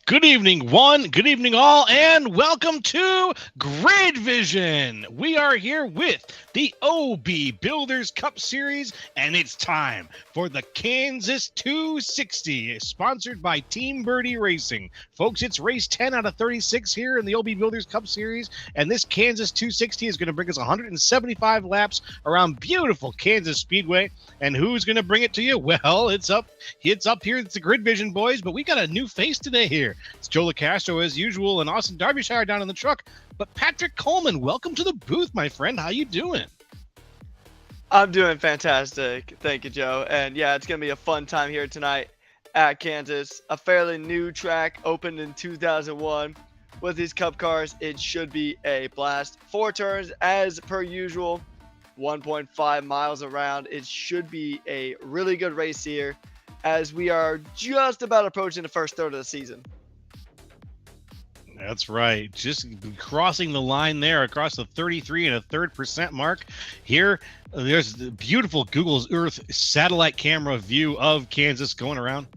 Good evening, one. Good evening, all, and welcome to Grid Vision. We are here with the OB Builders Cup Series, and it's time for the Kansas 260, sponsored by Team Birdie Racing. Folks, it's race 10 out of 36 here in the OB Builders Cup Series, and this Kansas 260 is going to bring us 175 laps around beautiful Kansas Speedway. And who's going to bring it to you? Well, it's up here. It's the Grid Vision boys, but we got a new face today here. It's Joe LaCastro as usual, and Austin Derbyshire down in the truck. But Patrick Coleman, welcome to the booth, my friend. How you doing? I'm doing fantastic. Thank you, Joe. And yeah, it's going to be a fun time here tonight at Kansas. A fairly new track, opened in 2001. With these Cup cars, it should be a blast. 4 turns as per usual, 1.5 miles around. It should be a really good race here as we are just about approaching the first third of the season. That's right. Just crossing the line there across the 33.33% mark. Here, there's the beautiful Google's Earth satellite camera view of Kansas going around,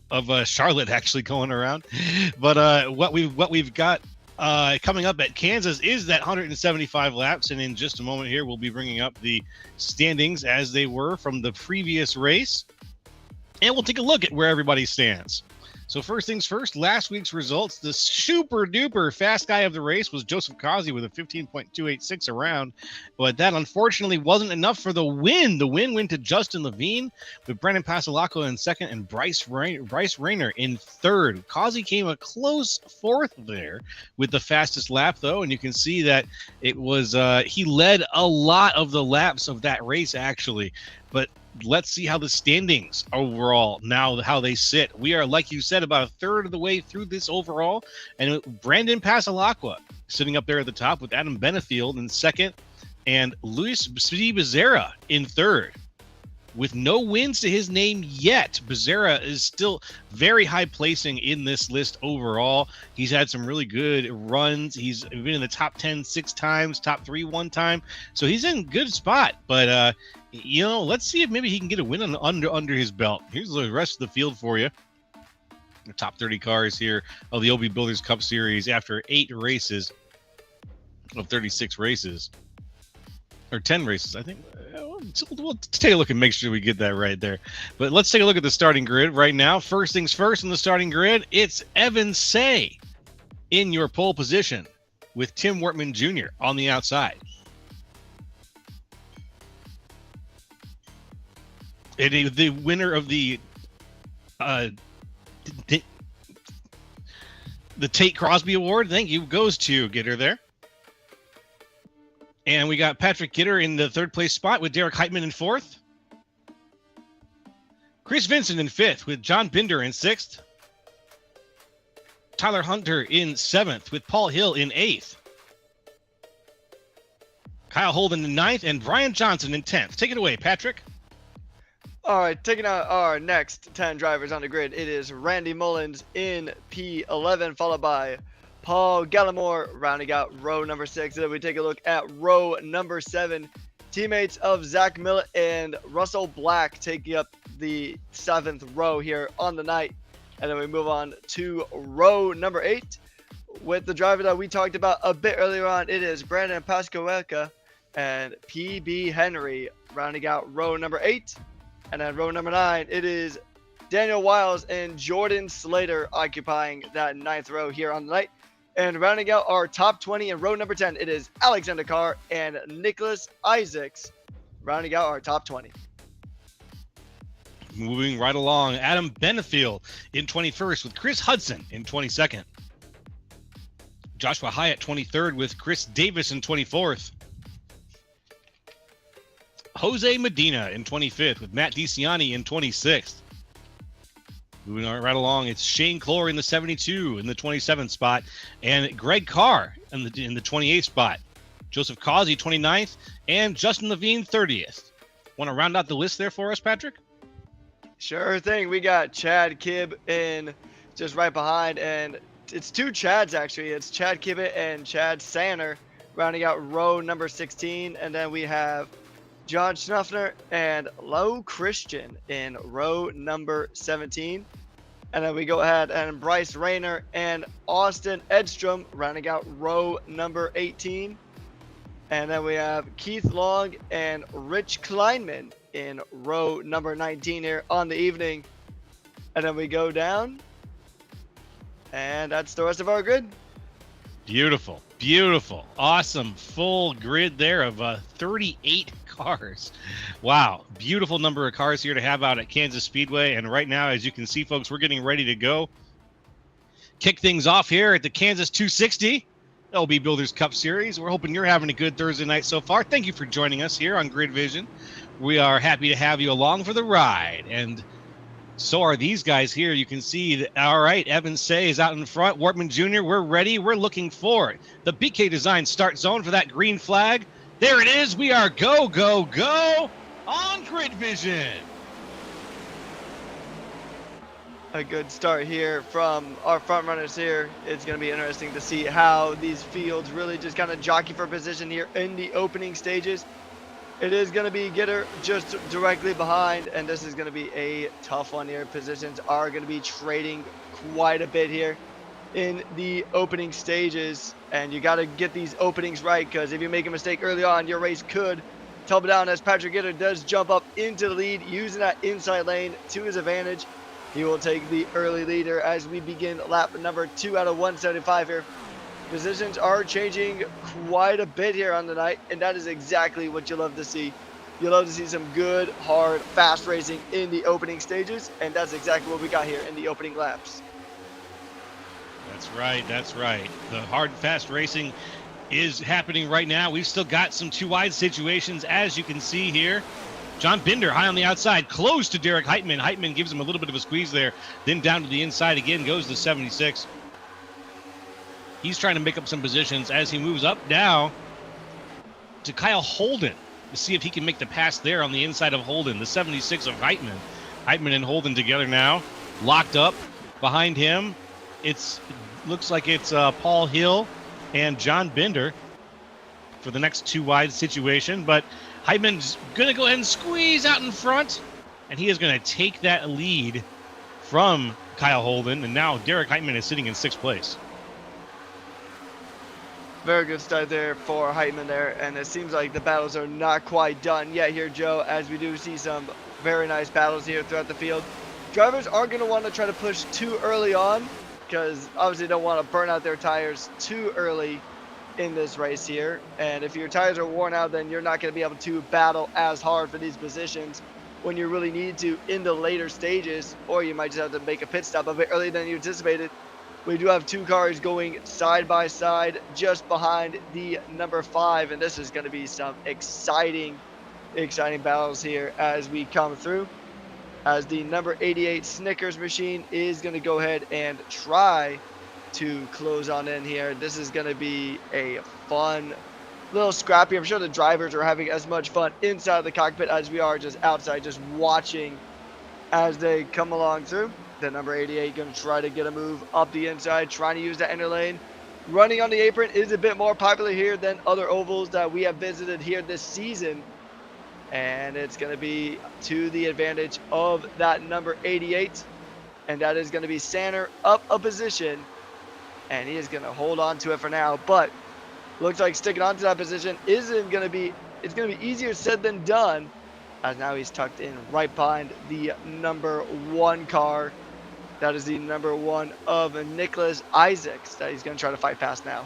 of Charlotte actually going around. But what we've got coming up at Kansas is that 175 laps, and in just a moment here, we'll be bringing up the standings as they were from the previous race, and we'll take a look at where everybody stands. So first things first, last week's results, the super duper fast guy of the race was Joseph Causey with a 15.286 around, but that unfortunately wasn't enough for the win. The win went to Justin Levine with Brandon Pasalaco in second and Bryce Rayner in third. Causey came a close fourth there with the fastest lap though, and you can see that it was he led a lot of the laps of that race actually, but let's see how the standings overall now, how they sit. We are, like you said, about a third of the way through this overall, and Brandon Pasalacqua sitting up there at the top with Adam Benefield in second and Luis C. Becerra in third. With no wins to his name yet, Becerra is still very high placing in this list overall. He's had some really good runs. He's been in the top 10 6 times, top 3 1 time. So he's in a good spot. But, let's see if maybe he can get a win under his belt. Here's the rest of the field for you. The top 30 cars here of the OB Builders Cup Series after 8 races of 36 races. Or 10 races, I think. We'll take a look and make sure we get that right there. But let's take a look at the starting grid right now. First things first in the starting grid, it's Evan Say in your pole position with Tim Wortman Jr. on the outside. And the winner of the Tate Crosby Award, thank you, goes to Gitter there. And we got Patrick Gitter in the third place spot with Derek Heitman in fourth. Chris Vincent in fifth with John Binder in sixth. Tyler Hunter in seventh with Paul Hill in eighth. Kyle Holden in ninth and Brian Johnson in 10th. Take it away, Patrick. All right, taking out our next 10 drivers on the grid, it is Randy Mullins in P11, followed by Paul Gallimore rounding out row number 6. And then we take a look at row number 7. Teammates of Zach Millett and Russell Black taking up the 7th row here on the night. And then we move on to row number 8 with the driver that we talked about a bit earlier on. It is Brandon Pascoelka and PB Henry rounding out row number 8. And then row number 9, it is Daniel Wiles and Jordan Slater occupying that 9th row here on the night. And rounding out our top 20 in row number 10, it is Alexander Carr and Nicholas Isaacs rounding out our top 20. Moving right along, Adam Benefield in 21st with Chris Hudson in 22nd. Joshua Hyatt 23rd with Chris Davis in 24th. Jose Medina in 25th with Matt DiCiani in 26th. Moving right along, it's Shane Clore in the 72 in the 27th spot, and Greg Carr in the 28th spot. Joseph Causey 29th, and Justin Levine 30th. Want to round out the list there for us, Patrick? Sure thing. We got Chad Kibb in just right behind, and it's 2 Chads actually. It's Chad Kibbett and Chad Sanner rounding out row number 16, and then we have John Schnuffner and Low Christian in row number 17. And then we go ahead and Bryce Rayner and Austin Edstrom rounding out row number 18. And then we have Keith Long and Rich Kleinman in row number 19 here on the evening. And then we go down, and that's the rest of our grid. Beautiful, beautiful, awesome full grid there of 38 cars. Wow, beautiful number of cars here to have out at Kansas Speedway. And right now, as you can see, folks, we're getting ready to go kick things off here at the Kansas 260 LB Builders Cup Series. We're hoping you're having a good Thursday night so far. Thank you for joining us here on Grid Vision. We are happy to have you along for the ride, and so are these guys here. You can see that, all right, Evan Say is out in front. Wortman Jr., we're ready. We're looking for it. The BK Design start zone for that green flag. There it is. We are go, go, go on Grid Vision. A good start here from our front runners here. It's going to be interesting to see how these fields really just kind of jockey for position here in the opening stages. It is going to be Gitter just directly behind, and this is going to be a tough one here. Positions are going to be trading quite a bit here in the opening stages, and you got to get these openings right, because if you make a mistake early on, your race could tumble down, as Patrick Gitter does jump up into the lead using that inside lane to his advantage. He will take the early leader as we begin lap number 2 out of 175 here. Positions are changing quite a bit here on the night, and that is exactly what you love to see. You love to see some good, hard, fast racing in the opening stages, and that's exactly what we got here in the opening laps. That's right. That's right. The hard, fast racing is happening right now. We've still got some two wide situations, as you can see here. John Binder high on the outside, close to Derek Heitman. Heitman gives him a little bit of a squeeze there. Then down to the inside again, goes to 76. He's trying to make up some positions as he moves up now to Kyle Holden to see if he can make the pass there on the inside of Holden, the 76 of Heitman. Heitman and Holden together now, locked up behind him. Looks like it's Paul Hill and John Binder for the next two wide situation, but Heitman's going to go ahead and squeeze out in front, and he is going to take that lead from Kyle Holden, and now Derek Heitman is sitting in 6th place. Very good start there for Heitman there, and it seems like the battles are not quite done yet here, Joe, as we do see some very nice battles here throughout the field. Drivers aren't going to want to try to push too early on, because obviously don't want to burn out their tires too early in this race here, and if your tires are worn out, then you're not going to be able to battle as hard for these positions when you really need to in the later stages, or you might just have to make a pit stop a bit earlier than you anticipated. We do have two cars going side by side just behind the number 5, and this is going to be some exciting battles here as we come through, as the number 88 Snickers machine is going to go ahead and try to close on in here. This is going to be a fun little scrappy. I'm sure the drivers are having as much fun inside the cockpit as we are just outside, just watching as they come along through. The number 88 going to try to get a move up the inside, trying to use the inner lane. Running on the apron is a bit more popular here than other ovals that we have visited here this season, and it's going to be to the advantage of that number 88, and that is going to be Sander up a position, and he is going to hold on to it for now, but looks like sticking on to that position it's going to be easier said than done, as now he's tucked in right behind the number 1 car. That is the number 1 of Nicholas Isaacs that he's going to try to fight past now.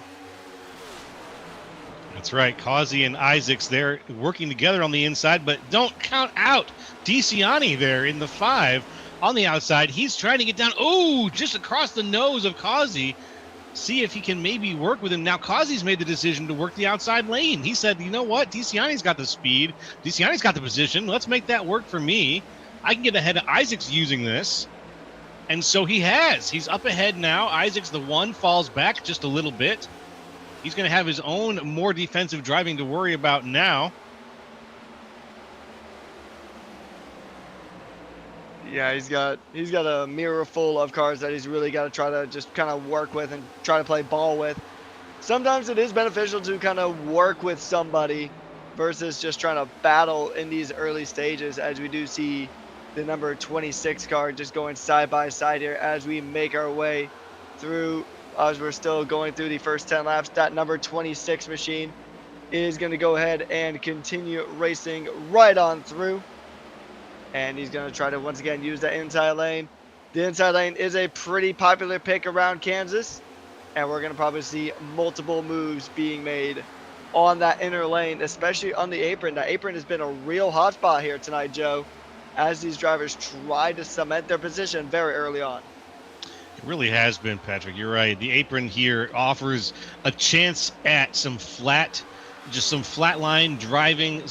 That's right. Causey and Isaacs there working together on the inside, but don't count out DeCiani there in the 5 on the outside. He's trying to get down. Oh, just across the nose of Causey. See if he can maybe work with him. Now, Causey's made the decision to work the outside lane. He said, you know what? DeCiani's got the speed. DeCiani's got the position. Let's make that work for me. I can get ahead of Isaacs using this. And so he has. He's up ahead now. Isaacs, the 1, falls back just a little bit. He's going to have his own more defensive driving to worry about now. Yeah, he's got a mirror full of cars that he's really got to try to just kind of work with and try to play ball with. Sometimes it is beneficial to kind of work with somebody versus just trying to battle in these early stages, as we do see the number 26 car just going side by side here as we make our way through, as we're still going through the first 10 laps. That number 26 machine is going to go ahead and continue racing right on through. And he's going to try to once again use that inside lane. The inside lane is a pretty popular pick around Kansas, and we're going to probably see multiple moves being made on that inner lane, especially on the apron. That apron has been a real hot spot here tonight, Joe, as these drivers try to cement their position very early on. It really has been, Patrick. You're right. The apron here offers a chance at some flat line driving,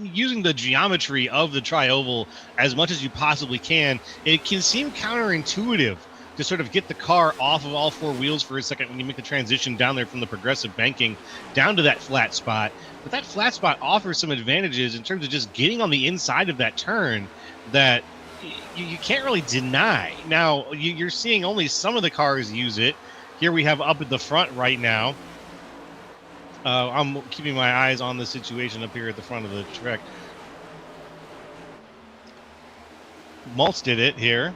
using the geometry of the tri-oval as much as you possibly can. It can seem counterintuitive to sort of get the car off of all four wheels for a second when you make the transition down there from the progressive banking down to that flat spot. But that flat spot offers some advantages in terms of just getting on the inside of that turn that you can't really deny. Now, you're seeing only some of the cars use it. Here we have up at the front right now. I'm keeping my eyes on the situation up here at the front of the track. Maltz did it here.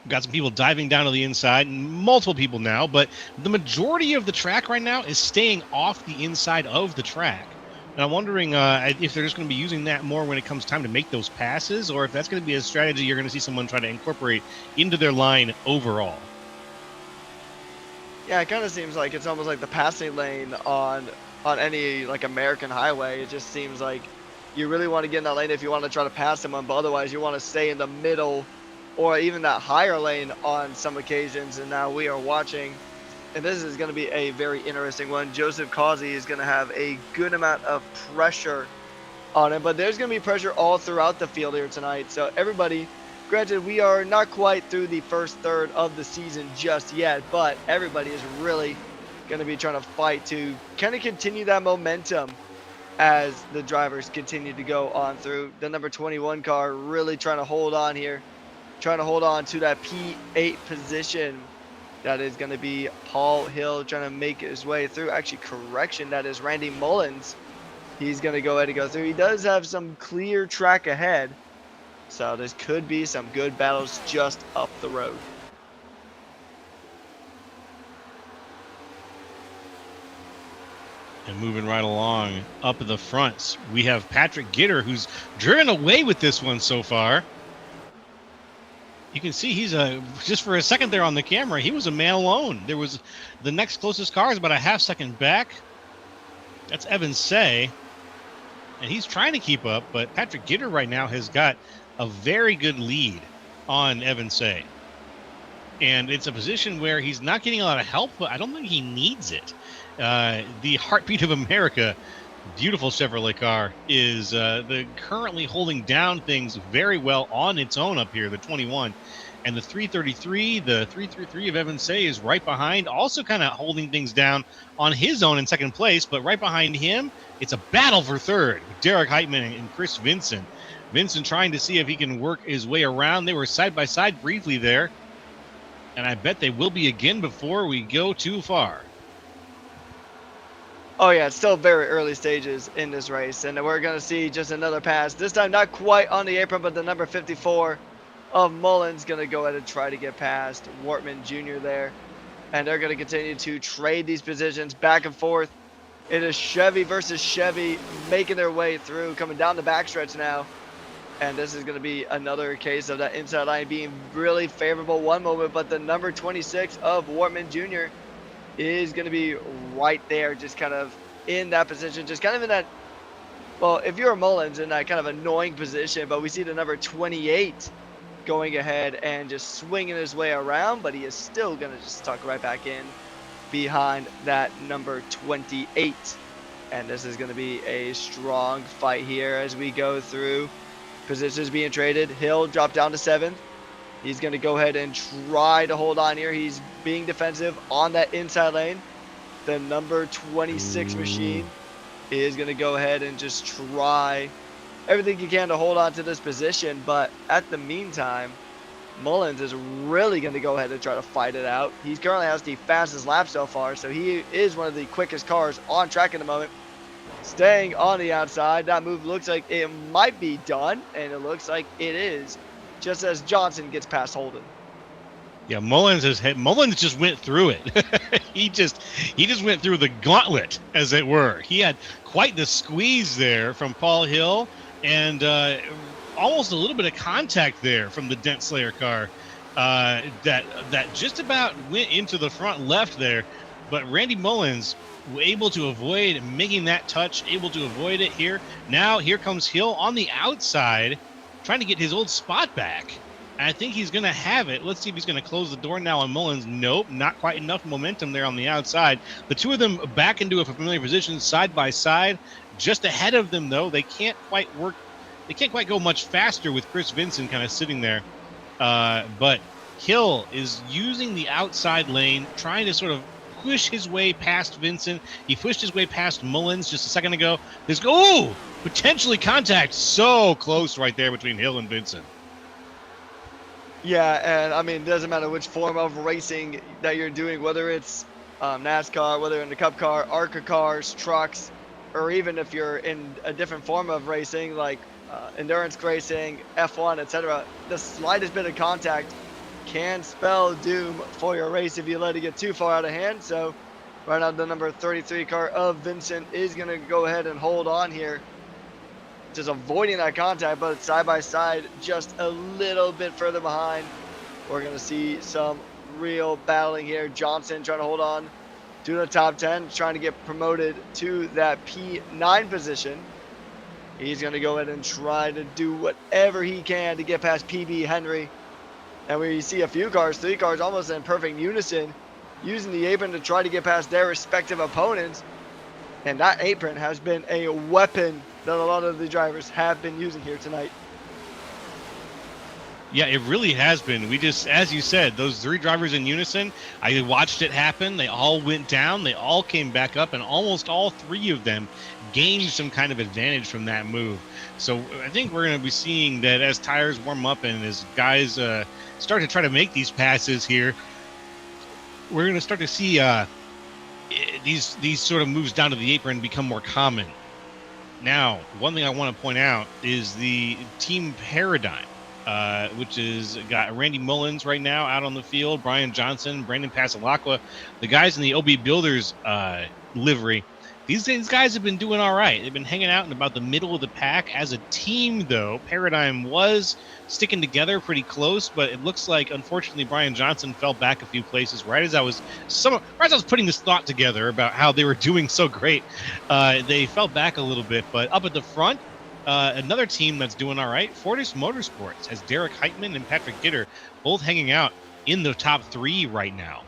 Got some people diving down to the inside, and multiple people now, but the majority of the track right now is staying off the inside of the track. And I'm wondering if they're just going to be using that more when it comes time to make those passes, or if that's going to be a strategy you're going to see someone try to incorporate into their line overall. Yeah, it kind of seems like it's almost like the passing lane on any like American highway. It just seems like you really want to get in that lane if you want to try to pass someone, but otherwise you want to stay in the middle or even that higher lane on some occasions. And now we are watching, and this is going to be a very interesting one. Joseph Causey is going to have a good amount of pressure on him, but there's going to be pressure all throughout the field here tonight. So everybody, granted, we are not quite through the first third of the season just yet, but everybody is really going to be trying to fight to kind of continue that momentum as the drivers continue to go on through. The number 21 car really trying to hold on here, trying to hold on to that P8 position. That is going to be Paul Hill trying to make his way through. Actually, correction, that is Randy Mullins. He's going to go ahead and go through. He does have some clear track ahead, so this could be some good battles just up the road. And moving right along up at the front, we have Patrick Gitter, who's driven away with this one so far. You can see he's just for a second there on the camera, he was a man alone. There was the next closest car is about a half second back. That's Evan Say, and he's trying to keep up, but Patrick Gitter right now has got a very good lead on Evan Say. And it's a position where he's not getting a lot of help, but I don't think he needs it. The heartbeat of America, beautiful Chevrolet car, is currently holding down things very well on its own up here, the 21. And the 333 of Evan Say is right behind, also kind of holding things down on his own in second place. But right behind him, it's a battle for third with Derek Heitman and Chris Vincent. Vincent trying to see if he can work his way around. They were side by side briefly there, and I bet they will be again before we go too far. Oh yeah, it's still very early stages in this race, and we're going to see just another pass. This time not quite on the apron, but the number 54 of Mullins going to go ahead and try to get past Wortman Jr. there. And they're going to continue to trade these positions back and forth. It is Chevy versus Chevy making their way through, coming down the backstretch now. And this is going to be another case of that inside line being really favorable one moment, but the number 26 of Wortman Jr. is going to be right there, just kind of in that position, just kind of in that, well, if you're Mullins, in that kind of annoying position, but we see the number 28 going ahead and just swinging his way around, but he is still going to just tuck right back in behind that number 28. And this is going to be a strong fight here as we go through. Positions being traded. Hill dropped down to 7th. He's going to go ahead and try to hold on here. He's being defensive on that inside lane. The number 26 machine is going to go ahead and just try everything he can to hold on to this position. But at the meantime, Mullins is really going to go ahead and try to fight it out. He currently has the fastest lap so far, so he is one of the quickest cars on track at the moment. staying on the outside. That move looks like it might be done, and it looks like it is, just as Johnson gets past Holden. Yeah, Mullins just went through it. he just went through the gauntlet, as it were. He had quite the squeeze there from Paul Hill, and almost a little bit of contact there from the Dent Slayer car that just about went into the front left there. But Randy Mullins able to avoid making that touch, able to avoid it here. Now here comes Hill on the outside, trying to get his old spot back. I think he's going to have it. Let's see if he's going to close the door now on Mullins. Nope, not quite enough momentum there on the outside. The two of them back into a familiar position side by side. Just ahead of them, though, they can't quite work. They can't quite go much faster with Chris Vincent kind of sitting there. But Hill is using the outside lane, trying to sort of push his way past Vincent. He pushed his way past Mullins just a second ago. Potentially contact. So close right there between Hill and Vincent. Yeah, and I mean, it doesn't matter which form of racing that you're doing, whether it's NASCAR, whether in the Cup car, ARCA cars, trucks, or even if you're in a different form of racing like endurance racing, F1, etc. The slightest bit of contact can spell doom for your race if you let it get too far out of hand. So right now the number 33 car of Vincent is going to go ahead and hold on here, just avoiding that contact, but side by side, just a little bit further behind. We're going to see some real battling here. Johnson trying to hold on to the top 10, trying to get promoted to that P9 position. He's going to go ahead and try to do whatever he can to get past PB Henry. And we see a few cars, 3 cars almost in perfect unison, using the apron to try to get past their respective opponents. And that apron has been a weapon that a lot of the drivers have been using here tonight. Yeah, it really has been. We just, as you said, those 3 drivers in unison, I watched it happen. They all went down. They all came back up, and almost all 3 of them gained some kind of advantage from that move. So I think we're going to be seeing that as tires warm up and as guys start to try to make these passes here, we're going to start to see these sort of moves down to the apron become more common. Now, one thing I want to point out is the team paradigm, which is got Randy Mullins right now out on the field, Brian Johnson, Brandon Pasalacqua, the guys in the OB Builders livery. These guys have been doing all right. They've been hanging out in about the middle of the pack. As a team, though, Paradigm was sticking together pretty close, but it looks like, unfortunately, Brian Johnson fell back a few places right as I was putting this thought together about how they were doing so great. They fell back a little bit, but up at the front, another team that's doing all right, Fortis Motorsports, has Derek Heitman and Patrick Gitter both hanging out in the top 3 right now.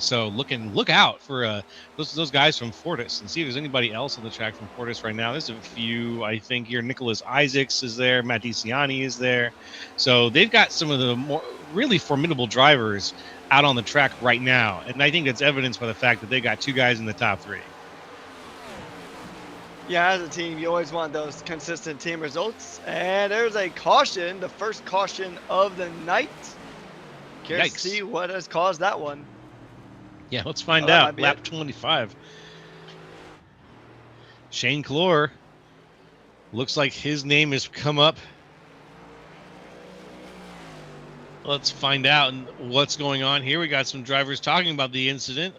So look out for those guys from Fortis and see if there's anybody else on the track from Fortis right now. There's a few, I think here. Nicholas Isaacs is there. Matt DiCiani is there. So they've got some of the more really formidable drivers out on the track right now. And I think that's evidenced by the fact that they got 2 guys in the top 3. Yeah, as a team, you always want those consistent team results. And there's a caution, the first caution of the night. Curious to see what has caused that one. Yeah, let's find out. Lap 25. Shane Clore. Looks like his name has come up. Let's find out what's going on here. We got some drivers talking about the incident.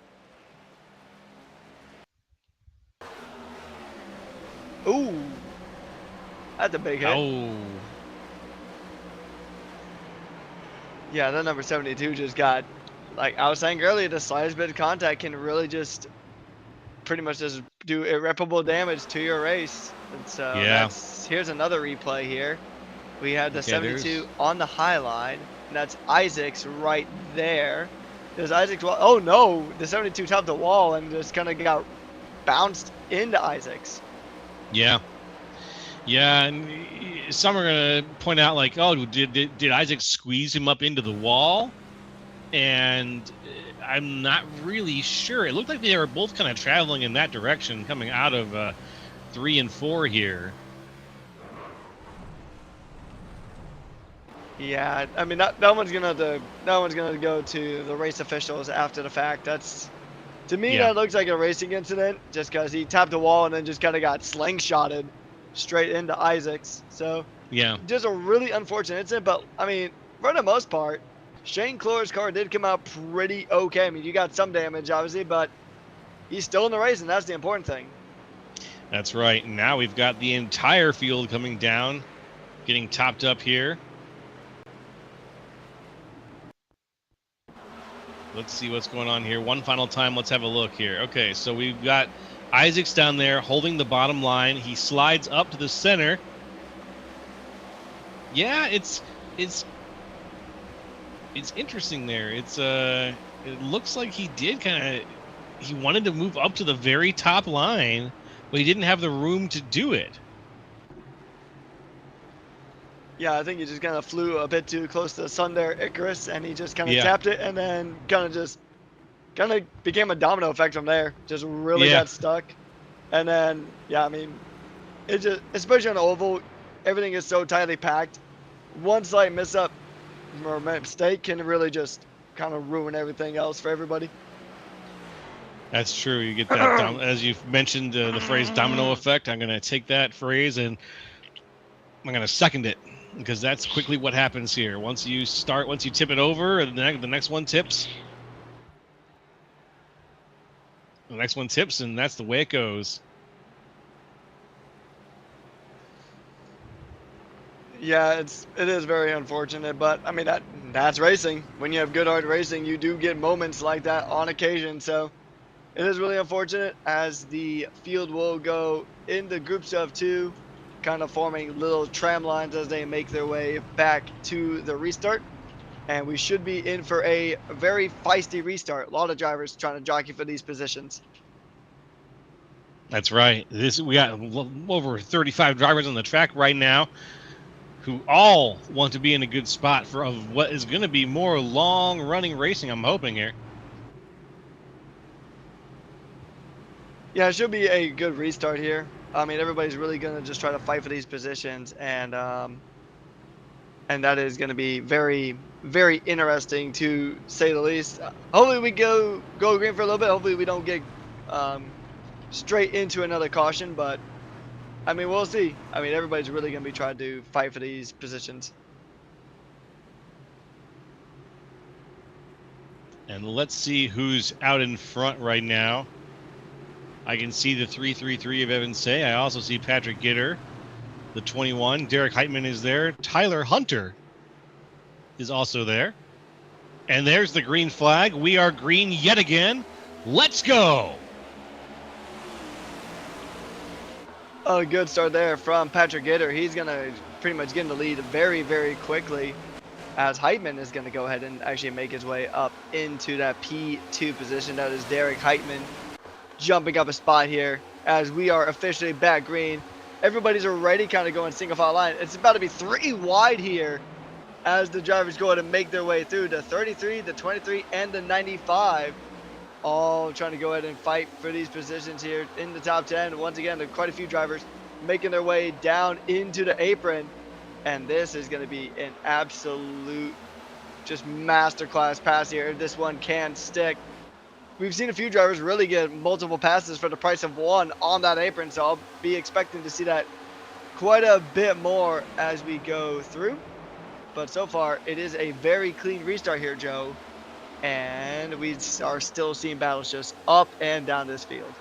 Ooh. That's a big hit. Oh. Yeah, that number 72 just got, like I was saying earlier, the slightest bit of contact can really just pretty much just do irreparable damage to your race. And so here's another replay here. We had the 72 on the high line, and that's Isaacs right there. There's Isaacs. Oh no, the 72 topped the wall and just kind of got bounced into Isaacs. Yeah. Yeah, and some are going to point out, like, oh, did Isaac squeeze him up into the wall? And I'm not really sure. It looked like they were both kind of traveling in that direction, coming out of 3 and 4 here. Yeah, I mean that one's gonna go to the race officials after the fact. That's To me, Yeah. that looks like a racing incident just because he tapped the wall and then just kind of got slingshotted straight into Isaacs. So Yeah. just a really unfortunate incident. But, I mean, for the most part, Shane Clor's car did come out pretty okay. I mean, you got some damage, obviously, but he's still in the race, and that's the important thing. That's right. Now we've got the entire field coming down, getting topped up here. Let's see what's going on here. One final time, let's have a look here. Okay, so we've got Isaacs down there holding the bottom line. He slides up to the center. Yeah, it's interesting there. It looks like he did he wanted to move up to the very top line, but he didn't have the room to do it. Yeah, I think he just kind of flew a bit too close to the sun there, Icarus, and he just kind of tapped it and then kind of became a domino effect from there. Just really got stuck. And then, yeah, I mean, it just, especially on the oval, everything is so tightly packed. One slight mishap or mistake can really just kind of ruin everything else for everybody. That's true. You get that, as you've mentioned, the phrase domino effect. I'm going to take that phrase and I'm going to second it, because that's quickly what happens here. Once you tip it over, and the next one tips. The next one tips, and that's the way it goes. Yeah, it is very unfortunate, but I mean that's racing. When you have good hard racing, you do get moments like that on occasion. So it is really unfortunate, as the field will go into groups of two, kind of forming little tram lines as they make their way back to the restart. And we should be in for a very feisty restart. A lot of drivers trying to jockey for these positions. That's right. We got over 35 drivers on the track right now, who all want to be in a good spot for what is going to be more long-running racing, I'm hoping here. Yeah, it should be a good restart here. I mean, everybody's really going to just try to fight for these positions, and that is going to be very, very interesting, to say the least. Hopefully we go green for a little bit. Hopefully we don't get straight into another caution, but I mean, we'll see. I mean, everybody's really going to be trying to fight for these positions. And let's see who's out in front right now. I can see the 333 of Evan Say. I also see Patrick Gitter, the 21. Derek Heitman is there. Tyler Hunter is also there. And there's the green flag. We are green yet again. Let's go. A good start there from Patrick Gitter. He's going to pretty much get in the lead very, very quickly, as Heitman is going to go ahead and actually make his way up into that P2 position. That is Derek Heitman jumping up a spot here, as we are officially back green. Everybody's already kind of going single file line. It's about to be 3 wide here, as the drivers go ahead and make their way through the 33, the 23, and the 95. All trying to go ahead and fight for these positions here in the top 10. Once again, there are quite a few drivers making their way down into the apron. And this is going to be an absolute just masterclass pass here. This one can stick. We've seen a few drivers really get multiple passes for the price of one on that apron. So I'll be expecting to see that quite a bit more as we go through. But so far, it is a very clean restart here, Joe. And we are still seeing battles just up and down this field.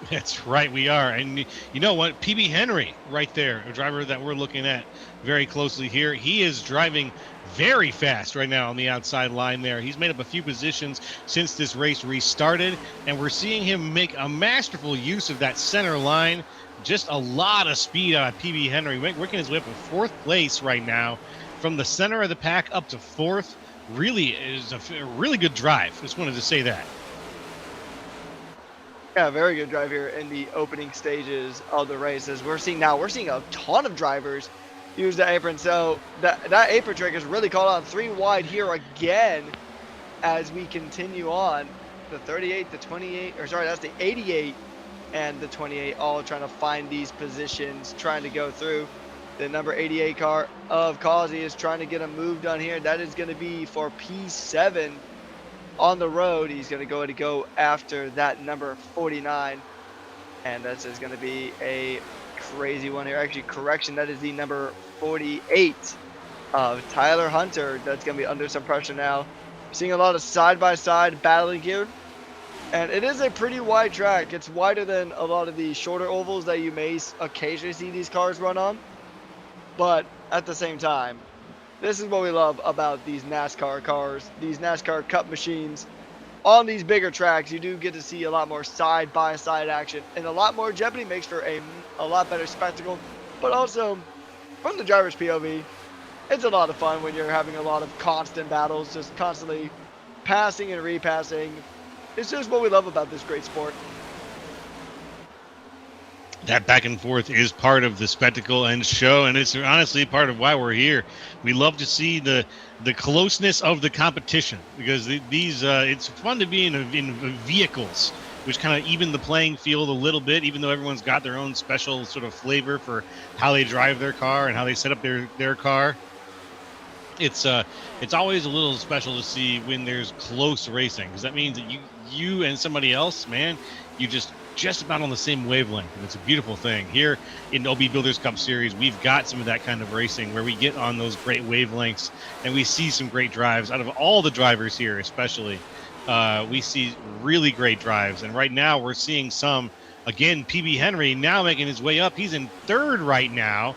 That's right, we are. And you know what? PB Henry right there, a driver that we're looking at very closely here. He is driving very fast right now on the outside line there. He's made up a few positions since this race restarted, and we're seeing him make a masterful use of that center line. Just a lot of speed out of PB Henry, working his way up to 4th place right now. From the center of the pack up to 4th, really is a really good drive. Just wanted to say that. Yeah, very good drive here in the opening stages of the races. We're seeing a ton of drivers use the apron. So that apron trick is really called on 3 wide here again as we continue on. The 38, the 28, or sorry, that's the 88 and the 28, all trying to find these positions, trying to go through. The number 88 car of Causey is trying to get a move done here. That is going to be for P7. on the road, he's going to go ahead and go after that number 49. And this is going to be a crazy one here. Actually, correction, that is the number 48 of Tyler Hunter. That's going to be under some pressure now. Seeing a lot of side-by-side battling here. And it is a pretty wide track. It's wider than a lot of the shorter ovals that you may occasionally see these cars run on. But at the same time, this is what we love about these NASCAR cars, these NASCAR Cup machines. On these bigger tracks, you do get to see a lot more side-by-side action and a lot more jeopardy. Makes for a lot better spectacle. But also, from the driver's POV, it's a lot of fun when you're having a lot of constant battles, just constantly passing and repassing. It's just what we love about this great sport. That back and forth is part of the spectacle and show, and it's honestly part of why we're here. We love to see the closeness of the competition, because these it's fun to be in vehicles, which kind of even the playing field a little bit, even though everyone's got their own special sort of flavor for how they drive their car and how they set up their car. It's always a little special to see when there's close racing, because that means that you and somebody else, man, you just about on the same wavelength, and it's a beautiful thing. Here in OB Builders Cup Series, we've got some of that kind of racing where we get on those great wavelengths and we see some great drives out of all the drivers here. Especially we see really great drives, and right now we're seeing some. Again, PB Henry now making his way up. He's in third right now,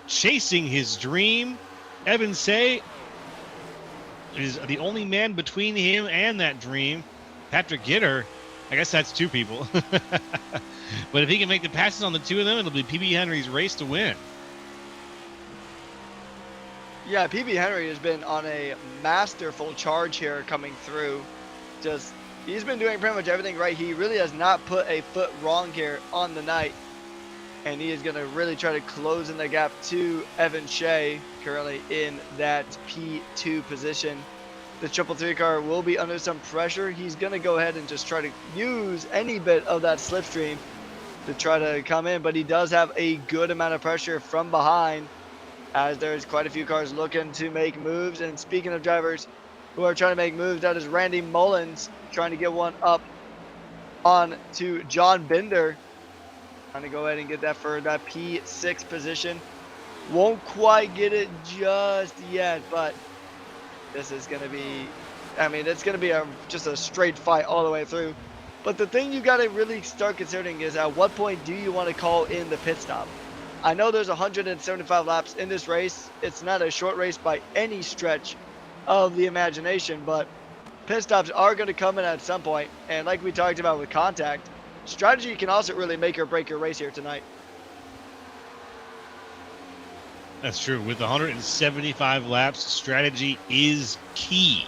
chasing his dream. Evan Say is the only man between him and that dream. Patrick Gitter, I guess that's two people. But if he can make the passes on the two of them, it'll be PB Henry's race to win. Yeah, PB Henry has been on a masterful charge here coming through. He's been doing pretty much everything right. He really has not put a foot wrong here on the night. And he is going to really try to close in the gap to Evan Shea, currently in that P2 position. The 333 car will be under some pressure. He's going to go ahead and just try to use any bit of that slipstream to try to come in. But he does have a good amount of pressure from behind, as there's quite a few cars looking to make moves. And speaking of drivers who are trying to make moves, that is Randy Mullins trying to get one up on to John Binder. Trying to go ahead and get that for that P6 position. Won't quite get it just yet, but this is going to be, it's going to be just a straight fight all the way through. But the thing you got to really start considering is, at what point do you want to call in the pit stop? I know there's 175 laps in this race. It's not a short race by any stretch of the imagination, but pit stops are going to come in at some point. And like we talked about with contact, strategy can also really make or break your race here tonight. That's true. With 175 laps, strategy is key.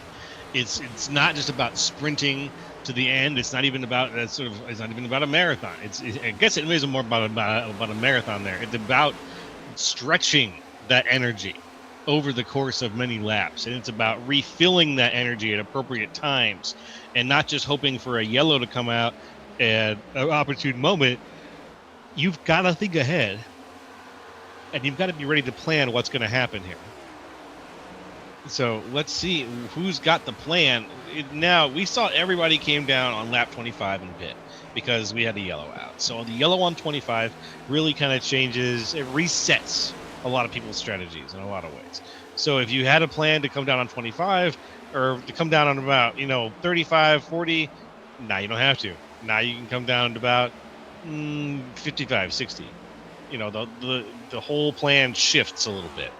It's not just about sprinting to the end. It's not even about it's not even about a marathon. I guess it is more about a marathon there. It's about stretching that energy over the course of many laps, and it's about refilling that energy at appropriate times, and not just hoping for a yellow to come out at an opportune moment. You've got to think ahead, and you've got to be ready to plan what's going to happen here. So let's see who's got the plan. Now, we saw everybody came down on lap 25 in pit because we had a yellow out. So the yellow on 25 really kind of changes, it resets a lot of people's strategies in a lot of ways. So if you had a plan to come down on 25 or to come down on about, 35, 40, now you don't have to. Now you can come down to about 55, 60. The whole plan shifts a little bit.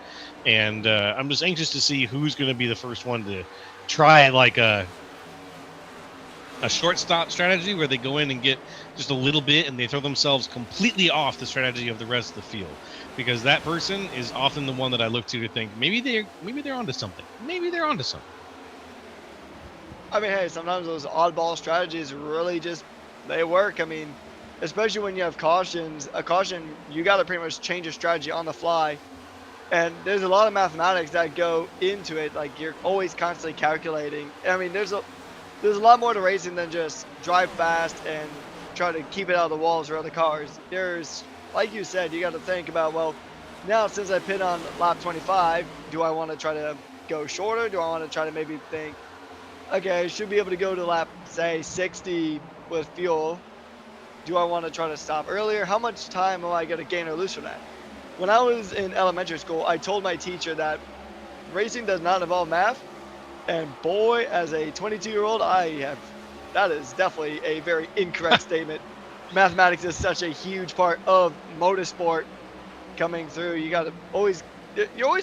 And I'm just anxious to see who's going to be the first one to try like a short stop strategy where they go in and get just a little bit and they throw themselves completely off the strategy of the rest of the field. Because that person is often the one that I look to think maybe they're onto something. Maybe they're onto something. Hey, sometimes those oddball strategies really they work. Especially when you have cautions. A caution, you got to pretty much change your strategy on the fly. And there's a lot of mathematics that go into it. Like, you're always constantly calculating. There's a lot more to racing than just drive fast and try to keep it out of the walls for other cars. There's, like you said, you got to think about, well, now since I pit on lap 25, do I want to try to go shorter? Do I want to try to maybe think, okay, I should be able to go to lap, say, 60 with fuel. Do I want to try to stop earlier? How much time am I going to gain or lose from that? When I was in elementary school, I told my teacher that racing does not involve math. And boy, as a 22-year-old, that is definitely a very incorrect statement. Mathematics is such a huge part of motorsport coming through. You're always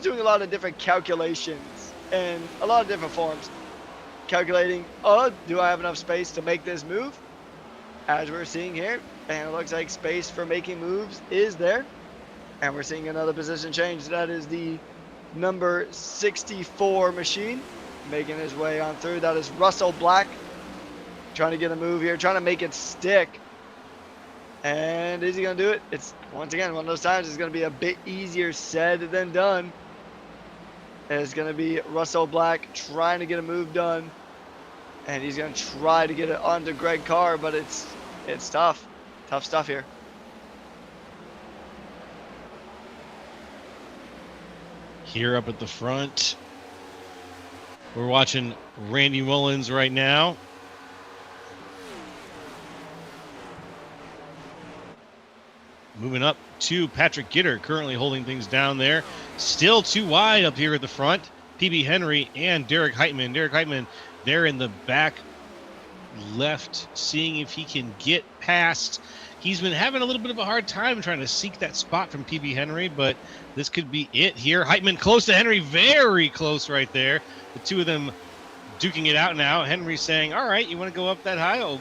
doing a lot of different calculations and a lot of different forms. Calculating, do I have enough space to make this move? As we're seeing here, and it looks like space for making moves is there. And we're seeing another position change. That is the number 64 machine making his way on through. That is Russell Black trying to get a move here, trying to make it stick. And is he going to do it? It's, once again, one of those times it's going to be a bit easier said than done. And it's going to be Russell Black trying to get a move done. And he's going to try to get it onto Greg Carr, but it's tough. Tough stuff here. Here up at the front, we're watching Randy Mullins right now. Moving up to Patrick Gitter, currently holding things down there. Still too wide up here at the front. PB Henry and Derek Heitman. Derek Heitman there in the back left, seeing if he can get past. He's been having a little bit of a hard time trying to seek that spot from PB Henry, but this could be it here. Heitman close to Henry, very close right there. The two of them duking it out now. Henry saying, all right, you want to go up that high? I'll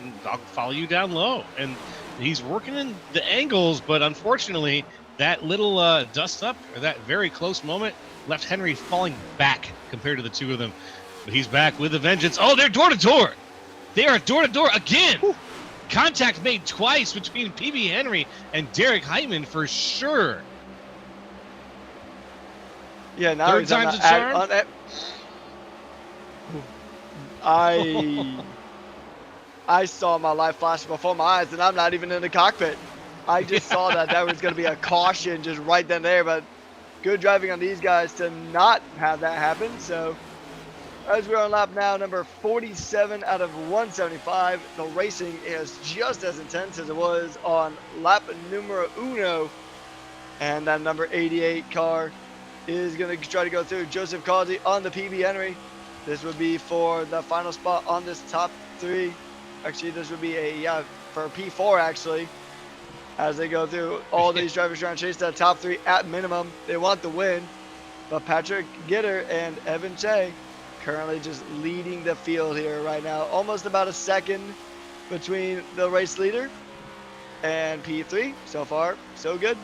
follow you down low. And he's working in the angles, but unfortunately, that little dust up, or that very close moment, left Henry falling back compared to the two of them. But he's back with a vengeance. Oh, they're door-to-door. They are door-to-door again. Whew. Contact made twice between PB Henry and Derek Heitman for sure. Yeah, now third he's time's a charm. I saw my life flash before my eyes, and I'm not even in the cockpit. I just saw that was going to be a caution just right then and there, but good driving on these guys to not have that happen. So as we're on lap now, number 47 out of 175, the racing is just as intense as it was on lap numero uno. And that number 88 car is going to try to go through. Joseph Causey on the PB Henry. This would be for the final spot on this top three. Actually, this would be for P4 actually. As they go through, all these drivers trying to chase that top three at minimum. They want the win. But Patrick Gitter and Evan Shea currently just leading the field here right now. Almost about a second between the race leader and P3. So far, so good.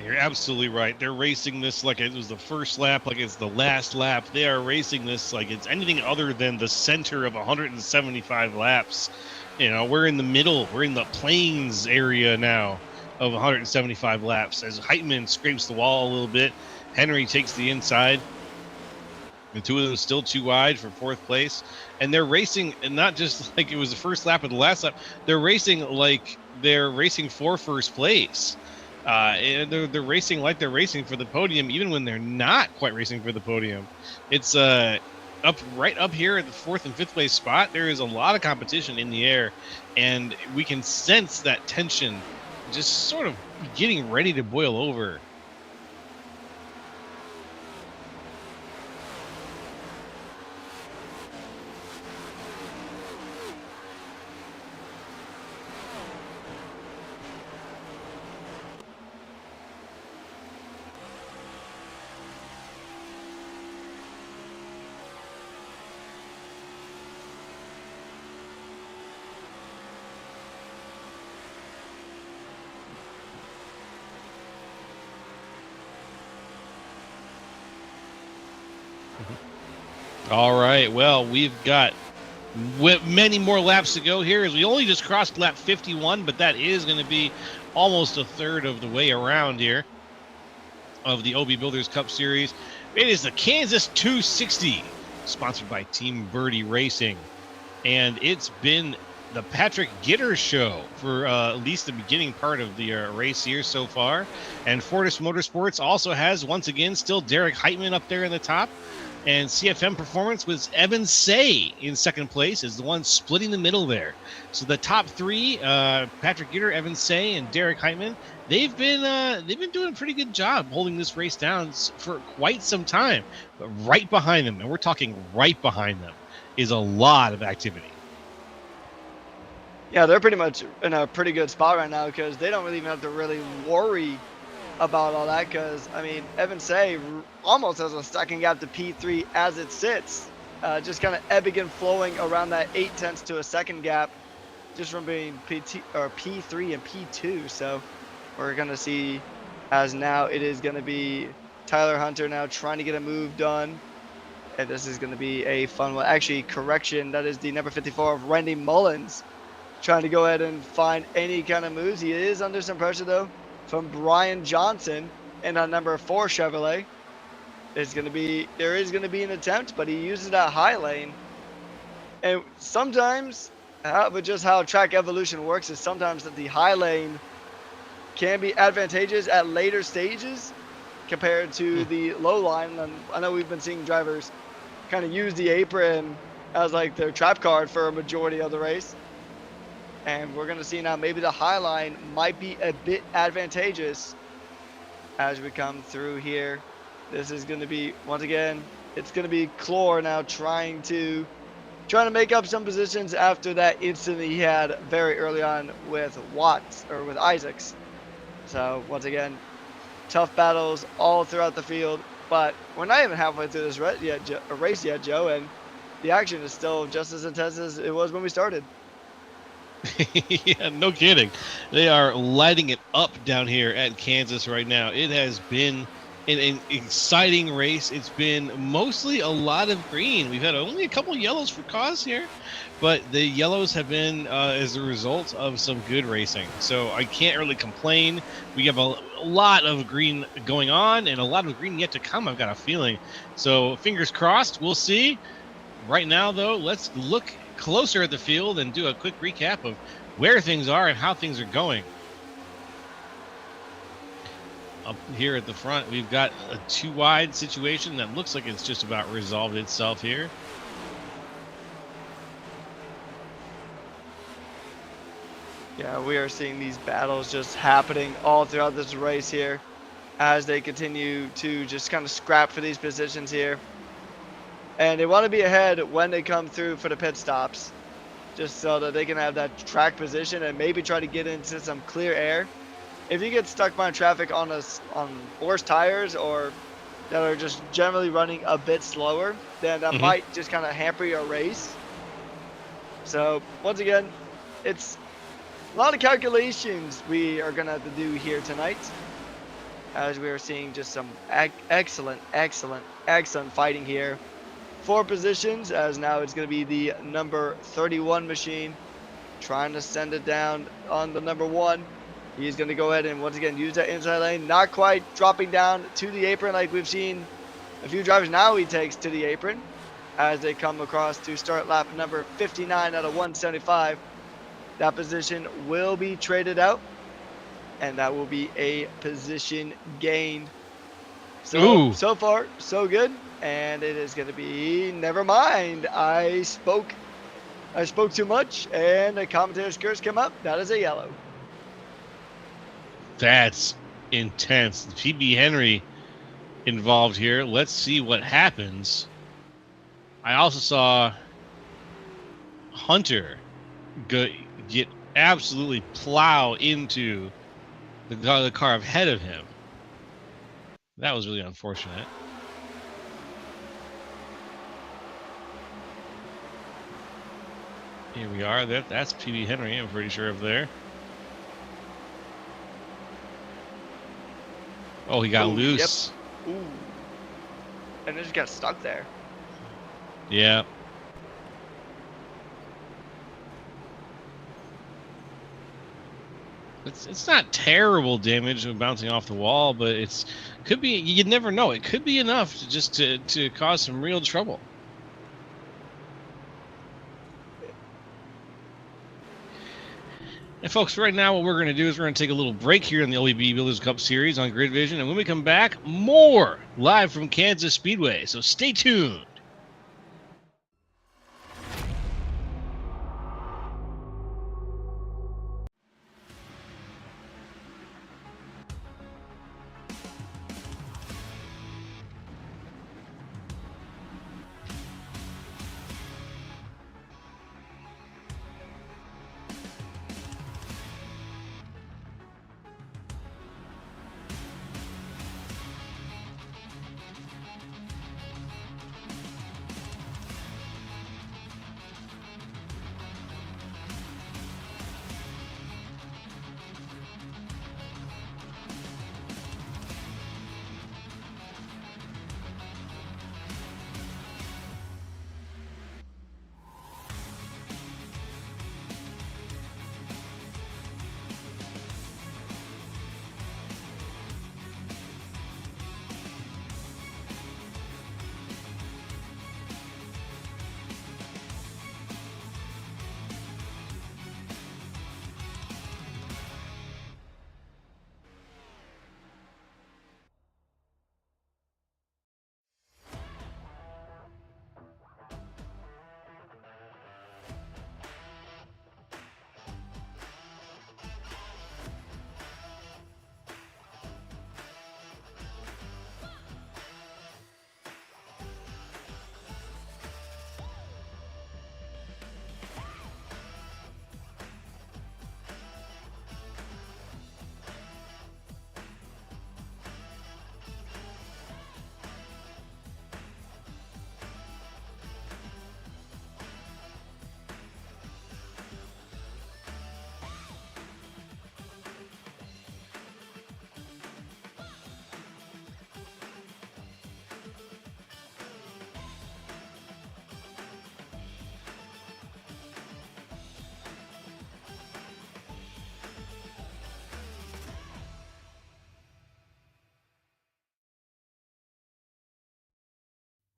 You're absolutely right. They're racing this like it was the first lap, like it's the last lap. They are racing this like it's anything other than the center of 175 laps. You know, we're in the middle. We're in the plains area now of 175 laps. As Heitman scrapes the wall a little bit, Henry takes the inside. The two of them still too wide for fourth place. And they're racing, and not just like it was the first lap or the last lap. They're racing like they're racing for first place. And they're racing like they're racing for the podium, even when they're not quite racing for the podium. It's right up here at the fourth and fifth place spot. There is a lot of competition in the air, and we can sense that tension just sort of getting ready to boil over. All right, well, we've got many more laps to go here as we only just crossed lap 51, but that is going to be almost a third of the way around here of the OB Builders Cup Series. It is the Kansas 260, sponsored by Team Birdie Racing, and it's been the Patrick Gitter show for at least the beginning part of the race here so far. And Fortis Motorsports also has, once again, still Derek Heitman up there in the top. And CFM Performance was Evan Say in second place, is the one splitting the middle there. So the top three, Patrick Gitter, Evan Say, and Derek Heitman, they've been doing a pretty good job holding this race down for quite some time. But right behind them, and we're talking right behind them, is a lot of activity. Yeah, they're pretty much in a pretty good spot right now because they don't really even have to really worry about all that because, I mean, Evan Say almost has a second gap to P3 as it sits. Just kind of ebbing and flowing around that 0.8 to a second gap just from being P3 and P2. So we're going to see as now it is going to be Tyler Hunter now trying to get a move done. And this is going to be a fun one. Actually, correction, that is the number 54 of Randy Mullins trying to go ahead and find any kind of moves. He is under some pressure, though, from Brian Johnson in that number 4 Chevrolet. There is going to be an attempt, but he uses that high lane. And sometimes, but just how track evolution works is sometimes that the high lane can be advantageous at later stages compared to the low line. And I know we've been seeing drivers kind of use the apron as like their trap card for a majority of the race. And we're going to see now maybe the high line might be a bit advantageous as we come through here. This is going to be, once again, it's going to be Clore now trying to make up some positions after that incident he had very early on with Watts, or with Isaacs. So once again, tough battles all throughout the field. But we're not even halfway through this race yet, Joe, and the action is still just as intense as it was when we started. Yeah, no kidding. They are lighting it up down here at Kansas right now. It has been an exciting race. It's been mostly a lot of green. We've had only a couple yellows for cause here, but the yellows have been as a result of some good racing. So I can't really complain. We have a lot of green going on and a lot of green yet to come, I've got a feeling. So fingers crossed, we'll see. Right now, though, let's look closer at the field and do a quick recap of where things are and how things are going. Up here at the front, we've got a 2-wide situation that looks like it's just about resolved itself here. Yeah, we are seeing these battles just happening all throughout this race here as they continue to just kind of scrap for these positions here. And they want to be ahead when they come through for the pit stops, just so that they can have that track position and maybe try to get into some clear air. If you get stuck behind traffic on worse tires or that are just generally running a bit slower, then that might just kind of hamper your race. So once again, it's a lot of calculations we are going to have to do here tonight, as we are seeing just some excellent fighting here. 4 positions, as now it's going to be the number 31 machine trying to send it down on the number 1. He's going to go ahead and once again use that inside lane, not quite dropping down to the apron like we've seen a few drivers now. He takes to the apron as they come across to start lap number 59 out of 175. That position will be traded out, and that will be a position gained. So far, so good. And it is going to be, never mind, I spoke too much, and the commentator's curse came up. That is a yellow. That's intense. PB Henry involved here. Let's see what happens. I also saw Hunter get absolutely plow into the car ahead of him. That was really unfortunate. Here we are. That's PB Henry, I'm pretty sure, of there. Oh, he got loose. Yep. Ooh. And it just got stuck there. Yeah. It's not terrible damage of bouncing off the wall, but could be, you'd never know. It could be enough to cause some real trouble. And folks, right now what we're going to do is we're going to take a little break here in the LEB Builders Cup Series on Grid Vision, and when we come back, more live from Kansas Speedway. So stay tuned.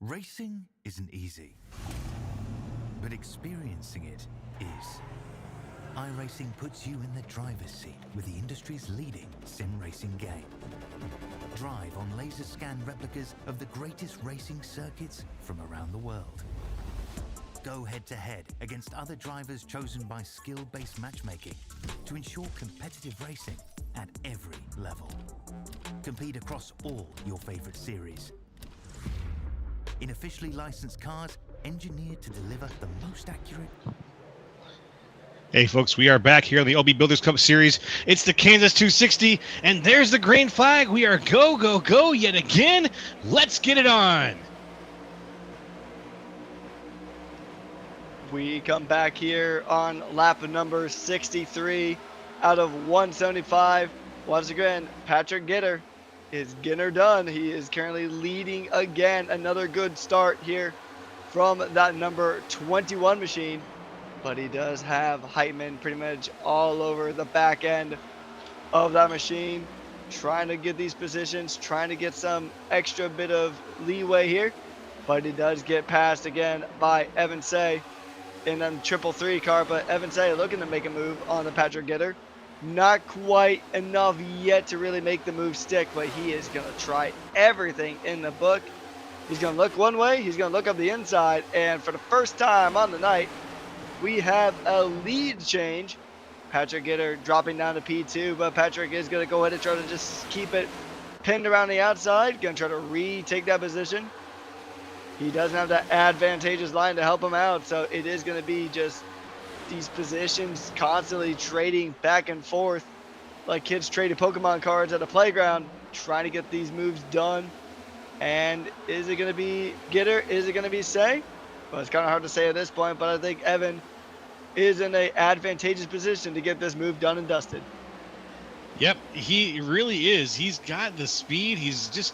Racing isn't easy, but experiencing it is. iRacing puts you in the driver's seat with the industry's leading sim racing game. Drive on laser scan replicas of the greatest racing circuits from around the world. Go head to head against other drivers chosen by skill-based matchmaking to ensure competitive racing at every level. Compete across all your favorite series. In officially licensed cars, engineered to deliver the most accurate. Hey folks, we are back here on the LB Builders Cup Series. It's the Kansas 260, and there's the green flag. We are go, go, go yet again. Let's get it on. We come back here on lap number 63 out of 175. Once again, Patrick Gitter is getting her done. He is currently leading again. Another good start here from that number 21 machine. But he does have Heitman pretty much all over the back end of that machine, trying to get these positions, trying to get some extra bit of leeway here. But he does get passed again by Evan Say in a 333 car. But Evan Say looking to make a move on the Patrick Gitter. Not quite enough yet to really make the move stick, but he is going to try everything in the book. He's going to look one way, he's going to look up the inside, and for the first time on the night, we have a lead change. Patrick Gitter dropping down to P2, but Patrick is going to go ahead and try to just keep it pinned around the outside. Going to try to retake that position. He doesn't have that advantageous line to help him out, so it is going to be just these positions constantly trading back and forth like kids trading Pokemon cards at a playground, trying to get these moves done. And is it going to be Gitter? Is it going to be Say? Well, it's kind of hard to say at this point, but I think Evan is in an advantageous position to get this move done and dusted. Yep, he really is. He's got the speed. He's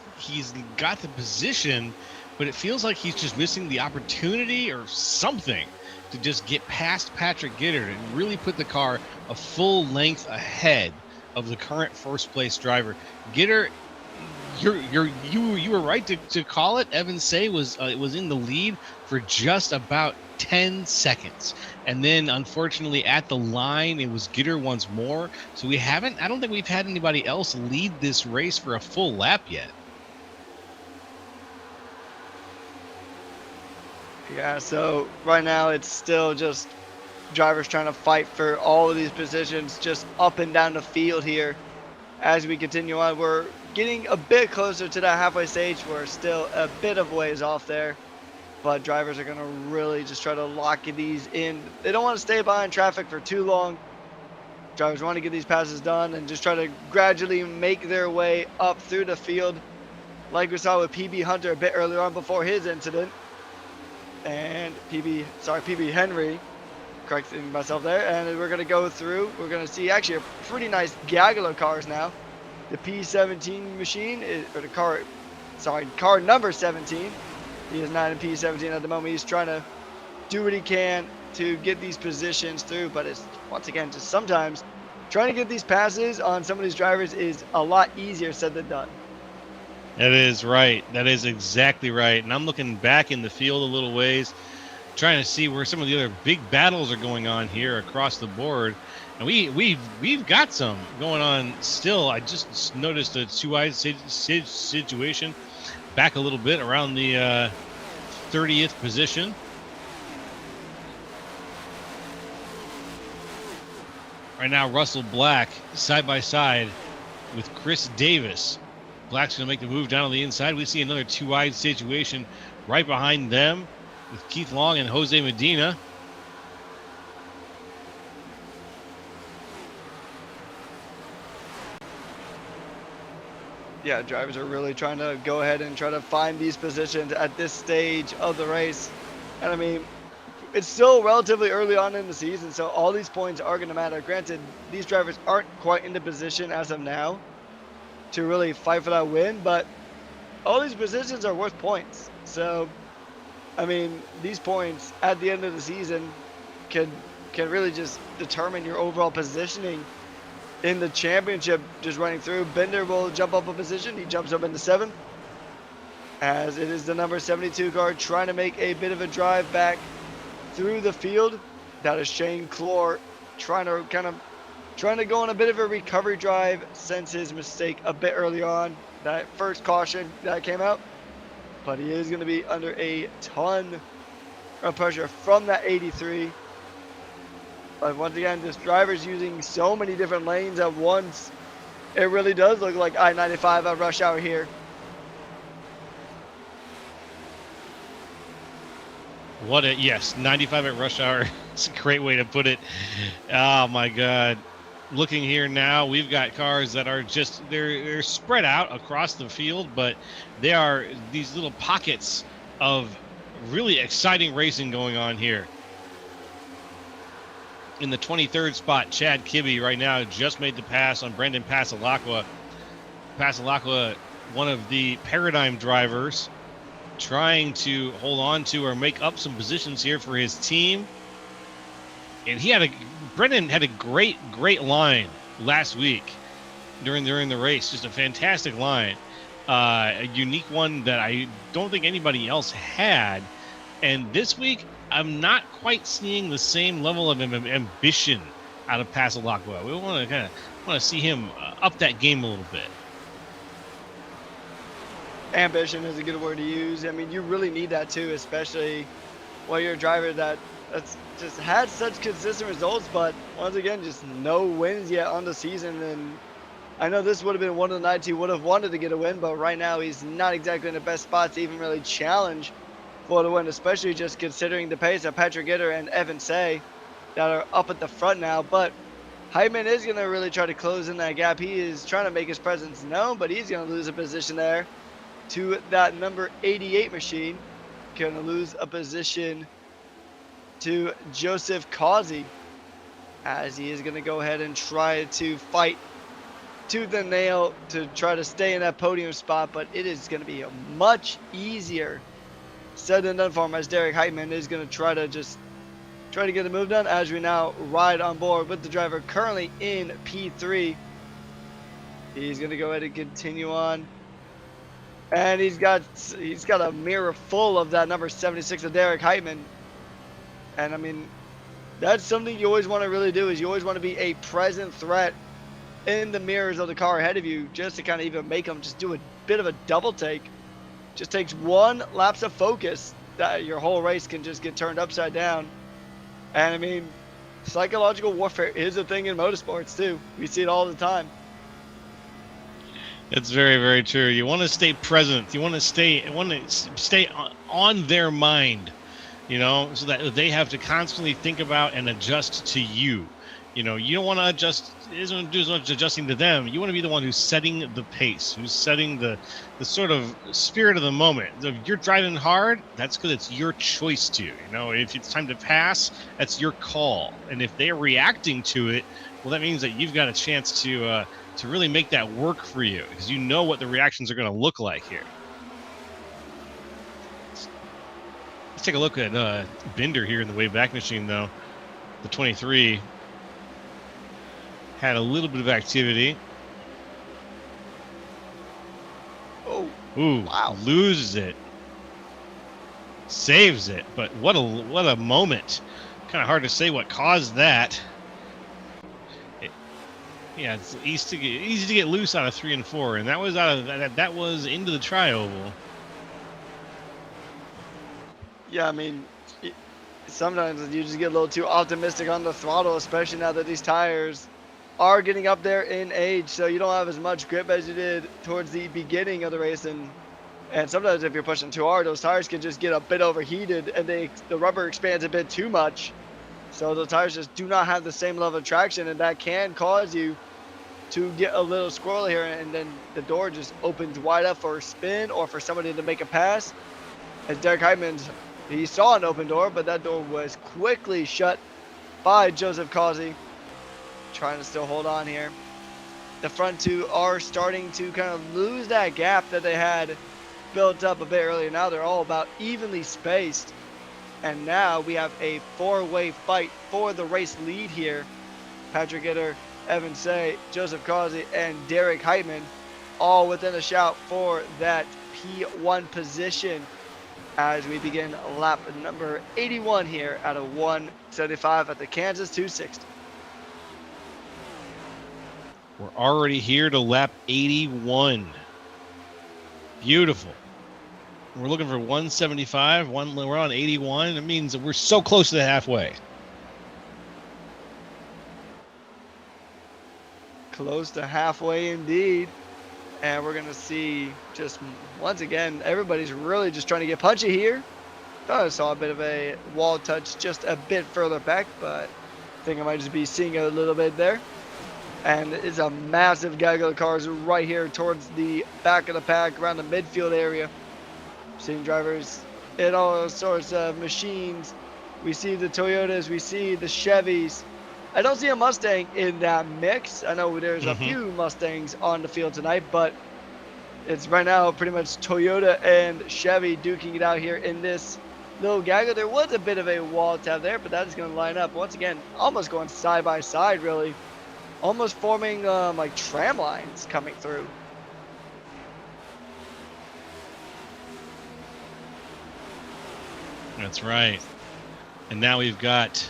got the position, but it feels like he's just missing the opportunity or something to just get past Patrick Gitter and really put the car a full length ahead of the current first place driver. Gitter you were right to call it. Evan Say was in the lead for just about 10 seconds, and then unfortunately at the line it was Gitter once more. So I don't think we've had anybody else lead this race for a full lap yet. Yeah, so right now it's still just drivers trying to fight for all of these positions just up and down the field here. As we continue on, we're getting a bit closer to that halfway stage. We're still a bit of ways off there, but drivers are going to really just try to lock these in. They don't want to stay behind traffic for too long. Drivers want to get these passes done and just try to gradually make their way up through the field, like we saw with PB Hunter a bit earlier on before his incident. And PB Henry, correcting myself there, and we're going to go through. We're going to see actually a pretty nice gaggle of cars now. The P17 machine, car number 17. He is not in P17 at the moment. He's trying to do what he can to get these positions through, but it's, once again, just sometimes trying to get these passes on some of these drivers is a lot easier said than done. That is right. That is exactly right. And I'm looking back in the field a little ways, trying to see where some of the other big battles are going on here across the board. And we've got some going on still. I just noticed a two-eyed situation back a little bit around the 30th position. Right now, Russell Black side by side with Chris Davis. Black's going to make the move down on the inside. We see another two-eyed situation right behind them with Keith Long and Jose Medina. Yeah, drivers are really trying to go ahead and try to find these positions at this stage of the race. And I mean, it's still relatively early on in the season, so all these points are going to matter. Granted, these drivers aren't quite in the position as of now to really fight for that win, but all these positions are worth points. So, I mean, these points at the end of the season can really just determine your overall positioning in the championship. Just running through, Bender will jump up a position. He jumps up into 7th, as it is the number 72 car trying to make a bit of a drive back through the field. That is Shane Clore trying to go on a bit of a recovery drive since his mistake a bit early on, that first caution that came out. But he is going to be under a ton of pressure from that 83. But once again, this driver's using so many different lanes at once. It really does look like I-95 at rush hour here. Yes, 95 at rush hour. It's a great way to put it. Oh my God. Looking here now, we've got cars that are just, they're spread out across the field, but they are these little pockets of really exciting racing going on here. In the 23rd spot, Chad Kibbe right now just made the pass on Brendan Pasalacqua. Pasalacqua, one of the Paradigm drivers, trying to hold on to or make up some positions here for his team. And Brendan had a great line last week during the race. Just a fantastic line. A unique one that I don't think anybody else had. And this week, I'm not quite seeing the same level of ambition out of Pasalacqua. We want to see him up that game a little bit. Ambition is a good word to use. I mean, you really need that too, especially when you're a driver that's just had such consistent results, but once again, just no wins yet on the season. And I know this would have been one of the nights he would have wanted to get a win, but right now he's not exactly in the best spot to even really challenge for the win, especially just considering the pace of Patrick Gitter and Evan Say that are up at the front now. But Heitman is going to really try to close in that gap. He is trying to make his presence known, but he's going to lose a position there to that number 88 machine. Going to lose a position to Joseph Causey, as he is going to go ahead and try to fight tooth and nail to try to stay in that podium spot, but it is going to be a much easier said than done for him, as Derek Heitman is going to try to get the move done, as we now ride on board with the driver currently in P3. He's going to go ahead and continue on And he's got a mirror full of that number 76 of Derek Heitman. And I mean, that's something you always want to really do, is you always want to be a present threat in the mirrors of the car ahead of you, just to kind of even make them just do a bit of a double take. Just takes one lapse of focus that your whole race can just get turned upside down. And I mean, psychological warfare is a thing in motorsports too. We see it all the time. It's very, very true. You want to stay present. You want to stay on their mind, you know, so that they have to constantly think about and adjust to you. You know, you don't want to adjust. It doesn't do as much adjusting to them. You want to be the one who's setting the pace, who's setting the sort of spirit of the moment. If you're driving hard, that's good. It's your choice to. You know, if it's time to pass, that's your call. And if they're reacting to it, well, that means that you've got a chance to really make that work for you, because you know what the reactions are going to look like here. Let's take a look at Binder here in the Wayback Machine, though. The 23 had a little bit of activity. Oh, ooh, wow. Loses it. Saves it, but what a moment. Kind of hard to say what caused that. Yeah, it's easy to get loose out of 3 and 4, and that was that was into the tri-oval. Yeah, I mean, sometimes you just get a little too optimistic on the throttle, especially now that these tires are getting up there in age, so you don't have as much grip as you did towards the beginning of the race, and sometimes if you're pushing too hard, those tires can just get a bit overheated, and the rubber expands a bit too much. So the tires just do not have the same level of traction, and that can cause you to get a little squirrely here, and then the door just opens wide up for a spin or for somebody to make a pass. As Derek Heitman, he saw an open door, but that door was quickly shut by Joseph Causey, trying to still hold on here. The front two are starting to kind of lose that gap that they had built up a bit earlier. Now they're all about evenly spaced. And now we have a four-way fight for the race lead here. Patrick Itter, Evan Say, Joseph Causey, and Derek Heitman all within a shout for that P1 position as we begin lap number 81 here out of 175 at the Kansas 260. We're already here to lap 81. Beautiful. We're looking for 175. We're on 81. It means that we're so close to the halfway. Close to halfway indeed. And we're going to see just once again, everybody's really just trying to get punchy here. Thought I saw a bit of a wall touch just a bit further back, but I think I might just be seeing a little bit there. And it's a massive gaggle of cars right here towards the back of the pack around the midfield area. Seeing drivers in all sorts of machines. We see the Toyotas, we see the Chevys. I don't see a Mustang in that mix. I know there's a few Mustangs on the field tonight, but it's right now pretty much Toyota and Chevy duking it out here in this little gaggle. There was a bit of a wall tap there, but that is going to line up once again, almost going side by side, really, almost forming like tram lines coming through. That's right. And now we've got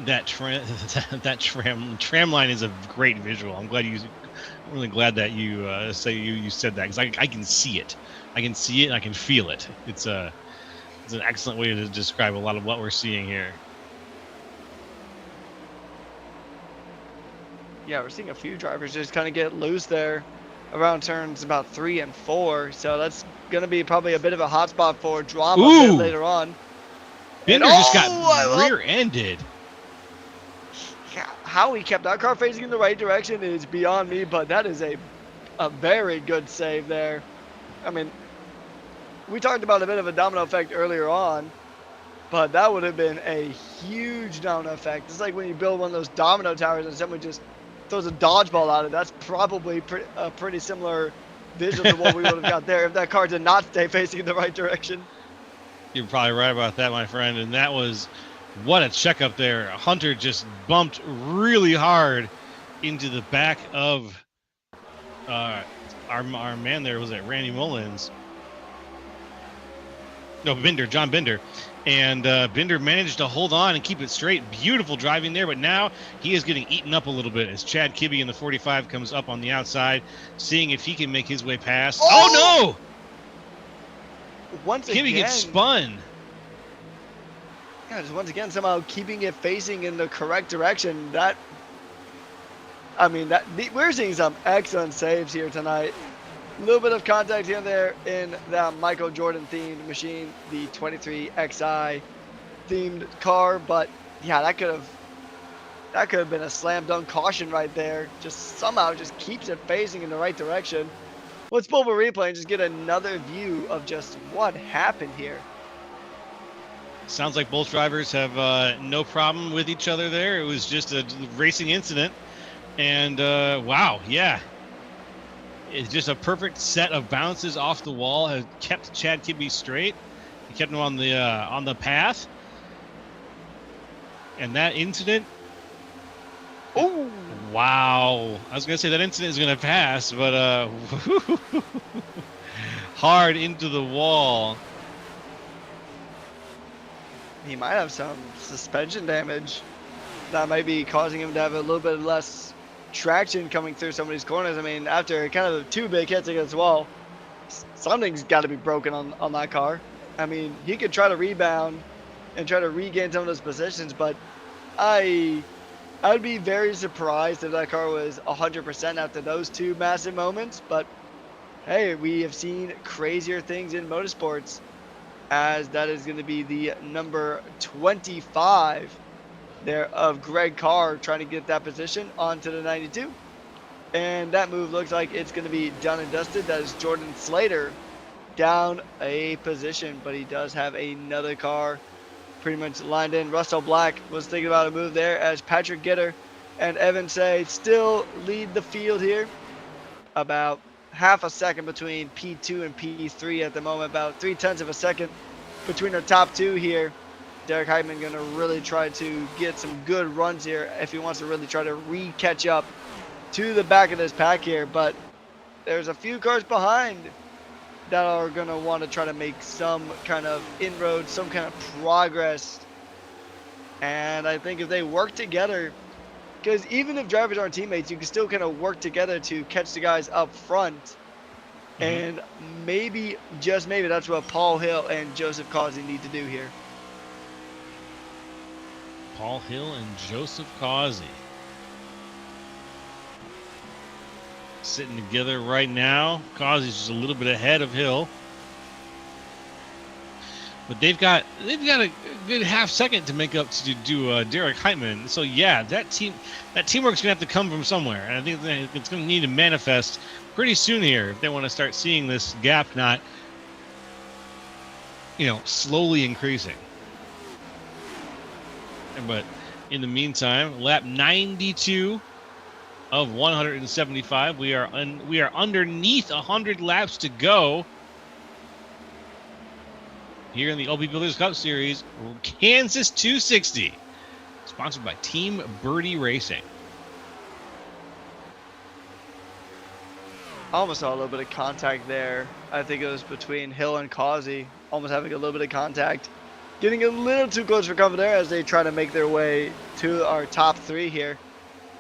that tram line is a great visual. I'm really glad that you said that, because I can see it. I can see it and I can feel it. It's an excellent way to describe a lot of what we're seeing here. Yeah, we're seeing a few drivers just kind of get loose there around turns about 3 and 4. So that's going to be probably a bit of a hot spot for drama a bit later on. Binder just got rear-ended. How he kept that car facing in the right direction is beyond me, but that is a very good save there. I mean, we talked about a bit of a domino effect earlier on, but that would have been a huge domino effect. It's like when you build one of those domino towers and someone just throws a dodgeball at it. That's probably a pretty similar visual to what we would have got there if that car did not stay facing in the right direction. You're probably right about that, my friend. And that was, what a checkup there. Hunter just bumped really hard into the back of our man there was at Randy Mullins. No, Binder, John Binder. And Binder managed to hold on and keep it straight. Beautiful driving there, but now he is getting eaten up a little bit as Chad Kibbe in the 45 comes up on the outside, seeing if he can make his way past. Oh, no! Once Kibbe again, gets spun. Yeah, just once again, somehow keeping it facing in the correct direction. We're seeing some excellent saves here tonight. A little bit of contact here and there in that Michael Jordan themed machine, the 23XI themed car, but yeah, that could have been a slam dunk caution right there. Just somehow just keeps it facing in the right direction. Let's pull up a replay and just get another view of just what happened here. Sounds like both drivers have no problem with each other there. It was just a racing incident. And wow, yeah. It's just a perfect set of bounces off the wall. Has kept Chad Kibbe straight. He kept him on the path. And that incident. Oh wow! I was gonna say that incident is gonna pass, but hard into the wall. He might have some suspension damage that might be causing him to have a little bit less traction coming through some of these corners. I mean, after kind of 2 big hits against the wall, something's got to be broken on that car. I mean, he could try to rebound and try to regain some of those positions, but I'd be very surprised if that car was 100% after those 2 massive moments. But hey, we have seen crazier things in motorsports, as that is going to be the number 25 there of Greg Carr trying to get that position onto the 92. And that move looks like it's going to be done and dusted. That is Jordan Slater down a position, but he does have another car pretty much lined in. Russell Black was thinking about a move there, as Patrick Gitter and Evan Say still lead the field here. About half a second between P2 and P3 at the moment, about 0.3 of a second between our top 2 here. Derek Heitman going to really try to get some good runs here if he wants to really try to catch up to the back of this pack here. But there's a few cars behind that are going to want to try to make some kind of inroads, some kind of progress. And I think if they work together, because even if drivers aren't teammates, you can still kind of work together to catch the guys up front. And maybe, just maybe, that's what Paul Hill and Joseph Causey need to do here. Paul Hill and Joseph Causey sitting together right now. Causey's just a little bit ahead of Hill, but they've got a good half second to make up to do Derek Heitman. So yeah, that teamwork's gonna have to come from somewhere, and I think it's gonna need to manifest pretty soon here if they want to start seeing this gap not, slowly increasing. But in the meantime, lap 92 of 175. We are underneath 100 laps to go here in the LB Builders Cup Series, Kansas 260, sponsored by Team Birdie Racing. I almost saw a little bit of contact there. I think it was between Hill and Causey, almost having a little bit of contact. Getting a little too close for comfort there as they try to make their way to our top 3 here.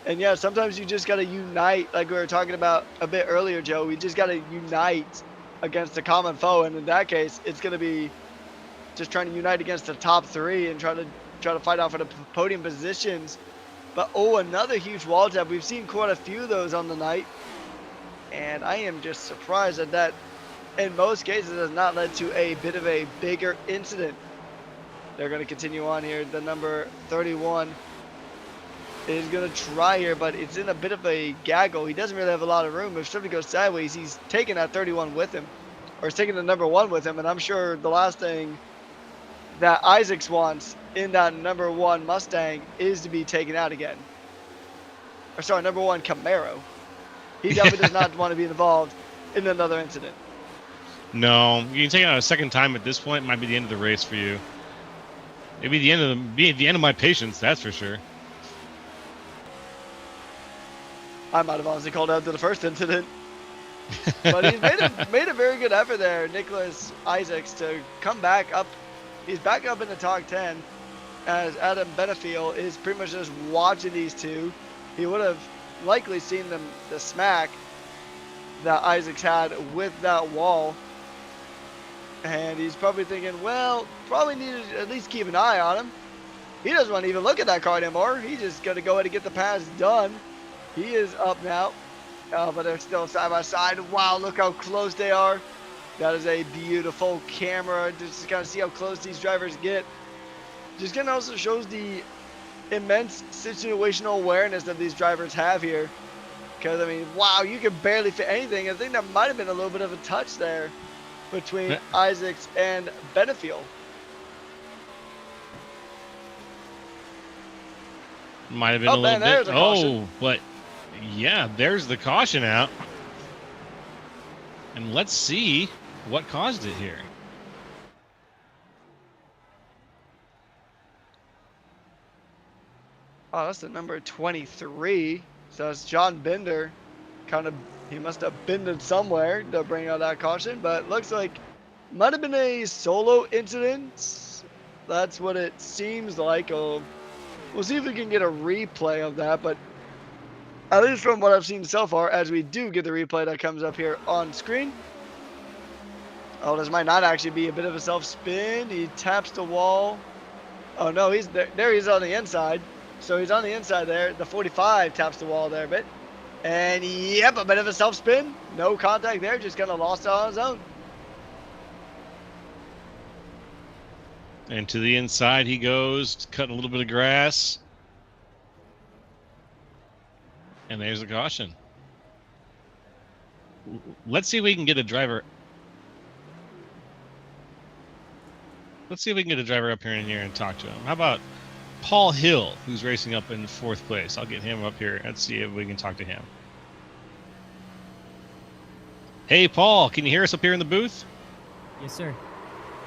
And yeah, sometimes you just got to unite, like we were talking about a bit earlier, Joe. We just got to unite against a common foe. And in that case, it's going to be just trying to unite against the top 3 and try to fight out for the podium positions. But another huge wall tap. We've seen quite a few of those on the night. And I am just surprised that in most cases has not led to a bit of a bigger incident. They're going to continue on here. The number 31 is going to try here, but it's in a bit of a gaggle. He doesn't really have a lot of room. If something goes sideways, he's taking that 31 with him, or he's taking the number 1 with him. And I'm sure the last thing that Isaacs wants in that number 1 Mustang is to be taken out again. Or sorry, number 1 Camaro. He definitely does not want to be involved in another incident. No, you can take it out a second time at this point. It might be the end of the race for you. Maybe the end of my patience, that's for sure. I might have honestly called out to the first incident. But he's made a very good effort there, Nicholas Isaacs, to come back up. He's back up in the top 10, as Adam Benefiel is pretty much just watching these two. He would have likely seen the smack that Isaacs had with that wall. And he's probably thinking, well, probably need to at least keep an eye on him. He doesn't want to even look at that car anymore. He's just going to go ahead and get the pass done. He is up now. But they're still side by side. Wow, look how close they are. That is a beautiful camera. Just to kind of see how close these drivers get. Just kind of also shows the immense situational awareness that these drivers have here. Because, I mean, wow, you can barely fit anything. I think there might have been a little bit of a touch there between Isaacs and Benefiel. Might have been a little bit. Oh, but yeah, there's the caution out. And let's see what caused it here. Oh, that's the number 23. So it's John Binder. He must have bended somewhere to bring out that caution, but looks like might have been a solo incident. That's what it seems like. We'll see if we can get a replay of that, but at least from what I've seen so far, as we do get the replay that comes up here on screen. Oh, this might not actually be a bit of a self-spin. He taps the wall. Oh no, he's there. There he's on the inside. So he's on the inside there. The 45 taps the wall there a bit. And yep, a bit of a self-spin. No contact there, just kind of lost it on his own. And to the inside he goes, cutting a little bit of grass. And there's the caution. Let's see if we can get a driver. Let's see if we can get a driver up here and talk to him. How about Paul Hill, who's racing up in 4th place? I'll get him up here. Let's see if we can talk to him. Hey, Paul, can you hear us up here in the booth? Yes, sir.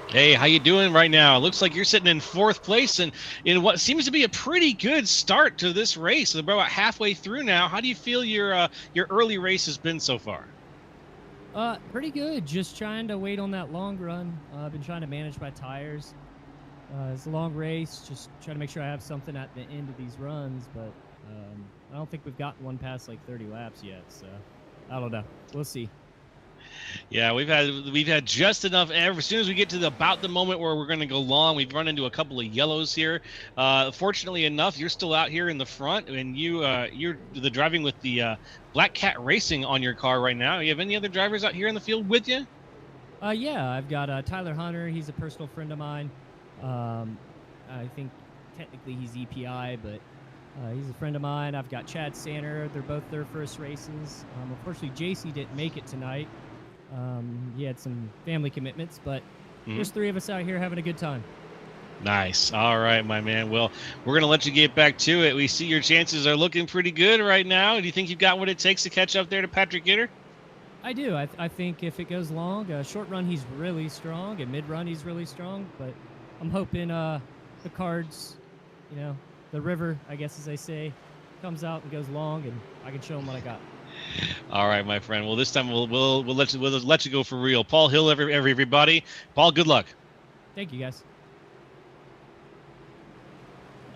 Hey, how you doing right now? It looks like you're sitting in 4th place and in what seems to be a pretty good start to this race. We're about halfway through now. How do you feel your early race has been so far? Pretty good. Just trying to wait on that long run. I've been trying to manage my tires. It's a long race. Just trying to make sure I have something at the end of these runs, but I don't think we've gotten one past like 30 laps yet. So I don't know. We'll see. Yeah, we've had just enough. As soon as we get to about the moment where we're going to go long, we've run into a couple of yellows here. Fortunately enough, you're still out here in the front, and you're the driving with the Black Cat Racing on your car right now. You have any other drivers out here in the field with you? Yeah, I've got Tyler Hunter. He's a personal friend of mine. I think technically he's EPI, but he's a friend of mine. I've got Chad Sanner. They're both their first races. Unfortunately, JC didn't make it tonight. He had some family commitments, but there's 3 of us out here having a good time. Nice. All right, my man. Well, we're going to let you get back to it. We see your chances are looking pretty good right now. Do you think you've got what it takes to catch up there to Patrick Gitter? I do. I think if it goes long, short run he's really strong, and mid run he's really strong, but I'm hoping the cards, the river, I guess as they say, comes out and goes long, and I can show him what I got. All right, my friend. Well, this time we'll let you go for real. Paul Hill, everybody. Paul, good luck. Thank you, guys.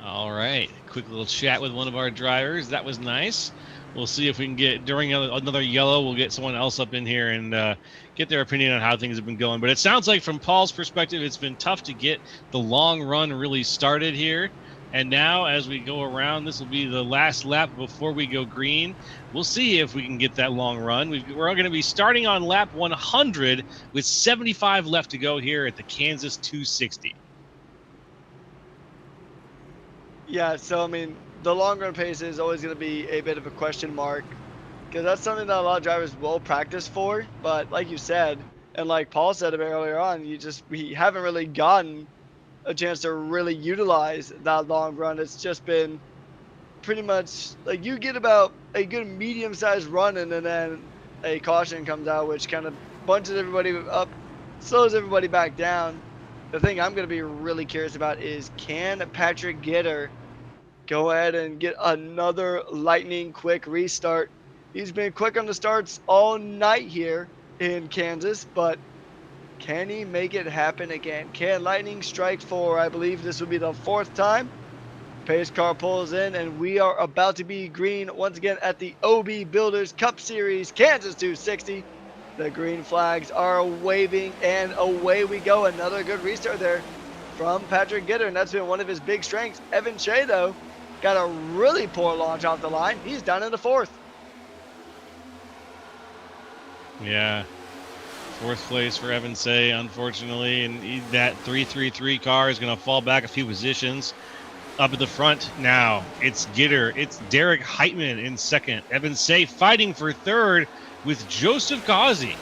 All right, quick little chat with one of our drivers. That was nice. We'll see if we can get during another yellow. We'll get someone else up in here and get their opinion on how things have been going. But it sounds like from Paul's perspective, it's been tough to get the long run really started here. And now as we go around, this will be the last lap before we go green. We'll see if we can get that long run. We're going to be starting on lap 100 with 75 left to go here at the Kansas 260. Yeah, so I mean, the long run pace is always going to be a bit of a question mark, because that's something that a lot of drivers will practice for. But like you said, and like Paul said a bit earlier on, we haven't really gotten a chance to really utilize that long run. It's just been pretty much like you get about a good medium-sized run, and then a caution comes out, which kind of bunches everybody up, slows everybody back down. The thing I'm going to be really curious about is, can Patrick Gitter go ahead and get another lightning quick restart He's been quick on the starts all night here in Kansas, but can he make it happen again? Can lightning strike for, I believe this will be the 4th time? Pace car pulls in, and we are about to be green once again at the OB Builders Cup Series, Kansas 260. The green flags are waving, and away we go. Another good restart there from Patrick Gitter, and that's been one of his big strengths. Evan Shea, though, got a really poor launch off the line. He's down in the 4th. Yeah. 4th place for Evan Say, unfortunately, and that 333 car is going to fall back a few positions. Up at the front now, it's Gitter, it's Derek Heitman in 2nd. Evan Say fighting for 3rd with Joseph Gauzy.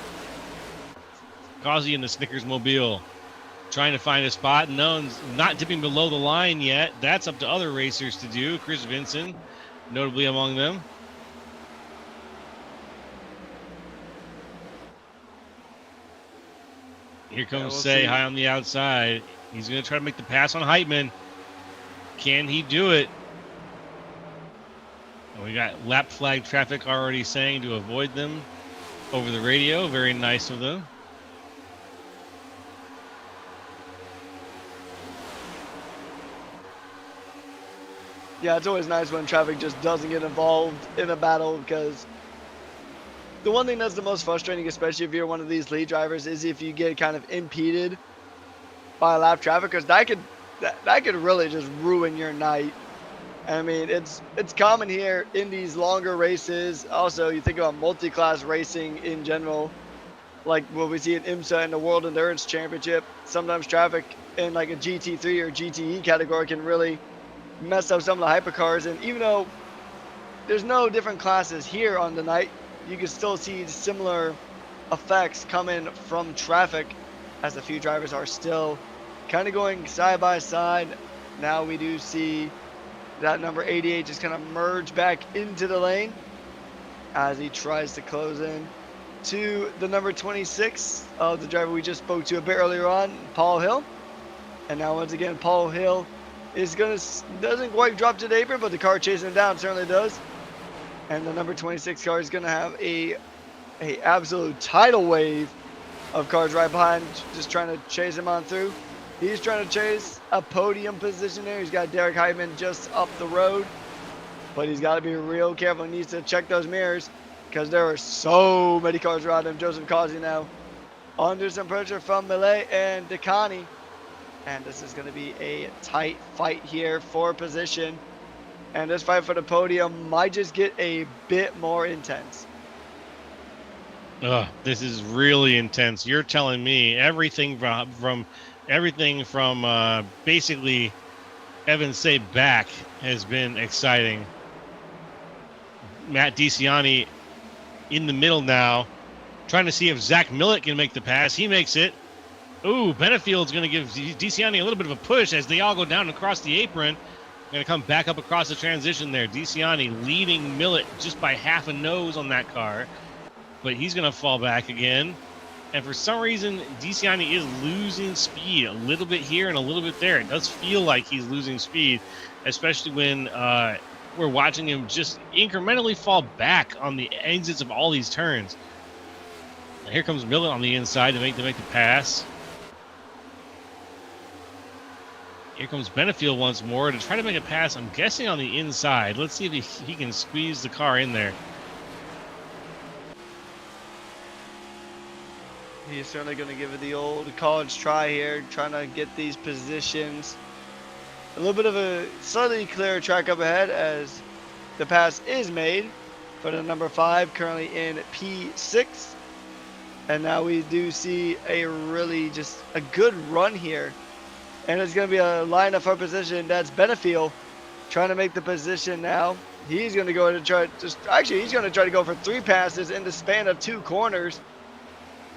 Gauzy in the Snickers Mobile, trying to find a spot. No, not dipping below the line yet. That's up to other racers to do. Chris Vinson, notably among them. Here comes Say high on the outside. He's going to try to make the pass on Heitman. Can he do it? We got lap flag traffic already saying to avoid them over the radio. Very nice of them. Yeah, it's always nice when traffic just doesn't get involved in a battle, because the one thing that's the most frustrating, especially if you're one of these lead drivers, is if you get kind of impeded by lap traffic, because that could really just ruin your night. I mean, it's common here in these longer races. Also, you think about multi-class racing in general, like what we see in IMSA and the World Endurance Championship. Sometimes traffic in like a GT3 or GTE category can really mess up some of the hypercars. And even though there's no different classes here on the night, you can still see similar effects coming from traffic, as a few drivers are still kind of going side by side. Now we do see that number 88 just kind of merge back into the lane as he tries to close in to the number 26 of the driver we just spoke to a bit earlier on, Paul Hill. And now once again, Paul Hill doesn't quite drop to the apron, but the car chasing him down certainly does. And the number 26 car is going to have a absolute tidal wave of cars right behind, just trying to chase him on through. He's trying to chase a podium position there. He's got Derek Heitman just up the road, but he's got to be real careful. He needs to check those mirrors, because there are so many cars around him. Joseph Gauzy now under some pressure from Millet and Decani. And this is going to be a tight fight here for position. And this fight for the podium might just get a bit more intense. This is really intense. You're telling me everything from basically Evan Say back has been exciting. Matt DeCiani in the middle now, trying to see if Zach Millett can make the pass. He makes it. Ooh, Benefield's going to give DeCiani a little bit of a push as they all go down across the apron. Going to come back up across the transition there. DeCiani leading Millett just by half a nose on that car. But he's going to fall back again. And for some reason, DeCiani is losing speed a little bit here and a little bit there. It does feel like he's losing speed, especially when we're watching him just incrementally fall back on the exits of all these turns. And here comes Millett on the inside to make the pass. Here comes Benefield once more to try to make a pass, I'm guessing on the inside. Let's see if he can squeeze the car in there. He's certainly going to give it the old college try here, trying to get these positions. A little bit of a slightly clearer track up ahead as the pass is made for the number 5, currently in P6. And now we do see a really just a good run here. And it's going to be a lineup for position. That's Benefield trying to make the position now. He's going to go to try he's going to try to go for 3 passes in the span of 2 corners.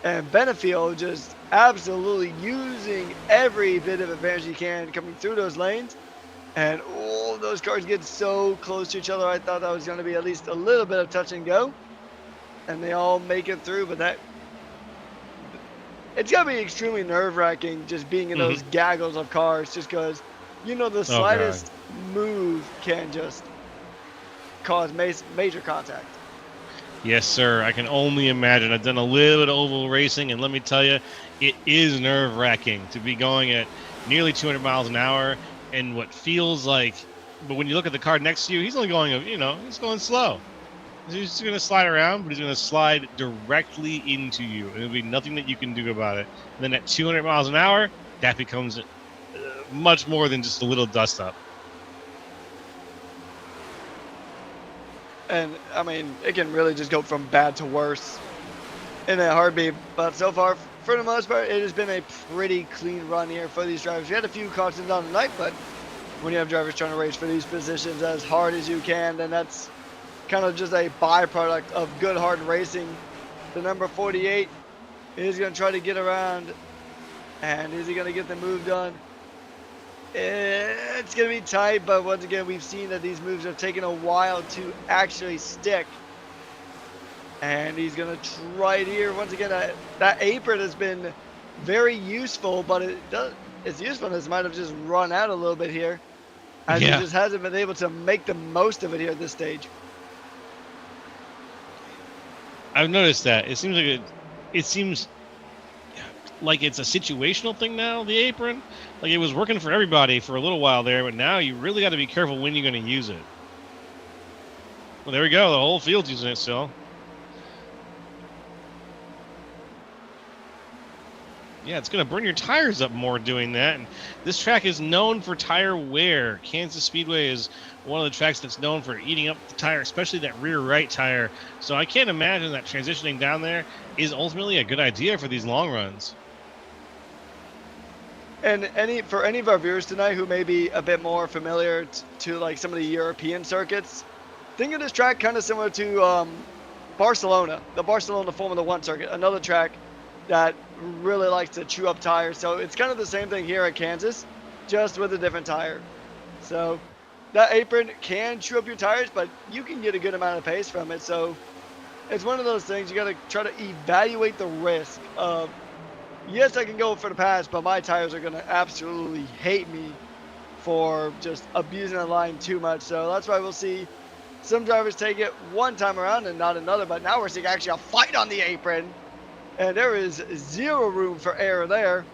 And Benefield just absolutely using every bit of advantage he can coming through those lanes. And all those cars get so close to each other. I thought that was going to be at least a little bit of touch and go. And they all make it through, but it's going to be extremely nerve-wracking just being in those gaggles of cars, just because, the slightest move can just cause major contact. Yes, sir. I can only imagine. I've done a little bit of oval racing, and let me tell you, it is nerve-wracking to be going at nearly 200 miles an hour and what feels like. But when you look at the car next to you, he's only going, he's going slow. He's just going to slide around, but he's going to slide directly into you, and there'll be nothing that you can do about it. And then at 200 miles an hour, that becomes much more than just a little dust-up. And I mean, it can really just go from bad to worse in a heartbeat. But so far, for the most part, it has been a pretty clean run here for these drivers. We had a few cautions on the night, but when you have drivers trying to race for these positions as hard as you can, then that's kind of just a byproduct of good hard racing. The number 48 is going to try to get around, and is he going to get the move done? It's going to be tight, but once again, we've seen that these moves have taken a while to actually stick. And he's going to try it here. Once again, that apron has been very useful, but its usefulness might have just run out a little bit here, as he just hasn't been able to make the most of it here at this stage. I've noticed that. It seems like it's a situational thing now, the apron. Like it was working for everybody for a little while there, but now you really got to be careful when you're going to use it. Well, there we go. The whole field's using it still. Yeah, it's going to burn your tires up more doing that. And this track is known for tire wear. Kansas Speedway is one of the tracks that's known for eating up the tire, especially that rear right tire. So I can't imagine that transitioning down there is ultimately a good idea for these long runs. And for any of our viewers tonight who may be a bit more familiar to like some of the European circuits, think of this track kind of similar to Barcelona, the Barcelona Formula One circuit, another track that really likes to chew up tires. So it's kind of the same thing here at Kansas, just with a different tire. So that apron can chew up your tires, but you can get a good amount of pace from it. So it's one of those things you got to try to evaluate the risk of, yes, I can go for the pass, but my tires are going to absolutely hate me for just abusing the line too much. So that's why we'll see some drivers take it one time around and not another. But now we're seeing actually a fight on the apron. And there is zero room for error there.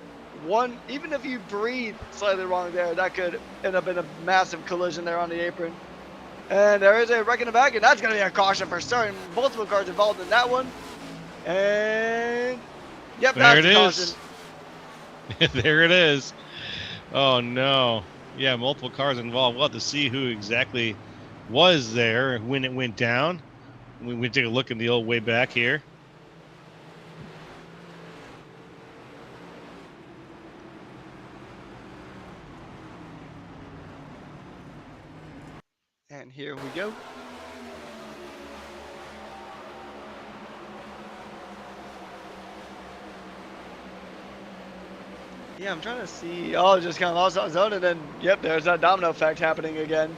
Even if you breathe slightly wrong there, that could end up in a massive collision there on the apron. And there is a wreck in the back, and that's going to be a caution for certain. Multiple cars involved in that one. And yep, there that's it is. There it is. Oh no. Yeah, multiple cars involved. We'll have to see who exactly was there when it went down. We take a look in the old way back here. And here we go. Yeah, I'm trying to see. Oh, just kind of lost on zone, and then, yep, there's that domino effect happening again.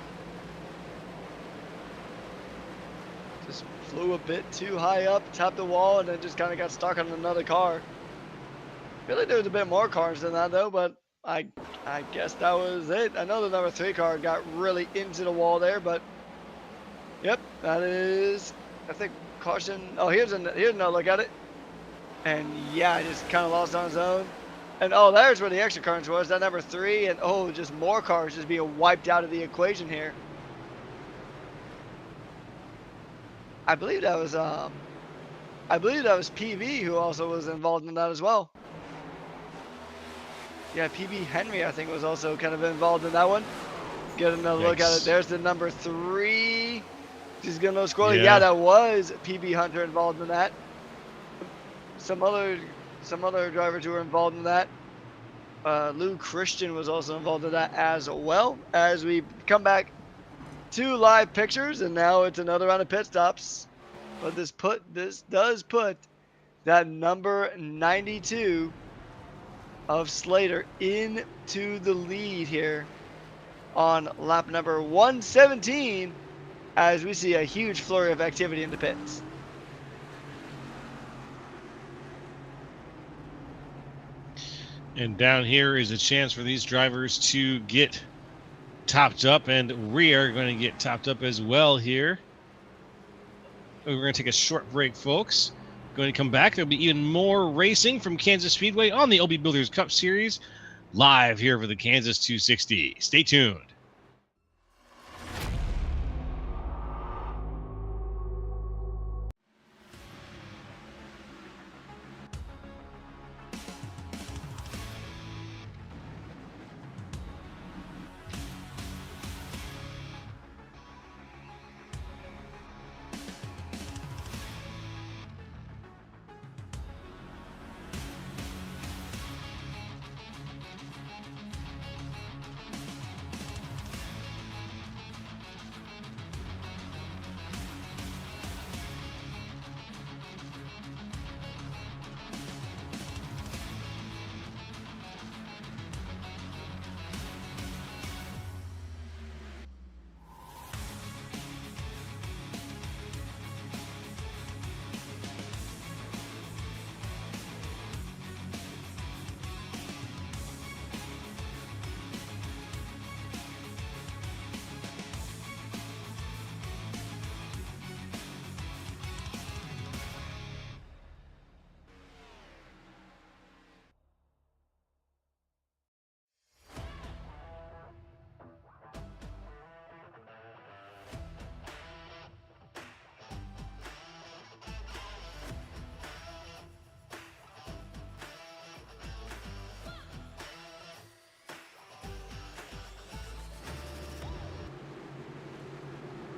Just flew a bit too high up, tapped the wall, and then just kind of got stuck on another car. I feel like there was a bit more cars than that, though, but I guess that was it. I know the number 3 car got really into the wall there, but yep, that is, I think, caution. Oh, here's another look at it. And yeah, I just kind of lost on his own. And oh, there's where the extra cars was, that number 3, and oh, just more cars just being wiped out of the equation here. I believe that was PV who also was involved in that as well. Yeah, PB Henry, I think, was also kind of involved in that one. Get another look at it. There's the number 3. She's going to scroll. Yeah, that was PB Hunter involved in that. Some other drivers who were involved in that. Lou Christian was also involved in that as well. As we come back to live pictures, and now it's another round of pit stops. But this does put that number 92 of Slater into the lead here on lap number 117, as we see a huge flurry of activity in the pits. And down here is a chance for these drivers to get topped up, and we are going to get topped up as well here. We're going to take a short break, folks. Going to come back. There'll be even more racing from Kansas Speedway on the OB Builders Cup Series, live here for the Kansas 260. Stay tuned.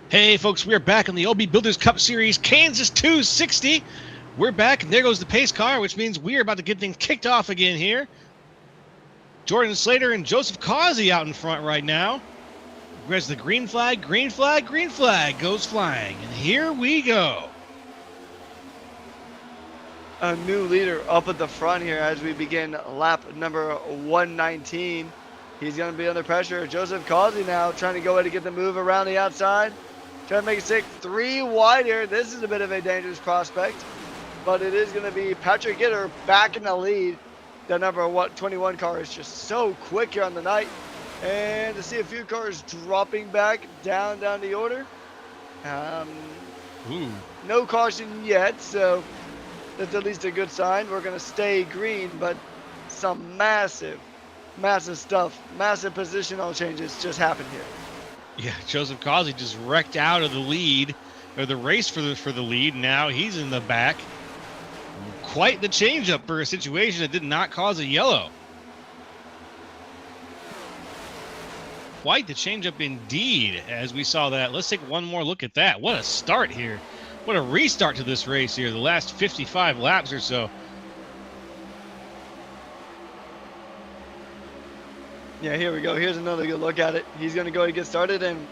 Hey, folks, we are back on the OB Builders Cup Series, Kansas 260. We're back, and there goes the pace car, which means we are about to get things kicked off again here. Jordan Slater and Joseph Causey out in front right now. Where's the green flag, green flag, green flag goes flying. And here we go. A new leader up at the front here as we begin lap number 119. He's going to be under pressure. Joseph Causey now trying to go ahead and get the move around the outside. Trying to make it stick 3 wide here. This is a bit of a dangerous prospect, but it is going to be Patrick Gitter back in the lead. The number 21 car is just so quick here on the night. And to see a few cars dropping back down the order. No caution yet, so that's at least a good sign. We're going to stay green, but some massive stuff, massive positional changes just happened here. Yeah, Joseph Causey just wrecked out of the lead, or the race for the lead. Now he's in the back. Quite the change-up for a situation that did not cause a yellow. Quite the change-up indeed, as we saw that. Let's take one more look at that. What a start here. What a restart to this race here, the last 55 laps or so. Yeah, here we go. Here's another good look at it. He's going to go and get started, and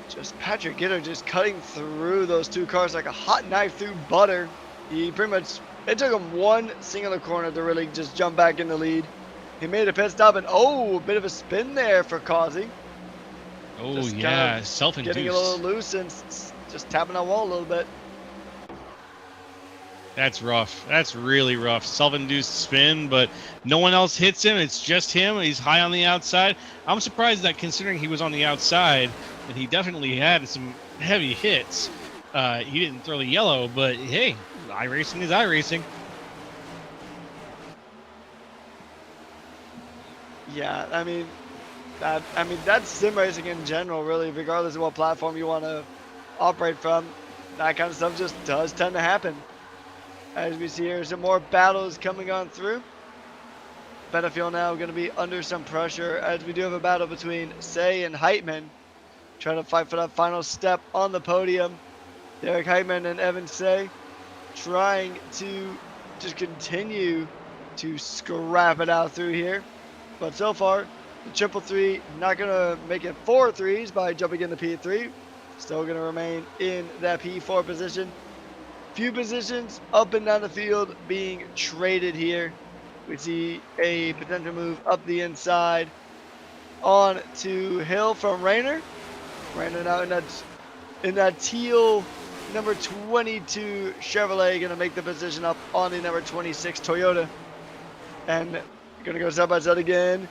just Patrick Gitter just cutting through those 2 cars like a hot knife through butter. He pretty much, it took him one singular corner to really just jump back in the lead. He made a pit stop, and a bit of a spin there for Causey. Oh, just yeah, self-induced. Getting a little loose and just tapping that wall a little bit. That's rough. That's really rough. Self-induced spin, but no one else hits him. It's just him. He's high on the outside. I'm surprised that considering he was on the outside, that he definitely had some heavy hits. He didn't throw the yellow, but hey, iRacing is iRacing. Yeah, I mean that's sim racing in general, really, regardless of what platform you want to operate from. That kind of stuff just does tend to happen. As we see here, some more battles coming on through. Battlefield now going to be under some pressure as we do have a battle between Say and Heitman. Trying to fight for that final step on the podium. Derek Heitman and Evan Say trying to just continue to scrap it out through here. But so far, the 333 not going to make it 4 threes by jumping into P3. Still going to remain in that P4 position. Few positions up and down the field being traded here. We see a potential move up the inside on to Hill from Rayner. Rayner now in that teal number 22 Chevrolet, going to make the position up on the number 26 Toyota. And going to go side by side again.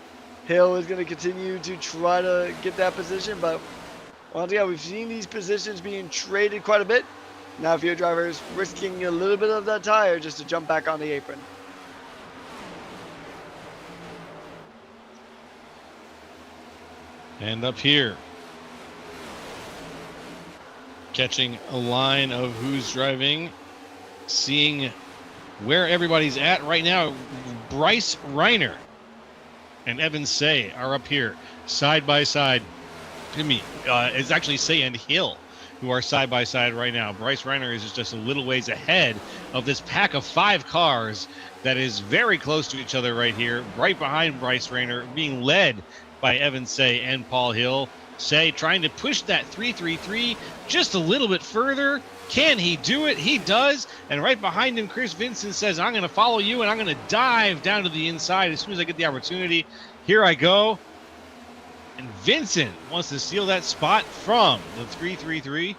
Hill is going to continue to try to get that position, but once again, we've seen these positions being traded quite a bit. Now a few drivers risking a little bit of that tire just to jump back on the apron. And up here, catching a line of who's driving, seeing where everybody's at right now. Bryce Reiner and Evan Say are up here, side by side. It's actually Say and Hill who are side by side right now. Bryce Reiner is just a little ways ahead of this pack of 5 cars that is very close to each other right here, right behind Bryce Reiner, being led by Evan Say and Paul Hill. Say trying to push that 333 just a little bit further. Can he do it? He does. And right behind him, Chris Vincent says, I'm going to follow you, and I'm going to dive down to the inside as soon as I get the opportunity. Here I go. And Vincent wants to steal that spot from the 333.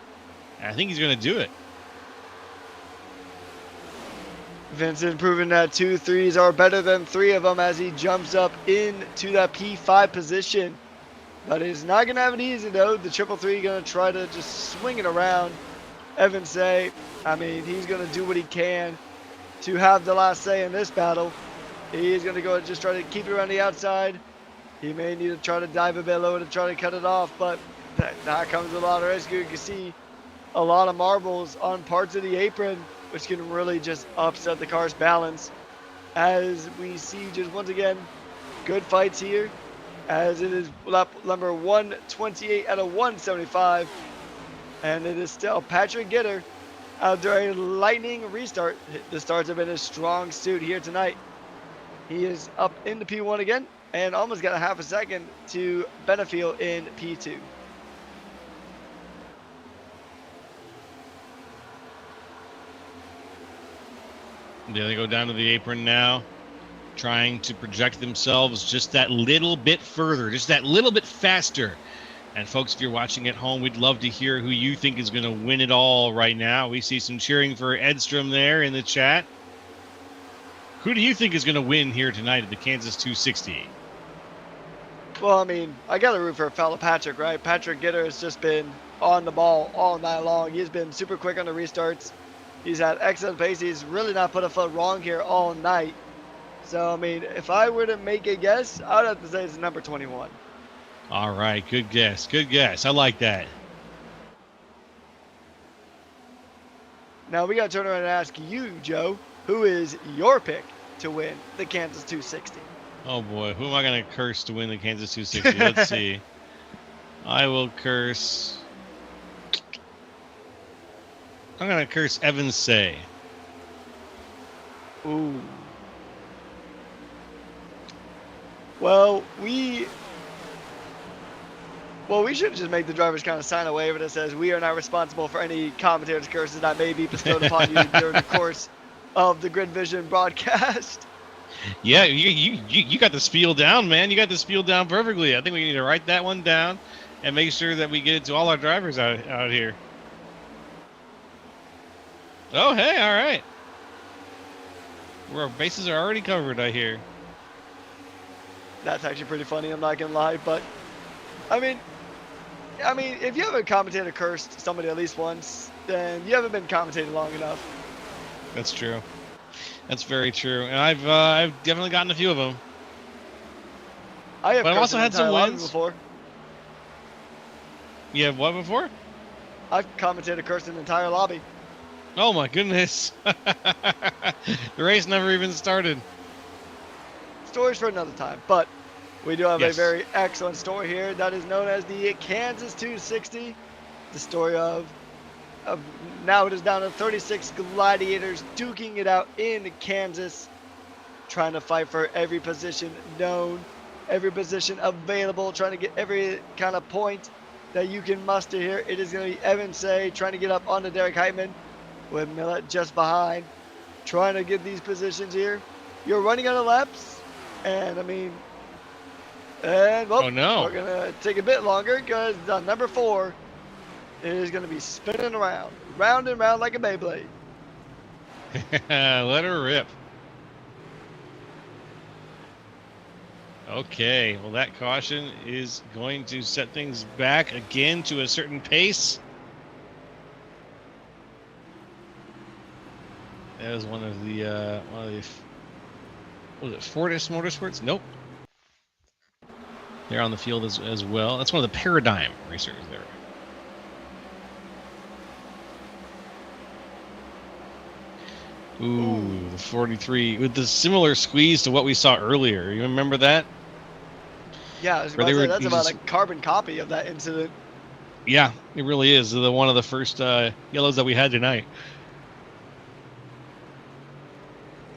I think he's going to do it. Vincent proving that 2 3s are better than 3 of them as he jumps up into that P5 position. But he's not going to have it easy, though. The 333 going to try to just swing it around. Evan Say, I mean, he's going to do what he can to have the last say in this battle. He's going to go and just try to keep it around the outside. He may need to try to dive a bit lower to try to cut it off, but that comes with a lot of risk. You can see a lot of marbles on parts of the apron, which can really just upset the car's balance. As we see just once again, good fights here, as it is lap number 128 out of 175. And it is still Patrick Gitter after a lightning restart. The starts have been a strong suit here tonight. He is up into P1 again and almost got a half a second to Benefield in P2. Yeah, they go down to the apron now, trying to project themselves just that little bit further, just that little bit faster. And folks, if you're watching at home, we'd love to hear who you think is going to win it all right now. We see some cheering for Edstrom there in the chat. Who do you think is going to win here tonight at the Kansas 260? Well, I mean, I got to root for fellow Patrick, right? Patrick Gitter has just been on the ball all night long. He's been super quick on the restarts. He's had excellent pace. He's really not put a foot wrong here all night. So, I mean, if I were to make a guess, I would have to say it's number 21. All right, good guess. Good guess. I like that. Now we got to turn around and ask you, Joe, who is your pick to win the Kansas 260? Oh, boy. Who am I going to curse to win the Kansas 260? Let's see. I will curse. I'm going to curse Evan Say. Ooh. Well, we should just make the drivers kind of sign a waiver that says we are not responsible for any commentators' curses that may be bestowed upon you during the course of the Grid Vision broadcast. Yeah, you got the spiel down, man. You got the spiel down perfectly. I think we need to write that one down and make sure that we get it to all our drivers out here. Oh, hey, all right. Our bases are already covered, I hear. That's actually pretty funny, I'm not going to lie. But, I mean, if you haven't commentator cursed somebody at least once, then you haven't been commentating long enough. That's true. That's very true. And I've definitely gotten a few of them. I have but I've also had some wins before. You have what before? I've commentated cursed an entire lobby. Oh my goodness. The race never even started. Stories for another time, but we do have Yes. a very excellent story here that is known as the Kansas 260. The story of now it is down to 36 gladiators duking it out in Kansas, trying to fight for every position known, every position available, trying to get every kind of point that you can muster here. It is going to be Evan Say trying to get up onto Derek Heitman, with Millett just behind, trying to get these positions here. You're running out of laps, and I mean, well, Oh, no. we're gonna take a bit longer because number 4 is gonna be spinning around, round and round like a Beyblade. Let her rip. Okay, well, that caution is going to set things back again to a certain pace. That was one of the was it Fortis Motorsports? Nope. They're on the field as well. That's one of the Paradigm racers there. Ooh, the 43 with the similar squeeze to what we saw earlier. You remember that? Yeah, I was Where about to they say, were that's about a just- carbon copy of that incident. Yeah, it really is. The one of the first yellows that we had tonight.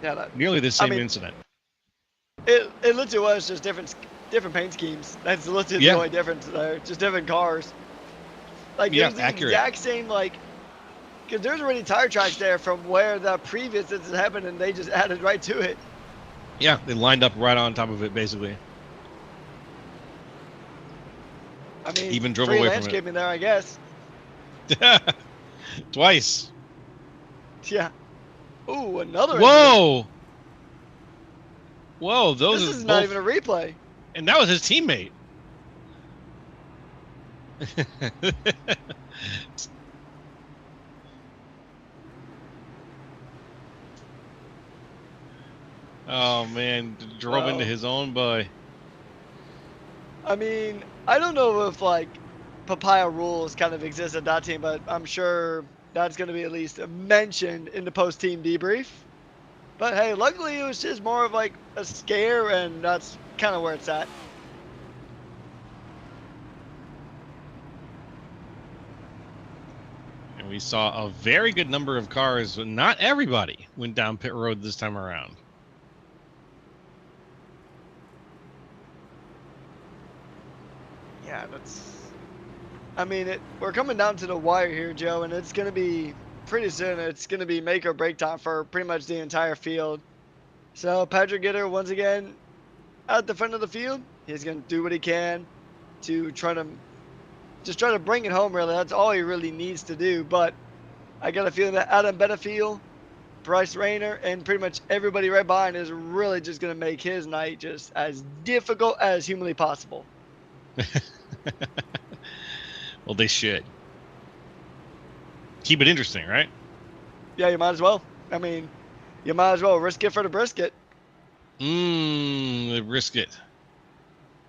Yeah, that, Nearly the same mean, incident. it literally was just different paint schemes. That's literally Yeah. the only difference there. Just different cars. Like, Yeah, it was the accurate. exact same, like, because there's already tire tracks there from where the previous incident happened, and they just added right to it. Yeah, they lined up right on top of it, basically. I mean, Even drove free away from it. landscaping there, I guess. Twice. Yeah. Ooh, another incident. Whoa! Whoa, those This are is both, not even a replay. and that was his teammate. Oh man, drove into Wow. his own boy. I mean, I don't know if, like, papaya rules kind of exist at that team, but I'm sure that's going to be at least mentioned in the post-team debrief. But hey, luckily it was just more of like a scare, and that's kind of where it's at. And we saw a very good number of cars, but not everybody went down pit road this time around. Yeah, that's. I mean, we're coming down to the wire here, Joe, and it's going to be pretty soon. It's going to be make or break time for pretty much the entire field. So Patrick Gitter, once again, at the front of the field, he's going to do what he can to try to bring it home. Really, that's all he really needs to do. But I got a feeling that Adam Benefiel, Bryce Rayner, and pretty much everybody right behind is really just going to make his night just as difficult as humanly possible. Well, they should. Keep it interesting, right? Yeah, you might as well. I mean, you might as well risk it for the brisket. The brisket.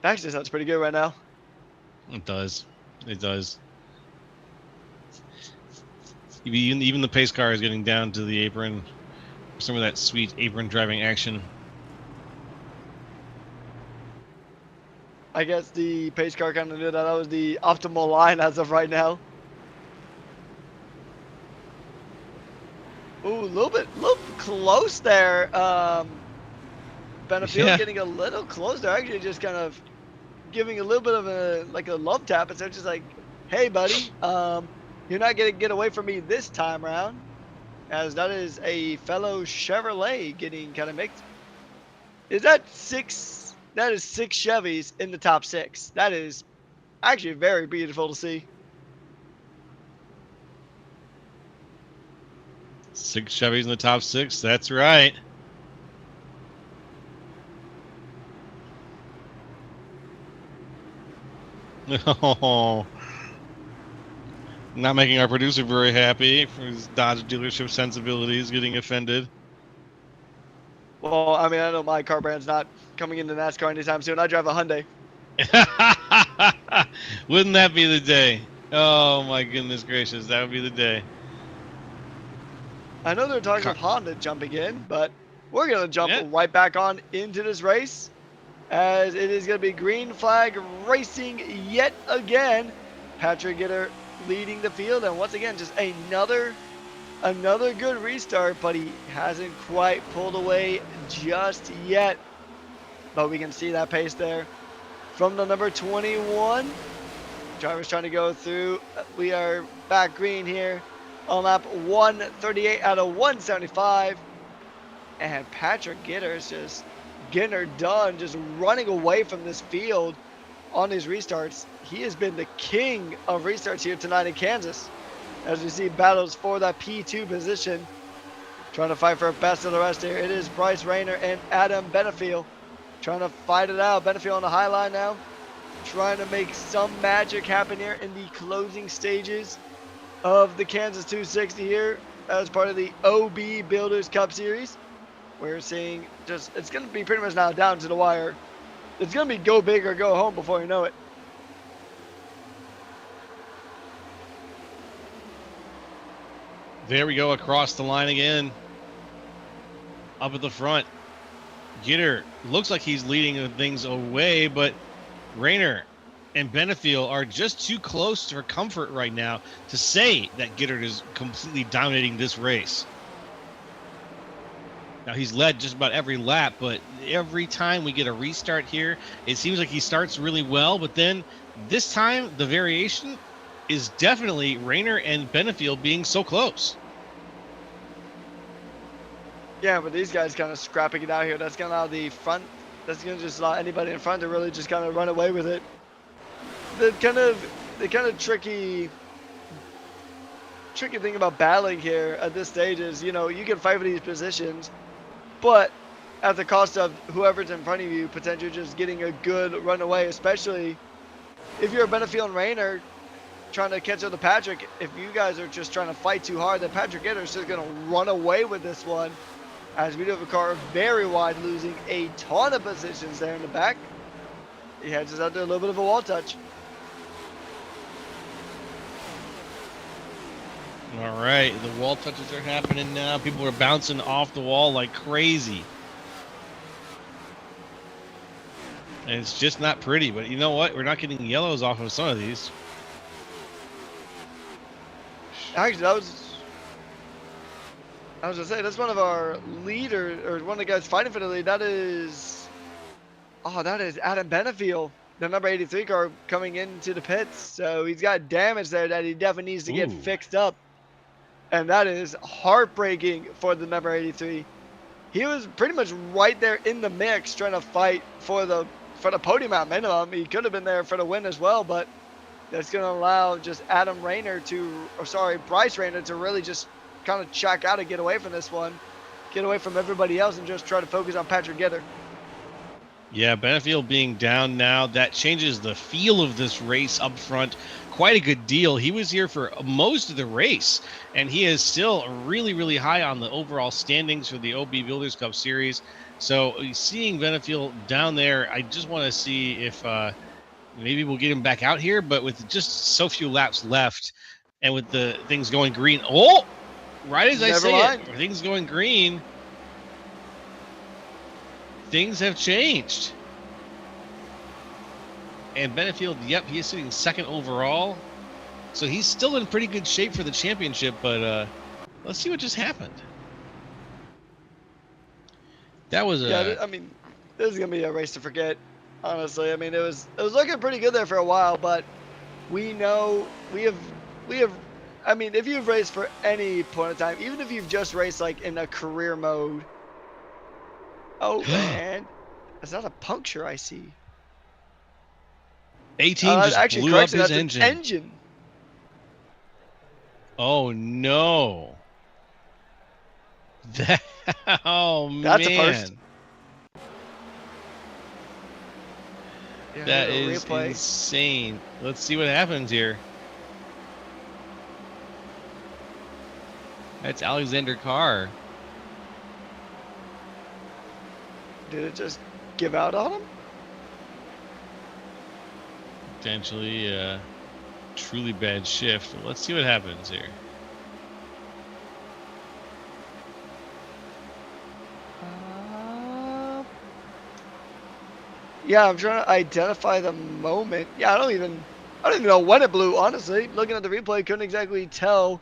That actually sounds pretty good right now. It does. It does. Even the pace car is getting down to the apron. Some of that sweet apron driving action. I guess the pace car kind of knew that was the optimal line as of right now. Ooh, a little close there. Benefield Yeah. getting a little close there. Actually, just kind of giving a little bit of a love tap. It's just like, hey, buddy, you're not gonna get away from me this time around, as that is a fellow Chevrolet getting kind of mixed. Is that six? That is 6 Chevys in the top 6. That is actually very beautiful to see. 6 Chevys in the top 6. That's right. Oh, not making our producer very happy for his Dodge dealership sensibilities getting offended. Well, I mean, I know my car brand's not coming into NASCAR anytime soon. I drive a Hyundai. Wouldn't that be the day? Oh my goodness gracious, that would be the day. I know they're talking Car- of Honda jumping in, but we're going to jump Yeah. right back on into this race, as it is going to be green flag racing yet again. Patrick Gitter leading the field, and once again, just another good restart, but he hasn't quite pulled away just yet. But we can see that pace there from the number 21. Driver's trying to go through. We are back green here on lap 138 out of 175. And Patrick Gitter is just getting her done, just running away from this field on these restarts. He has been the king of restarts here tonight in Kansas, as we see battles for that P2 position. Trying to fight for best of the rest here. It is Bryce Rayner and Adam Benefiel trying to fight it out. Benefiel on the high line now, trying to make some magic happen here in the closing stages of the Kansas 260 here. as part of the OB Builders Cup Series. We're seeing it's going to be pretty much now down to the wire. It's going to be go big or go home before you know it. There we go, across the line again. Up at the front. Gitter looks like he's leading things away, but Rayner and Benefiel are just too close for comfort right now to say that Gitter is completely dominating this race. Now, he's led just about every lap, but every time we get a restart here, it seems like he starts really well, but then this time the variation is definitely Rayner and Benefiel being so close. Yeah, but these guys kind of scrapping it out here. That's going to allow the front. That's going to just allow anybody in front to really just kind of run away with it. The kind of tricky thing about battling here at this stage is, you know, you can fight for these positions, but at the cost of whoever's in front of you potentially just getting a good runaway, especially if you're a Benefiel and Rayner trying to catch up to Patrick. If you guys are just trying to fight too hard, then Patrick Gitter is just going to run away with this one. As we do have a car very wide, losing a ton of positions there in the back. He heads us out there a little bit of a wall touch. All right, the wall touches are happening now. People are bouncing off the wall like crazy. And it's just not pretty, but you know what? We're not getting yellows off of some of these. Actually, I was going to say, that's one of our leaders, or one of the guys fighting for the lead. That is Adam Benefiel, the number 83 car coming into the pits. So he's got damage there that he definitely needs to get fixed up. And that is heartbreaking for the number 83. He was pretty much right there in the mix trying to fight for the podium at minimum. He could have been there for the win as well, but that's going to allow just Bryce Rayner to really just kind of check out and get away from this one, get away from everybody else, and just try to focus on Patrick Gitter. Yeah, Benefiel being down now, that changes the feel of this race up front quite a good deal. He was here for most of the race, and he is still really, really high on the overall standings for the OB Builders Cup Series. So seeing Benefiel down there, I just want to see if maybe we'll get him back out here, but with just so few laps left and with the things going green. Oh! Right as I say it, things going green, things have changed. And Benefiel, yep, he is sitting second overall. So he's still in pretty good shape for the championship, but let's see what just happened. That was yeah, I mean, this is going to be a race to forget, honestly. I mean, it was looking pretty good there for a while, but we know we have I mean, if you've raced for any point in time, even if you've just raced like in a career mode. Oh man, that's not a puncture I see. 18 just blew up his engine. Oh no. That's a first. Yeah, that is insane. Let's see what happens here. That's Alexander Carr. Did it just give out on him? Potentially a truly bad shift. Let's see what happens here. Yeah, I'm trying to identify the moment. Yeah, I don't even know when it blew, honestly. Looking at the replay, couldn't exactly tell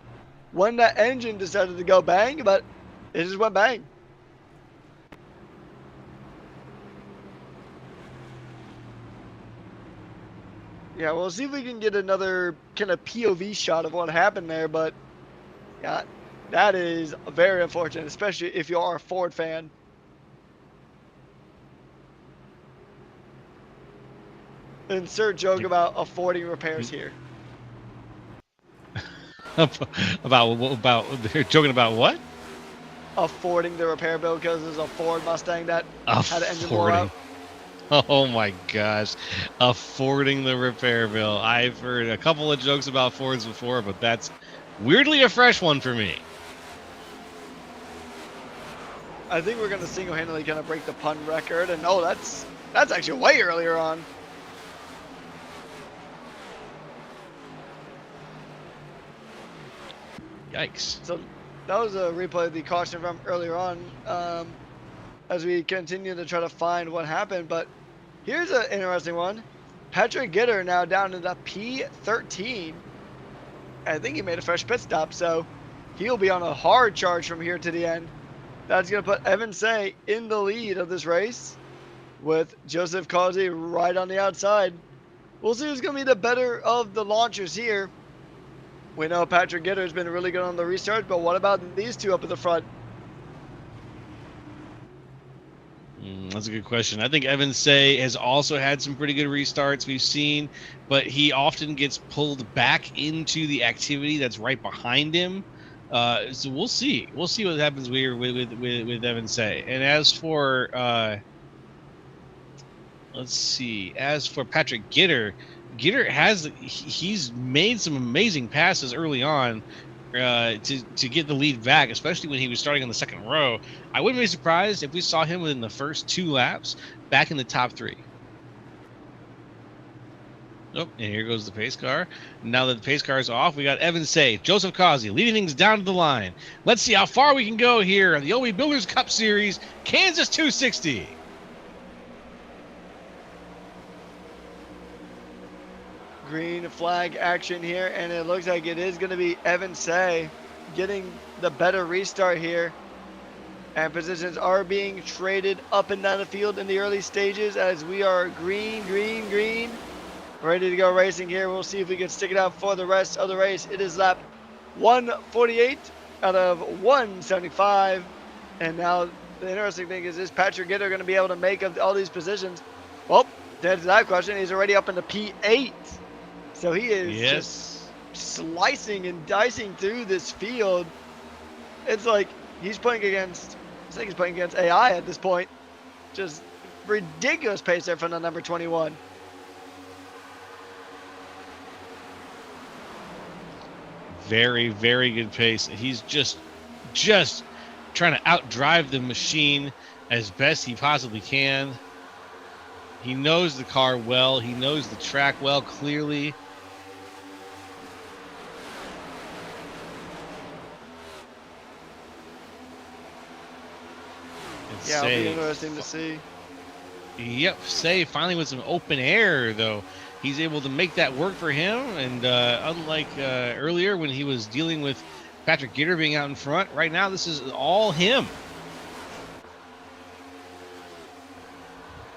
when that engine decided to go bang, but it just went bang. Yeah, we'll see if we can get another kind of POV shot of what happened there, but yeah, that is very unfortunate, especially if you are a Ford fan. Insert joke about affording repairs here. about they're joking about what? Affording the repair bill because there's a Ford Mustang that had an engine blow out. Oh my gosh, affording the repair bill. I've heard a couple of jokes about Fords before, but that's weirdly a fresh one for me. I think we're gonna single-handedly kind of break the pun record, and oh, that's actually way earlier on. Yikes. So that was a replay of the caution from earlier on, as we continue to try to find what happened. But here's an interesting one. Patrick Gitter now down to the P13. I think he made a fresh pit stop, so he'll be on a hard charge from here to the end. That's going to put Evan Say in the lead of this race with Joseph Causey right on the outside. We'll see who's going to be the better of the launchers here. We know Patrick Gitter has been really good on the restart, but what about these two up at the front? That's a good question. I think Evan Say has also had some pretty good restarts we've seen, but he often gets pulled back into the activity that's right behind him. So we'll see. We'll see what happens here with Evan Say. And as for let's see. As for Patrick Gitter, he's made some amazing passes early on to get the lead back, especially when he was starting on the second row. I wouldn't be surprised if we saw him within the first 2 laps back in the top 3. Oh, and here goes the pace car. Now that the pace car is off, we got Evan Say, Joseph Causey leading things down to the line. Let's see how far we can go here in the OE Builders Cup Series, Kansas 260. Green flag action here, and it looks like it is going to be Evan Say getting the better restart here. And positions are being traded up and down the field in the early stages as we are green, ready to go racing here. We'll see if we can stick it out for the rest of the race. It is lap 148 out of 175. And now the interesting thing is Patrick Gitter going to be able to make up all these positions? Well, to answer that question, he's already up in the P8. So he is just slicing and dicing through this field. It's like he's playing against AI at this point. Just ridiculous pace there from the number 21. Very, very good pace. He's just trying to outdrive the machine as best he possibly can. He knows the car well. He knows the track well, clearly. Yeah, it'll be interesting to see. Yep, Say finally with some open air, though. He's able to make that work for him, and unlike earlier when he was dealing with Patrick Gitter being out in front, right now this is all him.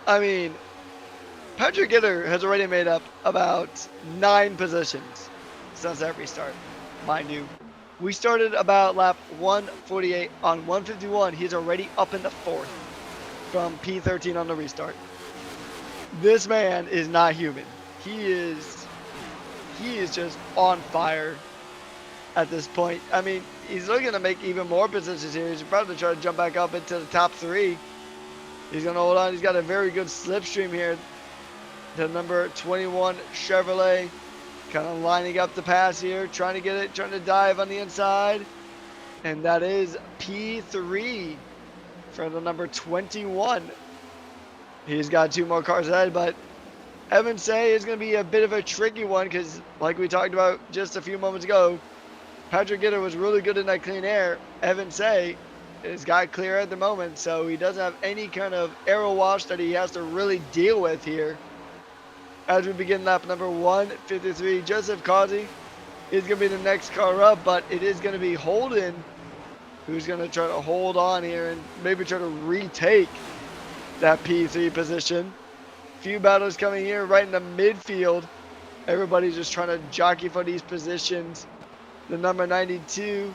I mean, Patrick Gitter has already made up about 9 positions since that restart, mind you. We started about lap 148 on 151. He's already up in the 4th from P13 on the restart. This man is not human. He is just on fire at this point. I mean, he's looking to make even more positions here. He's probably trying to jump back up into the top 3. He's going to hold on. He's got a very good slipstream here. The number 21 Chevrolet kind of lining up the pass here, trying to dive on the inside. And that is P3 for the number 21. He's got 2 more cars ahead, but Evan Say is going to be a bit of a tricky one because, like we talked about just a few moments ago, Patrick Gitter was really good in that clean air. Evan Say has got clear at the moment, so he doesn't have any kind of aero wash that he has to really deal with here. As we begin lap number 153, Joseph Causey is going to be the next car up, but it is going to be Holden who's going to try to hold on here and maybe try to retake that P3 position. Few battles coming here right in the midfield. Everybody's just trying to jockey for these positions. The number 92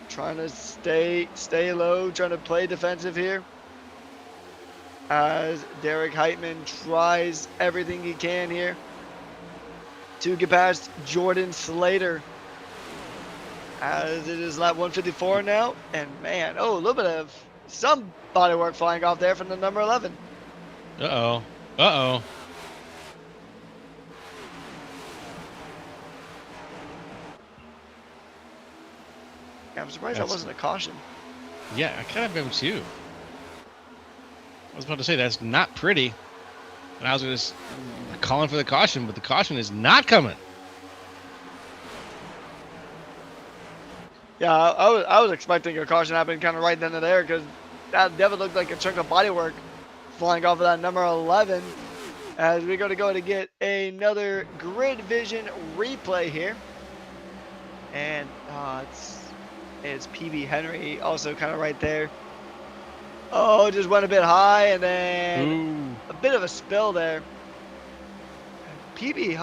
trying to stay low, trying to play defensive here. As Derek Heitman tries everything he can here to get past Jordan Slater. As it is lap 154 now. And man, a little bit of some bodywork flying off there from the number 11. Uh-oh. Yeah, I'm surprised that wasn't a caution. Yeah, I kind of am too. was about to say that's not pretty. And I was just calling for the caution, but the caution is not coming. Yeah, I was expecting a caution to happen kind of right then and there because that definitely looked like a chunk of bodywork flying off of that number 11. As we're going to go to get another grid vision replay here. And it's PB Henry also kind of right there. Oh, just went a bit high and then a bit of a spill there. PB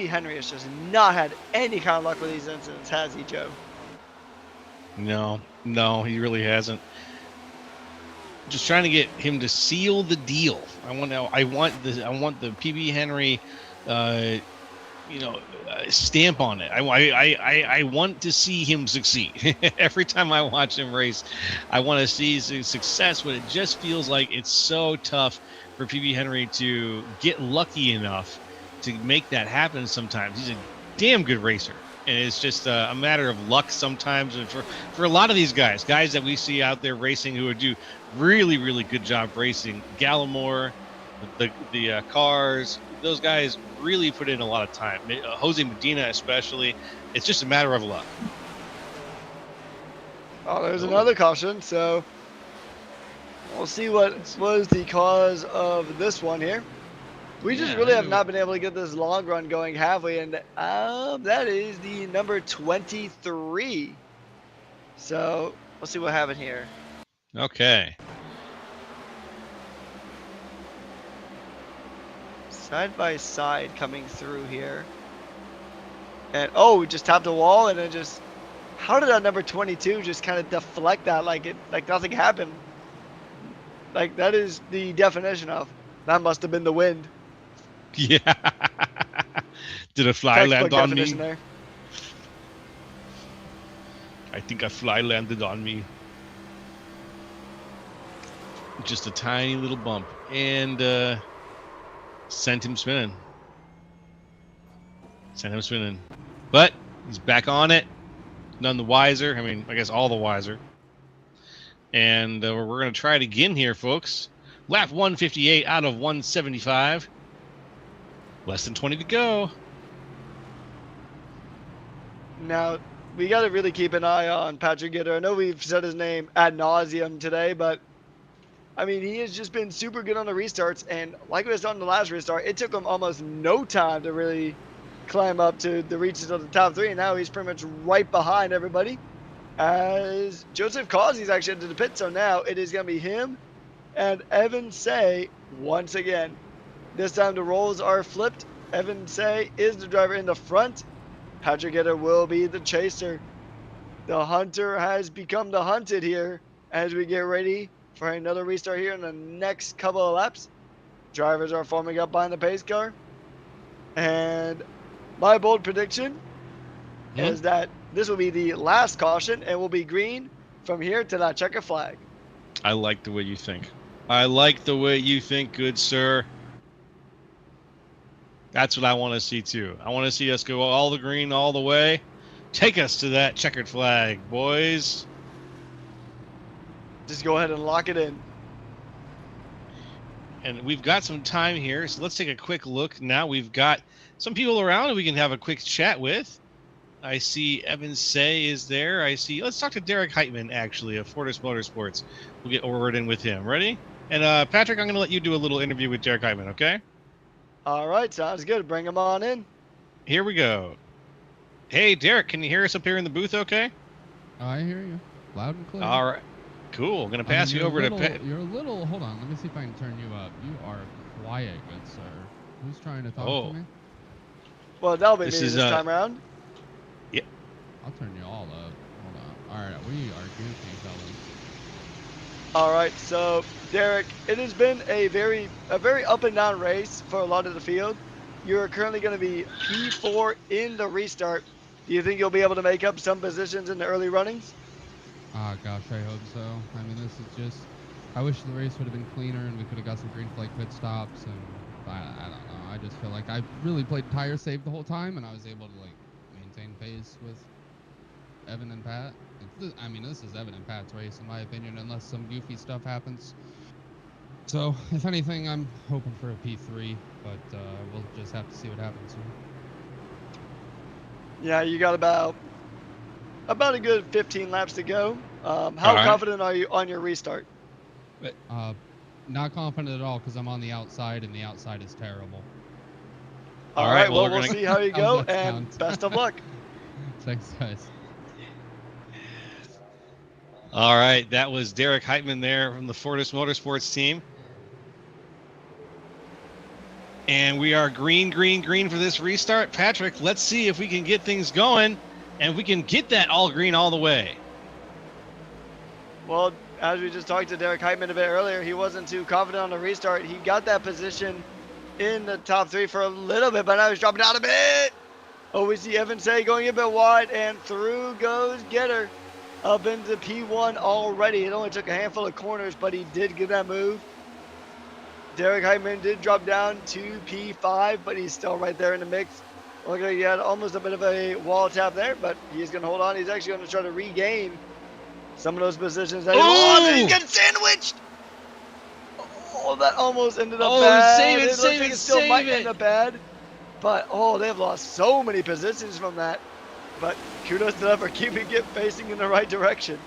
Henry has just not had any kind of luck with these incidents, has he, Joe? No, he really hasn't. Just trying to get him to seal the deal. I want the PB Henry, stamp on it. I want to see him succeed. Every time I watch him race, I want to see success. But it just feels like it's so tough for PB Henry to get lucky enough to make that happen. Sometimes he's a damn good racer. And it's just a matter of luck sometimes. And for a lot of these guys that we see out there racing who do really, really good job racing, Gallimore, the cars, those guys really put in a lot of time. Jose Medina especially. It's just a matter of luck. Oh, there's another caution. So we'll see what was the cause of this one here. We just really have not been able to get this long run going, have we? And that is the number 23. So we'll see what happened here. Okay. Side by side coming through here. And we just tapped a wall and then just, how did that number 22 just kind of deflect that like nothing happened? Like that is the definition of that must have been the wind. Yeah. Did a fly land on me? There. I think a fly landed on me. Just a tiny little bump. And sent him spinning. But he's back on it. None the wiser. I mean, I guess all the wiser. And we're going to try it again here, folks. Lap 158 out of 175. Less than 20 to go. Now, we got to really keep an eye on Patrick Gitter. I know we've said his name ad nauseum today, but I mean, he has just been super good on the restarts. And like we saw in the last restart, it took him almost no time to really climb up to the reaches of the top three. And now he's pretty much right behind everybody. As Joseph Causey's actually into the pit. So now it is going to be him and Evan Say once again. This time the roles are flipped. Evan Say is the driver in the front. Patrick Gitter will be the chaser. The hunter has become the hunted here as we get ready for another restart here in the next couple of laps. Drivers are forming up behind the pace car. And my bold prediction is that this will be the last caution and will be green from here to that checker flag. I like the way you think. I like the way you think, good sir. That's what I want to see, too. I want to see us go all the green all the way. Take us to that checkered flag, boys. Just go ahead and lock it in. And we've got some time here, so let's take a quick look. Now we've got some people around who we can have a quick chat with. I see Evan Say is there. Let's talk to Derek Heitman, actually, of Fortis Motorsports. We'll get a word in with him. Ready? And Patrick, I'm going to let you do a little interview with Derek Heitman, okay? All right, sounds good. Bring him on in. Here we go. Hey, Derek, can you hear us up here in the booth okay? I hear you. Loud and clear. All right. Cool. I'm going to pass you over to Pat. You're a little, hold on. Let me see if I can turn you up. You are quiet, good sir. Who's trying to talk to me? Well, that'll be me this time around. Yep. I'll turn you all up. Hold on. All right, we are goofy, fellas. All right, so Derek, it has been a very up and down race for a lot of the field. You're currently going to be P4 in the restart. Do you think you'll be able to make up some positions in the early runnings? Ah, gosh, I hope so. I mean, this is just, I wish the race would have been cleaner and we could have got some green flag pit stops. And I don't know. I just feel like I really played tire safe the whole time and I was able to like maintain pace with Evan and Pat. I mean, this is Evan and Pat's race in my opinion, unless some goofy stuff happens. So, if anything, I'm hoping for a P3, but we'll just have to see what happens here. Yeah, you got about a good 15 laps to go. How right. confident are you on your restart? Not confident at all because I'm on the outside, and the outside is terrible. All right, right, well, well, we're we'll gonna- see how you How's go, that and sound? best of luck. Thanks, guys. All right, that was Derek Heitman there from the Fortis Motorsports team. And we are green, green, green for this restart. Patrick, let's see if we can get things going and we can get that all green all the way. Well, as we just talked to Derek Heitman a bit earlier, he wasn't too confident on the restart. He got that position in the top 3 for a little bit, but now he's dropping down a bit. Oh, we see Evan Say going a bit wide, and through goes Getter up into P1 already. It only took a handful of corners, but he did get that move. Derek Heitman did drop down to P5, but he's still right there in the mix. Look like he had almost a bit of a wall tap there, but he's going to hold on. He's actually going to try to regain some of those positions that he lost, and he's getting sandwiched. Oh, that almost ended up bad. Save it, looks save like it, still save might it. end up bad. But, they've lost so many positions from that. But kudos to them for keeping it facing in the right direction.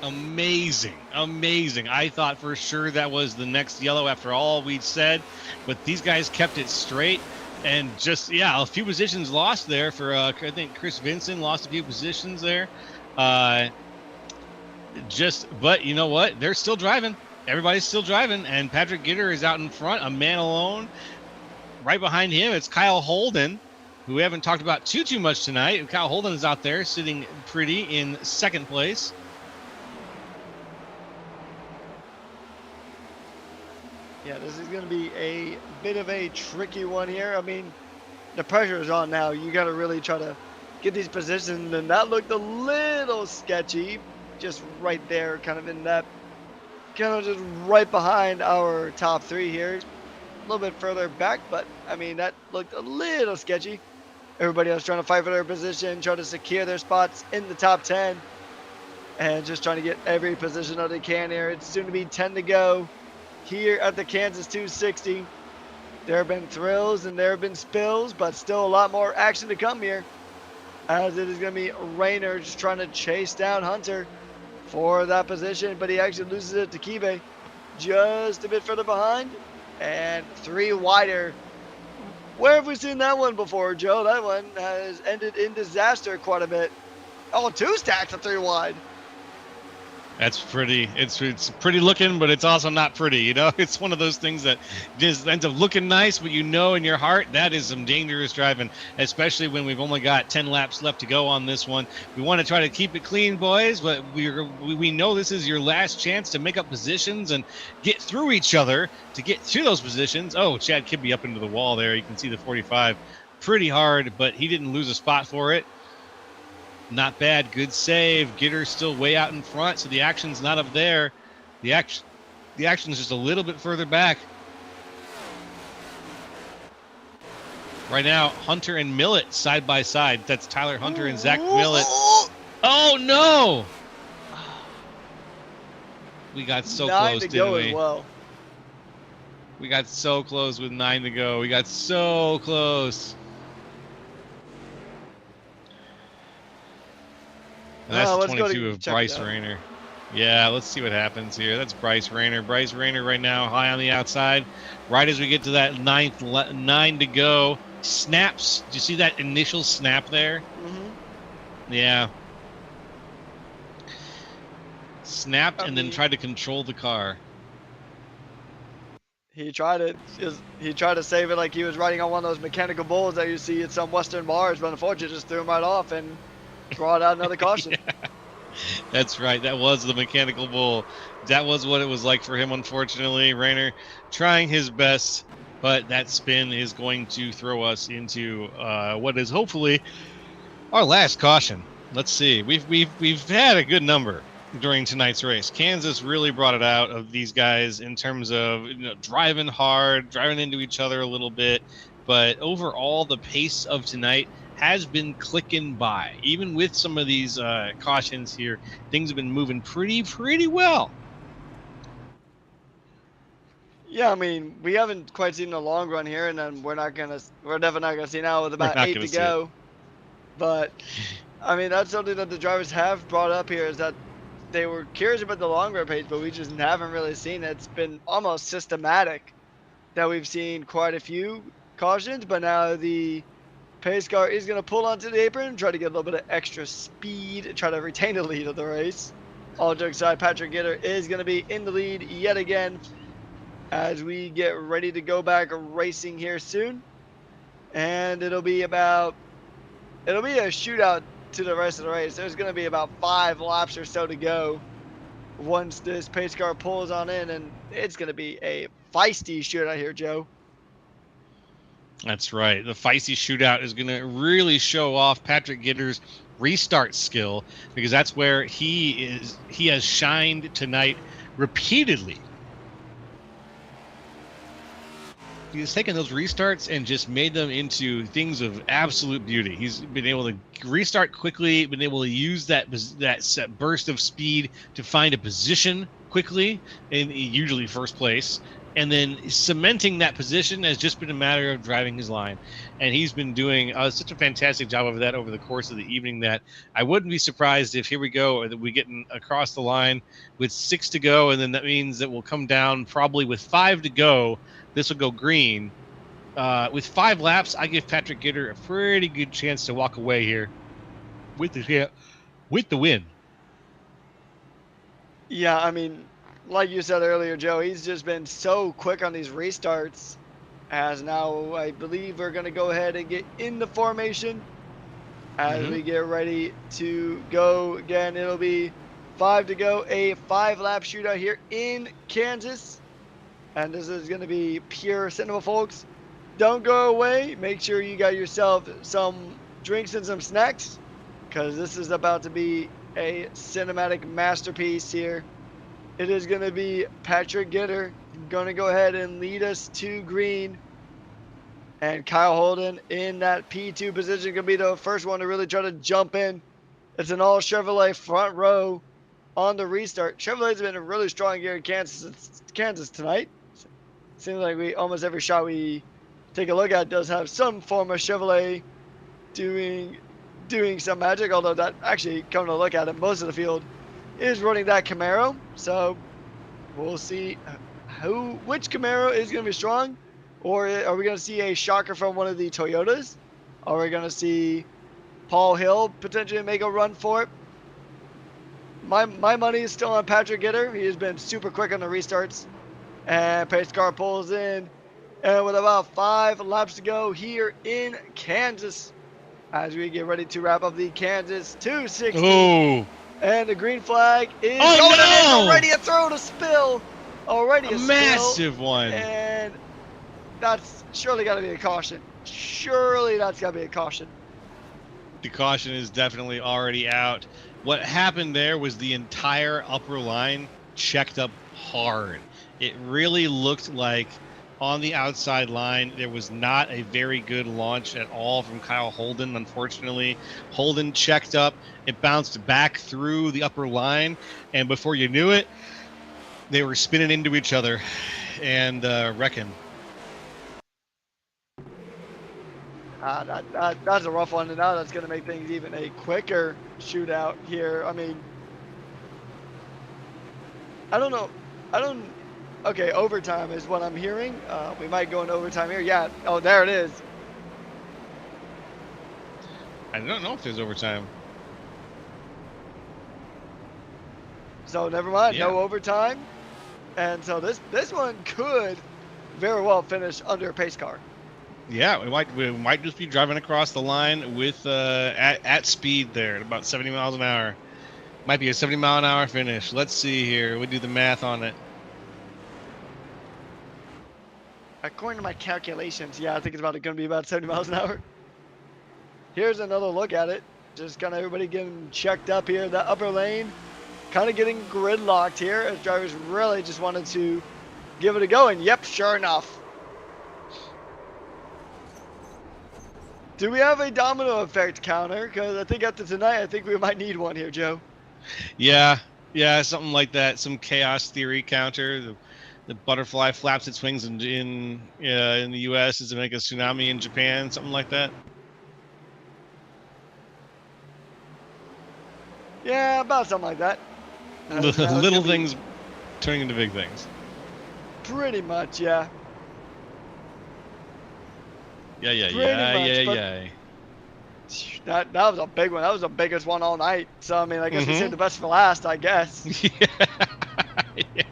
Amazing, amazing. I thought for sure that was the next yellow after all we'd said, but these guys kept it straight. And just, yeah, a few positions lost there for, I think Chris Vincent lost a few positions there. But you know what? They're still driving. Everybody's still driving, and Patrick Gitter is out in front, a man alone. Right behind him, it's Kyle Holden, who we haven't talked about too much tonight. Kyle Holden is out there sitting pretty in second place. Yeah, this is going to be a bit of a tricky one here. I mean, the pressure is on now. You got to really try to get these positions, and that looked a little sketchy, just right there, kind of in that, kind of just right behind our top 3 here. A little bit further back, but I mean, that looked a little sketchy. Everybody else trying to fight for their position, trying to secure their spots in the top 10, and just trying to get every position that they can here. It's soon to be 10 to go here at the Kansas 260. There have been thrills and there have been spills, but still a lot more action to come here, as it is going to be Rayner just trying to chase down Hunter for that position, but he actually loses it to Kibe just a bit further behind, and 3 wider. Where have we seen that one before, Joe? That one has ended in disaster quite a bit. Oh, 2 stacks of 3 wide. That's pretty. It's pretty looking, but it's also not pretty. You know, it's one of those things that just ends up looking nice, but you know in your heart that is some dangerous driving, especially when we've only got 10 laps left to go on this one. We want to try to keep it clean, boys, but we know this is your last chance to make up positions and get through each other to get through those positions. Oh, Chad Kibbe up into the wall there. You can see the 45 pretty hard, but he didn't lose a spot for it. Not bad. Good save. Gitter's still way out in front, so the action's not up there. The action's just a little bit further back. Right now, Hunter and Millett side by side. That's Tyler Hunter and Zach Millett. Oh, no! We got so 9 close, to didn't go we? as well. We got so close with 9 to go. We got so close. And that's the let's go to 22 of check it Bryce out. Rayner. Yeah, let's see what happens here. That's Bryce Rayner. Bryce Rayner right now high on the outside. Right as we get to that 9 to go. Snaps. Do you see that initial snap there? Mm-hmm. Yeah. Snapped and then mean- tried to control the car. He tried it. He tried to save it like he was riding on one of those mechanical bulls that you see at some Western bars, but unfortunately just threw him right off and brought out another caution. Yeah. That's right. That was the mechanical bull. That was what it was like for him, unfortunately. Rayner trying his best, but that spin is going to throw us into what is hopefully our last caution. Let's see. We've had a good number during tonight's race. Kansas really brought it out of these guys in terms of driving hard, driving into each other a little bit, but overall the pace of tonight has been clicking by. Even with some of these cautions here, things have been moving pretty well. Yeah, I mean, we haven't quite seen the long run here, and then we're definitely not gonna see now with about not 8 gonna to see it. go. But I mean, that's something that the drivers have brought up here is that they were curious about the long run pace, but we just haven't really seen it. It's been almost systematic that we've seen quite a few cautions, but now the pace car is going to pull onto the apron, try to get a little bit of extra speed, try to retain the lead of the race. All jokes aside, Patrick Gitter is going to be in the lead yet again as we get ready to go back racing here soon. And it'll be a shootout to the rest of the race. There's going to be about 5 laps or so to go once this pace car pulls on in, and it's going to be a feisty shootout here, Joe. That's right. The feisty shootout is going to really show off Patrick Gitter's restart skill, because that's where he has shined tonight repeatedly. He's taken those restarts and just made them into things of absolute beauty. He's been able to restart quickly, been able to use that burst of speed to find a position quickly, in usually first place, and then cementing that position has just been a matter of driving his line. And he's been doing such a fantastic job of that over the course of the evening that I wouldn't be surprised if here we go, or that we get across the line with 6 to go, and then that means that we'll come down probably with 5 to go. This will go green. With 5 laps, I give Patrick Gitter a pretty good chance to walk away here with the win. Yeah, I mean, like you said earlier, Joe, he's just been so quick on these restarts. As now, I believe we're going to go ahead and get in the formation as we get ready to go again. It'll be 5 to go, a 5-lap shootout here in Kansas. And this is going to be pure cinema, folks. Don't go away. Make sure you got yourself some drinks and some snacks, because this is about to be a cinematic masterpiece here. It is going to be Patrick Gitter going to go ahead and lead us to green. And Kyle Holden in that P2 position going to be the first one to really try to jump in. It's an all Chevrolet front row on the restart. Chevrolet's been really strong here in Kansas tonight. Seems like almost every shot we take a look at does have some form of Chevrolet doing some magic, although that actually, coming to look at it, most of the field is running that Camaro. So we'll see which Camaro is going to be strong, or are we going to see a shocker from one of the Toyotas? Are we going to see Paul Hill potentially make a run for it? My money is still on Patrick Gitter. He has been super quick on the restarts. And pace car pulls in, and with about 5 laps to go here in Kansas, as we get ready to wrap up the Kansas 260. Oh, and the green flag is already a throw to spill. Already a massive spill, one. and that's surely got to be a caution. Surely that's got to be a caution. The caution is definitely already out. What happened there was the entire upper line checked up hard. It really looked like on the outside line there was not a very good launch at all from Kyle Holden. Unfortunately, Holden checked up. It bounced back through the upper line, and before you knew it, they were spinning into each other and wrecking. That's a rough one, and now that's going to make things even a quicker shootout here. I mean, I don't know. Okay, overtime is what I'm hearing. We might go into overtime here. Yeah. Oh, there it is. I don't know if there's overtime. So never mind. Yeah. No overtime. And so this one could very well finish under a pace car. Yeah, we might just be driving across the line with at speed there at about 70 miles an hour. Might be a 70-mile-an-hour finish. Let's see here. We'll do the math on it. According to my calculations, yeah, I think it's going to be about 70 miles an hour. Here's another look at it. Just kind of everybody getting checked up here. The upper lane kind of getting gridlocked here as drivers really just wanted to give it a go. And yep, sure enough. Do we have a domino effect counter? Because I think after tonight, I think we might need one here, Joe. Yeah, something like that. Some chaos theory counter. The butterfly flaps its wings in the U.S. Does it make a tsunami in Japan? Something like that. Yeah, about something like that. Little things turning into big things. Pretty much, yeah. Yeah. That was a big one. That was the biggest one all night. So I mean, I guess we Mhm. saved the best for last, I guess. Yeah,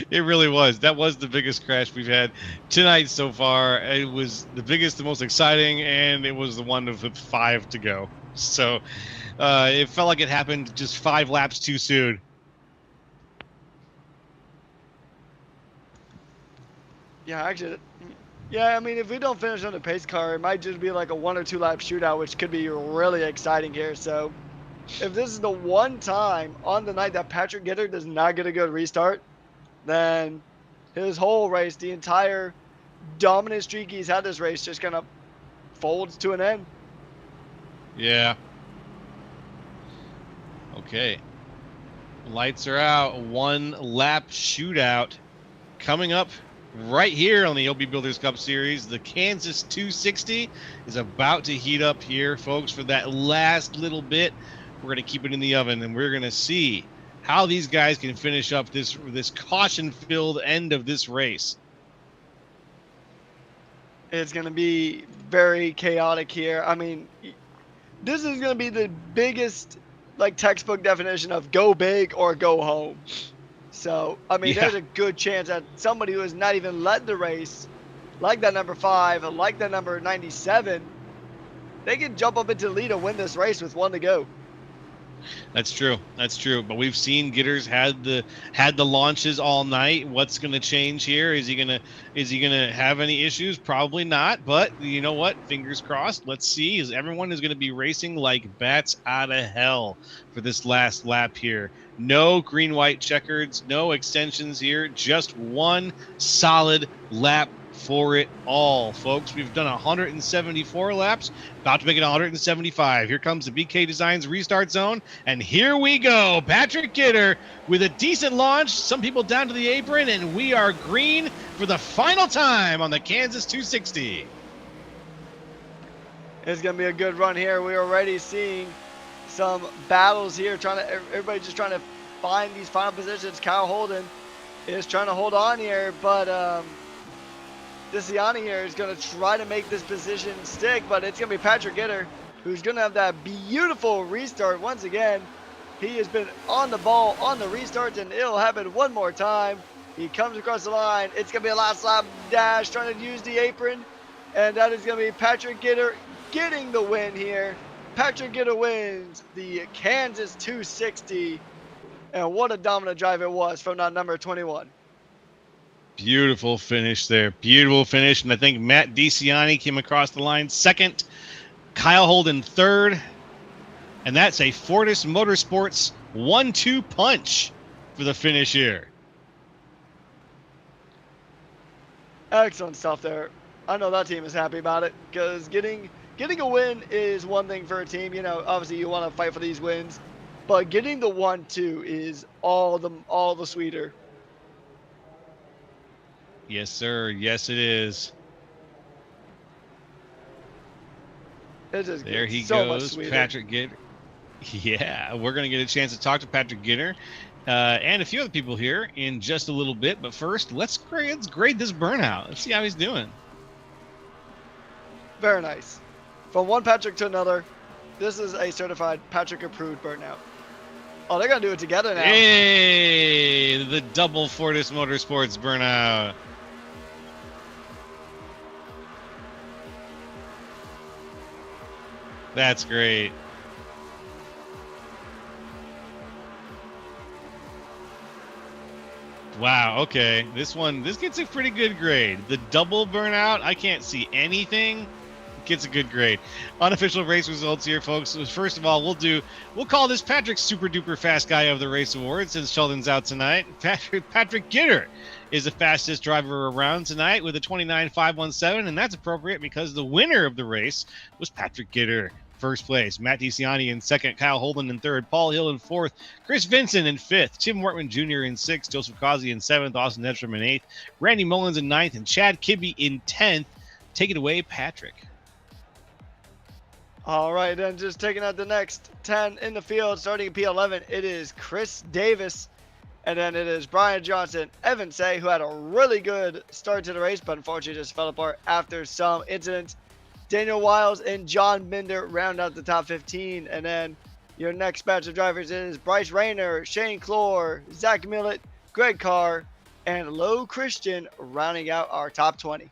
it really was. That was the biggest crash we've had tonight so far. It was the biggest, the most exciting, and it was the one with 5 to go. So it felt like it happened just 5 laps too soon. Yeah, actually, yeah. I mean, if we don't finish on the pace car, it might just be like a 1 or 2 lap shootout, which could be really exciting here. So, if this is the one time on the night that Patrick Gitter does not get a good restart, then his whole race, the entire dominant streak he's had this race, just kind of folds to an end. Yeah. Okay. Lights are out. 1 lap shootout coming up right here on the OB Builders Cup Series. The Kansas 260 is about to heat up here, folks, for that last little bit. We're going to keep it in the oven, and we're going to see how these guys can finish up this caution-filled end of this race. It's going to be very chaotic here. I mean, this is going to be the biggest, like, textbook definition of go big or go home. So, I mean, there's a good chance that somebody who has not even led the race, like that number 5, like that number 97, they can jump up into the lead and win this race with 1 to go. That's true. That's true. But we've seen Gitters had the launches all night. What's going to change here? Is he gonna have any issues? Probably not. But you know what? Fingers crossed. Let's see. Everyone is going to be racing like bats out of hell for this last lap here. No green-white checkers, no extensions here. Just 1 solid lap for it all, folks. We've done 174 laps, about to make it 175. Here comes the BK Designs restart zone, and here we go. Patrick Gitter with a decent launch, some people down to the apron, and we are green for the final time on the Kansas 260. It's going to be a good run here. We're already seeing some battles here, everybody just trying to find these final positions. Kyle Holden is trying to hold on here, but DeCiani here is going to try to make this position stick, but it's going to be Patrick Gitter who's going to have that beautiful restart once again. He has been on the ball on the restarts, and it'll happen one more time. He comes across the line. It's going to be a last lap dash, trying to use the apron, and that is going to be Patrick Gitter getting the win here. Patrick Gitter wins the Kansas 260, and what a dominant drive it was from that number 21. Beautiful finish there. Beautiful finish. And I think Matt DeCiani came across the line second. Kyle Holden third. And that's a Fortis Motorsports 1-2 punch for the finish here. Excellent stuff there. I know that team is happy about it, because getting a win is one thing for a team. You know, obviously you want to fight for these wins, but getting the 1-2 is all the sweeter. Yes, sir. Yes, it is. It just There he so much goes, sweeter. Patrick Gitter. Yeah, we're going to get a chance to talk to Patrick Gitter and a few other people here in just a little bit. But first, let's grade this burnout. Let's see how he's doing. Very nice. From one Patrick to another, this is a certified Patrick approved burnout. Oh, they're going to do it together now. Hey, the double Fortis Motorsports burnout. That's great. Wow, okay. This gets a pretty good grade. The double burnout, I can't see anything. Gets a good grade. Unofficial race results here, folks. First of all, we'll call this Patrick Super Duper Fast Guy of the Race Award, since Sheldon's out tonight. Patrick Gitter is the fastest driver around tonight with a 29.517, and that's appropriate because the winner of the race was Patrick Gitter first place. Matt DeCiani in second. Kyle Holden in third. Paul Hill in fourth. Chris Vincent in fifth. Tim Wortman Jr. in sixth. Joseph Causey in seventh. Austin Edstrom in eighth. Randy Mullins in ninth. And Chad Kibbe in 10th. Take it away, Patrick. All right, then just taking out the next 10 in the field, starting in P11, it is Chris Davis. And then it is Brian Johnson, Evan Say, who had a really good start to the race, but unfortunately just fell apart after some incidents. Daniel Wiles and John Minder round out the top 15. And then your next batch of drivers is Bryce Rayner, Shane Clore, Zach Millett, Greg Carr, and Lowe Christian rounding out our top 20.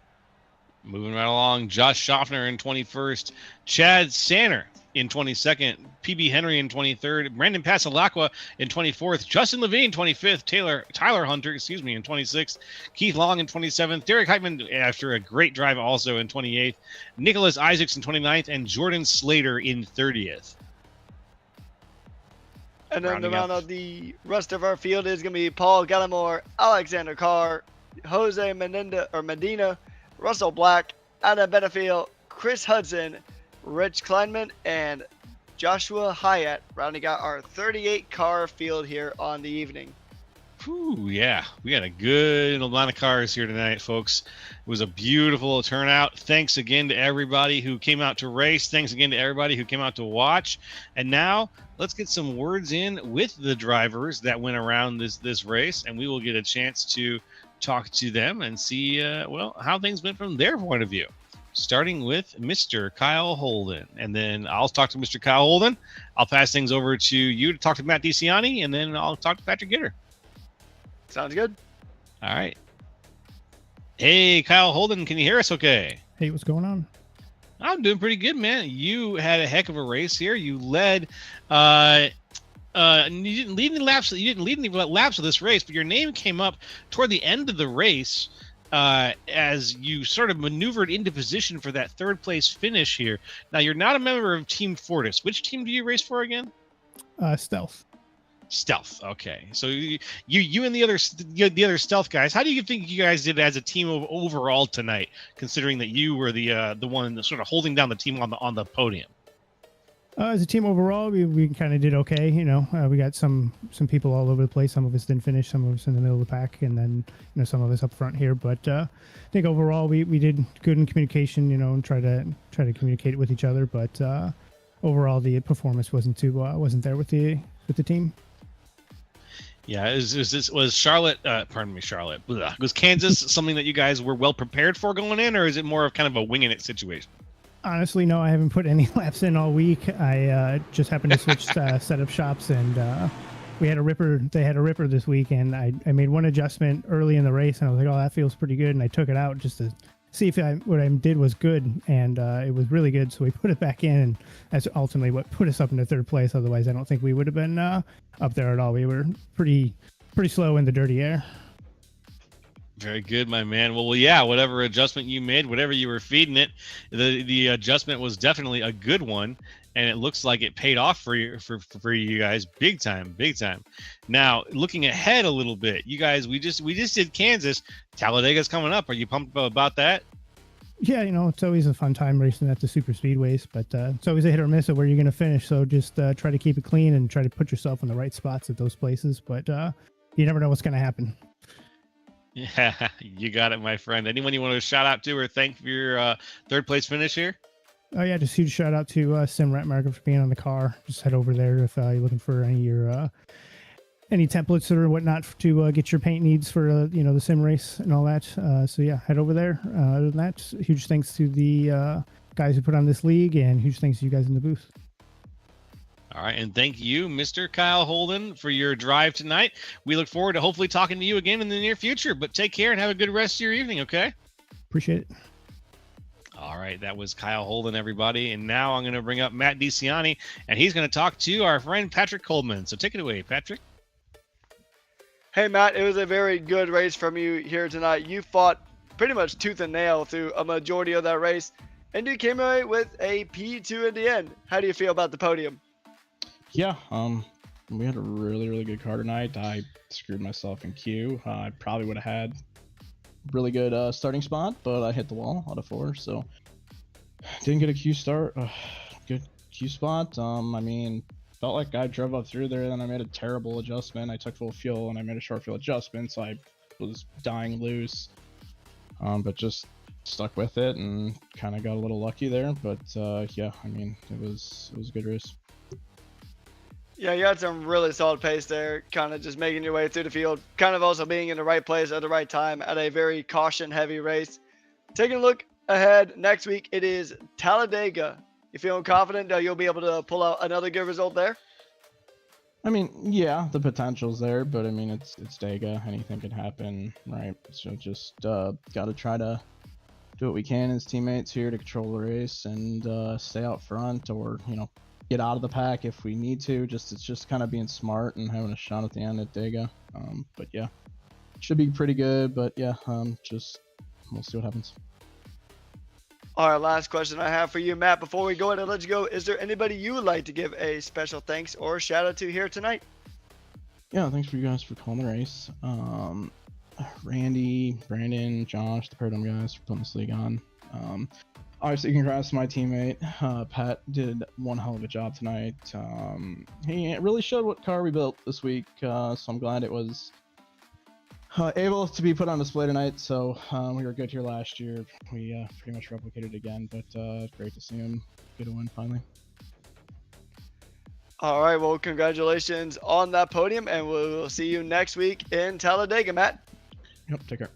Moving right along, Josh Schaffner in 21st, Chad Sanner in 22nd, PB Henry in 23rd, Brandon Pasalacqua in 24th, Justin Levine 25th, Tyler Hunter, in 26th, Keith Long in 27th, Derek Heitman after a great drive also in 28th, Nicholas Isaacs in 29th, and Jordan Slater in 30th. And then to round out the rest of our field is going to be Paul Gallimore, Alexander Carr, Jose Medina, Russell Black, Adam Benefield, Chris Hudson, Rich Kleinman, and Joshua Hyatt, rounding out our 38 car field here on the evening. Whew, yeah, we got a good amount of cars here tonight, folks. It was a beautiful turnout. Thanks again to everybody who came out to race. Thanks again to everybody who came out to watch. And now let's get some words in with the drivers that went around this race, and we will get a chance to talk to them and see, how things went from their point of view. Starting with Mr. Kyle Holden. And then I'll talk to Mr. Kyle Holden. I'll pass things over to you to talk to Matt DeCiani, and then I'll talk to Patrick Gitter. Sounds good. All right. Hey, Kyle Holden, can you hear us okay? Hey, what's going on? I'm doing pretty good, man. You had a heck of a race here. You led you didn't lead any laps of this race, but your name came up toward the end of the race as you sort of maneuvered into position for that third place finish here. Now, you're not a member of Team Fortis. Which team do you race for again? Stealth. Stealth. Okay. So you and the other Stealth guys, how do you think you guys did as a team overall tonight, considering that you were the one sort of holding down the team on the podium? As a team overall, we kind of did okay. We got some people all over the place. Some of us didn't finish. Some of us in the middle of the pack, and then some of us up front here. But I think overall we did good in communication. And try to communicate with each other. But overall, the performance wasn't there with the team. Yeah, was Charlotte? Charlotte. Was Kansas something that you guys were well prepared for going in, or is it more of kind of a winging it situation? Honestly, no, I haven't put any laps in all week. I just happened to switch setup shops, and we had a ripper. They had a ripper this week, and I made one adjustment early in the race, and I was like, oh, that feels pretty good. And I took it out just to see if what I did was good, and it was really good. So we put it back in, and that's ultimately what put us up into third place. Otherwise, I don't think we would have been up there at all. We were pretty slow in the dirty air. Very good, my man. Well, yeah, whatever adjustment you made, whatever you were feeding it, the adjustment was definitely a good one, and it looks like it paid off for you guys big time. Now, looking ahead a little bit, you guys, we just did Kansas. Talladega's coming up. Are you pumped about that? Yeah, it's always a fun time racing at the super speedways, but it's always a hit or miss of where you're going to finish. So just try to keep it clean and try to put yourself in the right spots at those places. But you never know what's going to happen. Yeah, you got it, my friend. Anyone you want to shout out to or thank for your third place finish here? Oh yeah, just huge shout out to Simrat Market for being on the car. Just head over there if you're looking for any templates or whatnot to get your paint needs for the sim race and all that. So yeah, head over there. Other than that, huge thanks to the guys who put on this league, and huge thanks to you guys in the booth. All right, and thank you, Mr. Kyle Holden, for your drive tonight. We look forward to hopefully talking to you again in the near future, but take care and have a good rest of your evening, okay? Appreciate it. All right, that was Kyle Holden, everybody, and now I'm going to bring up Matt DeCiani, and he's going to talk to our friend Patrick Coleman. So take it away, Patrick. Hey, Matt, it was a very good race from you here tonight. You fought pretty much tooth and nail through a majority of that race, and you came away with a P2 in the end. How do you feel about the podium? Yeah, we had a really, really good car tonight. I screwed myself in Q. I probably would have had a really good starting spot, but I hit the wall out of 4, so didn't get a Q start. Q spot. I mean, felt like I drove up through there, then I made a terrible adjustment. I took full fuel and I made a short fuel adjustment, so I was dying loose. But just stuck with it and kind of got a little lucky there. But yeah, I mean, it was a good race. Yeah, you had some really solid pace there, kind of just making your way through the field, kind of also being in the right place at the right time at a very caution-heavy race. Taking a look ahead, next week it is Talladega. You feeling confident that you'll be able to pull out another good result there? I mean, yeah, the potential's there, but I mean, it's Dega. Anything can happen, right? So just gotta try to do what we can as teammates here to control the race and stay out front, or get out of the pack if we need to. It's just kind of being smart and having a shot at the end at Dega. But yeah, should be pretty good. But yeah, just we'll see what happens. All right, last question I have for you, Matt. Before we go ahead and let you go, is there anybody you would like to give a special thanks or shout out to here tonight? Yeah, thanks for you guys for calling the race. Randy, Brandon, Josh, the Paradigm guys for putting this league on. Obviously, congrats to my teammate. Pat did one hell of a job tonight. He really showed what car we built this week, so I'm glad it was able to be put on display tonight. So we were good here last year. We pretty much replicated again, but great to see him get a win finally. All right, well, congratulations on that podium, and we'll see you next week in Talladega, Matt. Yep, take care.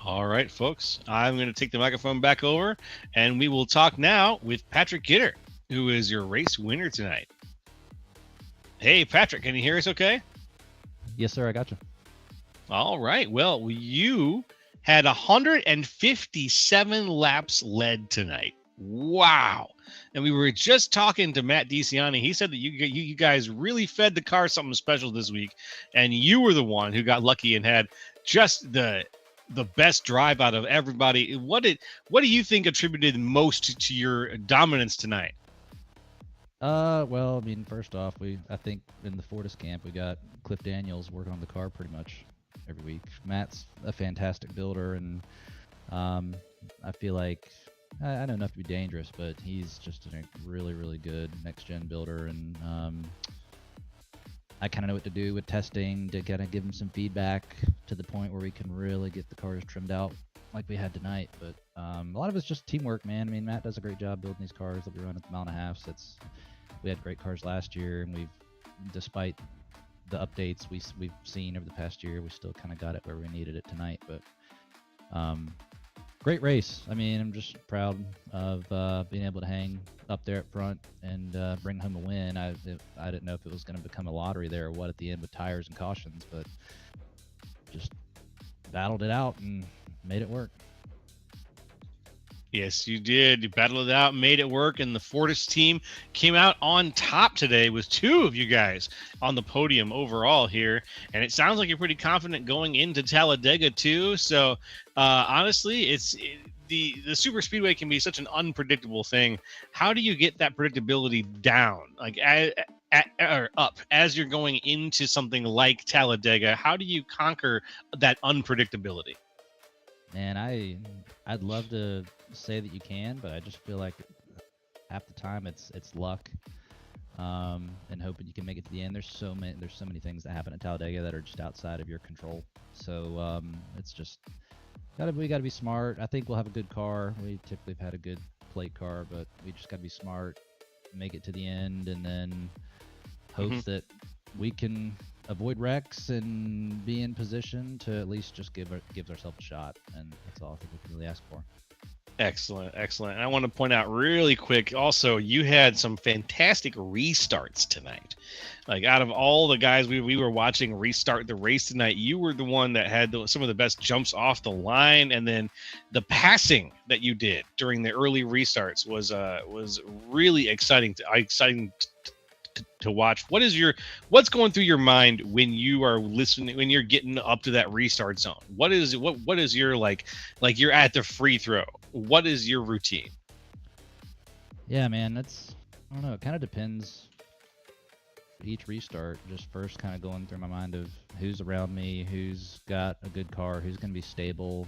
All right, folks, I'm going to take the microphone back over, and we will talk now with Patrick Gitter, who is your race winner tonight. Hey, Patrick, can you hear us okay? Yes, sir, I got you. All right, well, you had 157 laps led tonight. Wow. And we were just talking to Matt DeCiani. He said that you guys really fed the car something special this week, and you were the one who got lucky and had just the best drive out of everybody. What do you think attributed most to your dominance tonight? Well, I mean, first off, I think in the Fortis camp we got Cliff Daniels working on the car pretty much every week. Matt's a fantastic builder, and I feel like I know enough to be dangerous, but he's just a really, really good next-gen builder, and I kind of know what to do with testing to kind of give him some feedback to the point where we can really get the cars trimmed out like we had tonight. But a lot of it's just teamwork, man. I mean, Matt does a great job building these cars that we run at the mile and a half. We had great cars last year, and despite the updates we've seen over the past year, we still kind of got it where we needed it tonight. But great race. I mean, I'm just proud of being able to hang up there up front and bring home a win. I didn't know if it was going to become a lottery there or what at the end with tires and cautions, but just battled it out and made it work. Yes, you did. You battled it out, made it work, and the Fortis team came out on top today with two of you guys on the podium overall here. And it sounds like you're pretty confident going into Talladega too. So honestly, the super speedway can be such an unpredictable thing. How do you get that predictability down, like or up as you're going into something like Talladega? How do you conquer that unpredictability? Man, I'd love to say that you can, but I just feel like half the time it's luck, and hoping you can make it to the end. There's so many things that happen at Talladega that are just outside of your control. So it's just we gotta be smart. I think we'll have a good car. We typically have had a good plate car, but we just gotta be smart, make it to the end, and then hope that we can avoid wrecks and be in position to at least just give ourselves a shot. And that's all I think we can really ask for. Excellent. And I want to point out really quick also, you had some fantastic restarts tonight. Like, out of all the guys we were watching restart the race tonight, you were the one that had some of the best jumps off the line, and then the passing that you did during the early restarts was really exciting to watch. What's going through your mind when you are listening, when you're getting up to that restart zone? What is your like you're at the free throw? What is your routine? Yeah, man, I don't know. It kind of depends. Each restart, just first kind of going through my mind of who's around me, who's got a good car, who's going to be stable,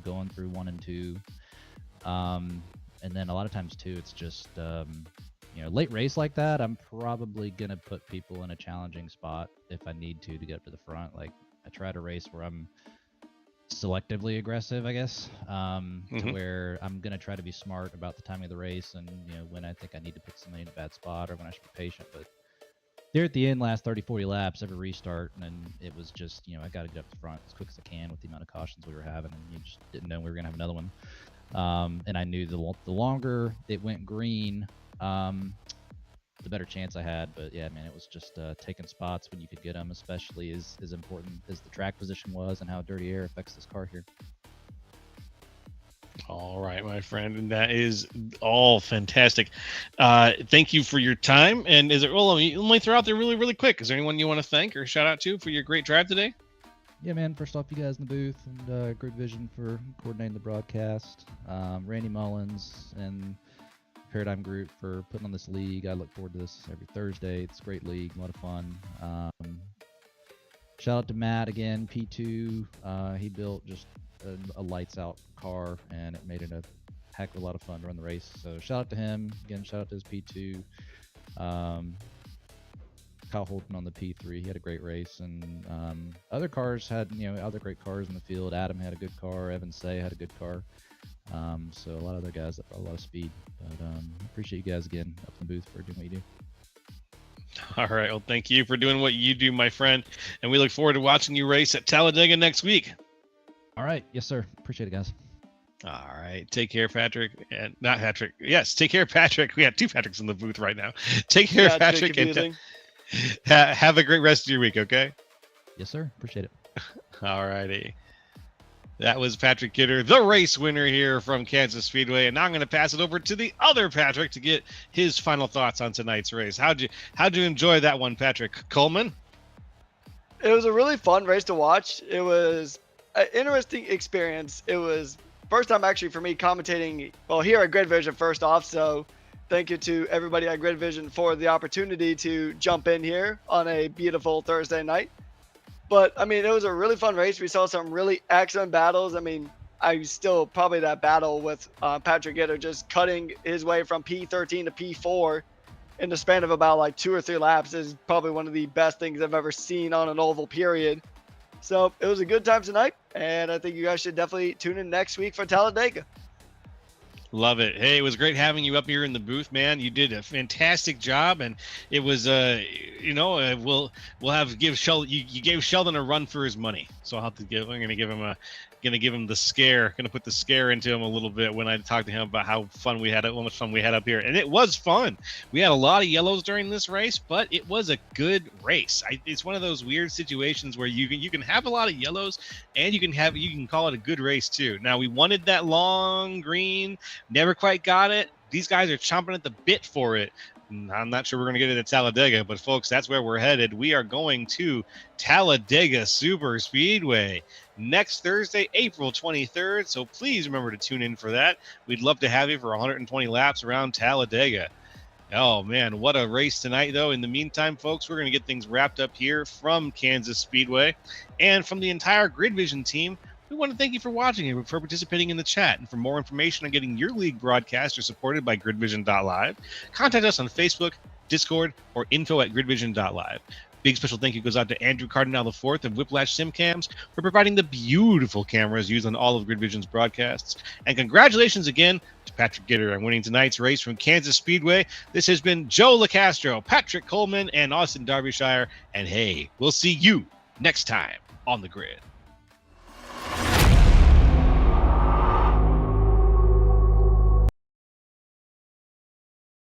going through 1 and 2. And then a lot of times too, it's just late race like that, I'm probably gonna put people in a challenging spot if I need to get up to the front. Like I try to race where I'm selectively aggressive, I guess, to where I'm gonna try to be smart about the timing of the race and when I think I need to put somebody in a bad spot or when I should be patient. But there at the end, last 30-40 laps, every restart, and it was just I got to get up the front as quick as I can with the amount of cautions we were having, and you just didn't know we were gonna have another one. And I knew the longer it went green, the better chance I had. But yeah, man, it was just taking spots when you could get them, especially as important as the track position was and how dirty air affects this car here. All right, my friend, and that is all fantastic. Thank you for your time. And let me throw out there really, really quick. Is there anyone you want to thank or shout out to for your great drive today? Yeah, man. First off, you guys in the booth and Grid Vision for coordinating the broadcast. Randy Mullins and Paradigm Group for putting on this league. I look forward to this every Thursday. It's a great league, a lot of fun. Shout out to Matt again, P2. He built just a lights out car, and it made it a heck of a lot of fun to run the race. So shout out to him again. Shout out to his P2. Kyle Holton on the P3. He had a great race, and other cars had other great cars in the field. Adam had a good car. Evan Say had a good car. So a lot of other guys that brought a lot of speed. But appreciate you guys again up in the booth for doing what you do. All right. Well, thank you for doing what you do, my friend. And we look forward to watching you race at Talladega next week. All right. Yes, sir. Appreciate it, guys. All right. Take care, Patrick. And not Patrick. Yes. Take care, Patrick. We have two Patricks in the booth right now. Take care, Patrick. And have a great rest of your week. Okay. Yes, sir. Appreciate it. All righty. That was Patrick Kidder, the race winner here from Kansas Speedway. And now I'm going to pass it over to the other Patrick to get his final thoughts on tonight's race. How'd you enjoy that one, Patrick? Coleman? It was a really fun race to watch. It was an interesting experience. It was first time actually for me commentating, well, here at Grid Vision first off. So thank you to everybody at Grid Vision for the opportunity to jump in here on a beautiful Thursday night. But, I mean, it was a really fun race. We saw some really excellent battles. I mean, I still probably that battle with Patrick Kidder just cutting his way from P13 to P4 in the span of about like 2 or 3 laps is probably one of the best things I've ever seen on an oval, period. So it was a good time tonight, and I think you guys should definitely tune in next week for Talladega. Love it. Hey, it was great having you up here in the booth, man. You did a fantastic job, and it was, we'll give Sheldon. You gave Sheldon a run for his money, so I'll have to give. I'm gonna give him the scare. Gonna put the scare into him a little bit when I talk to him about how much fun we had up here, and it was fun. We had a lot of yellows during this race, but it was a good race. It's one of those weird situations where you can have a lot of yellows, and you can call it a good race too. Now we wanted that long green. Never quite got it. These guys are chomping at the bit for it. I'm not sure we're going to get it at Talladega, but folks, that's where we're headed. We are going to Talladega Super Speedway next Thursday, April 23rd. So please remember to tune in for that. We'd love to have you for 120 laps around Talladega. Oh, man, what a race tonight, though. In the meantime, folks, we're going to get things wrapped up here from Kansas Speedway. And from the entire Grid Vision team, we want to thank you for watching and for participating in the chat. And for more information on getting your league broadcast or supported by gridvision.live, contact us on Facebook, Discord, or info@gridvision.live. Big special thank you goes out to Andrew Cardinal IV of Whiplash SimCams for providing the beautiful cameras used on all of Grid Vision's broadcasts. And congratulations again to Patrick Kidder on winning tonight's race from Kansas Speedway. This has been Joe LaCastro, Patrick Coleman, and Austin Derbyshire. And hey, we'll see you next time on the grid.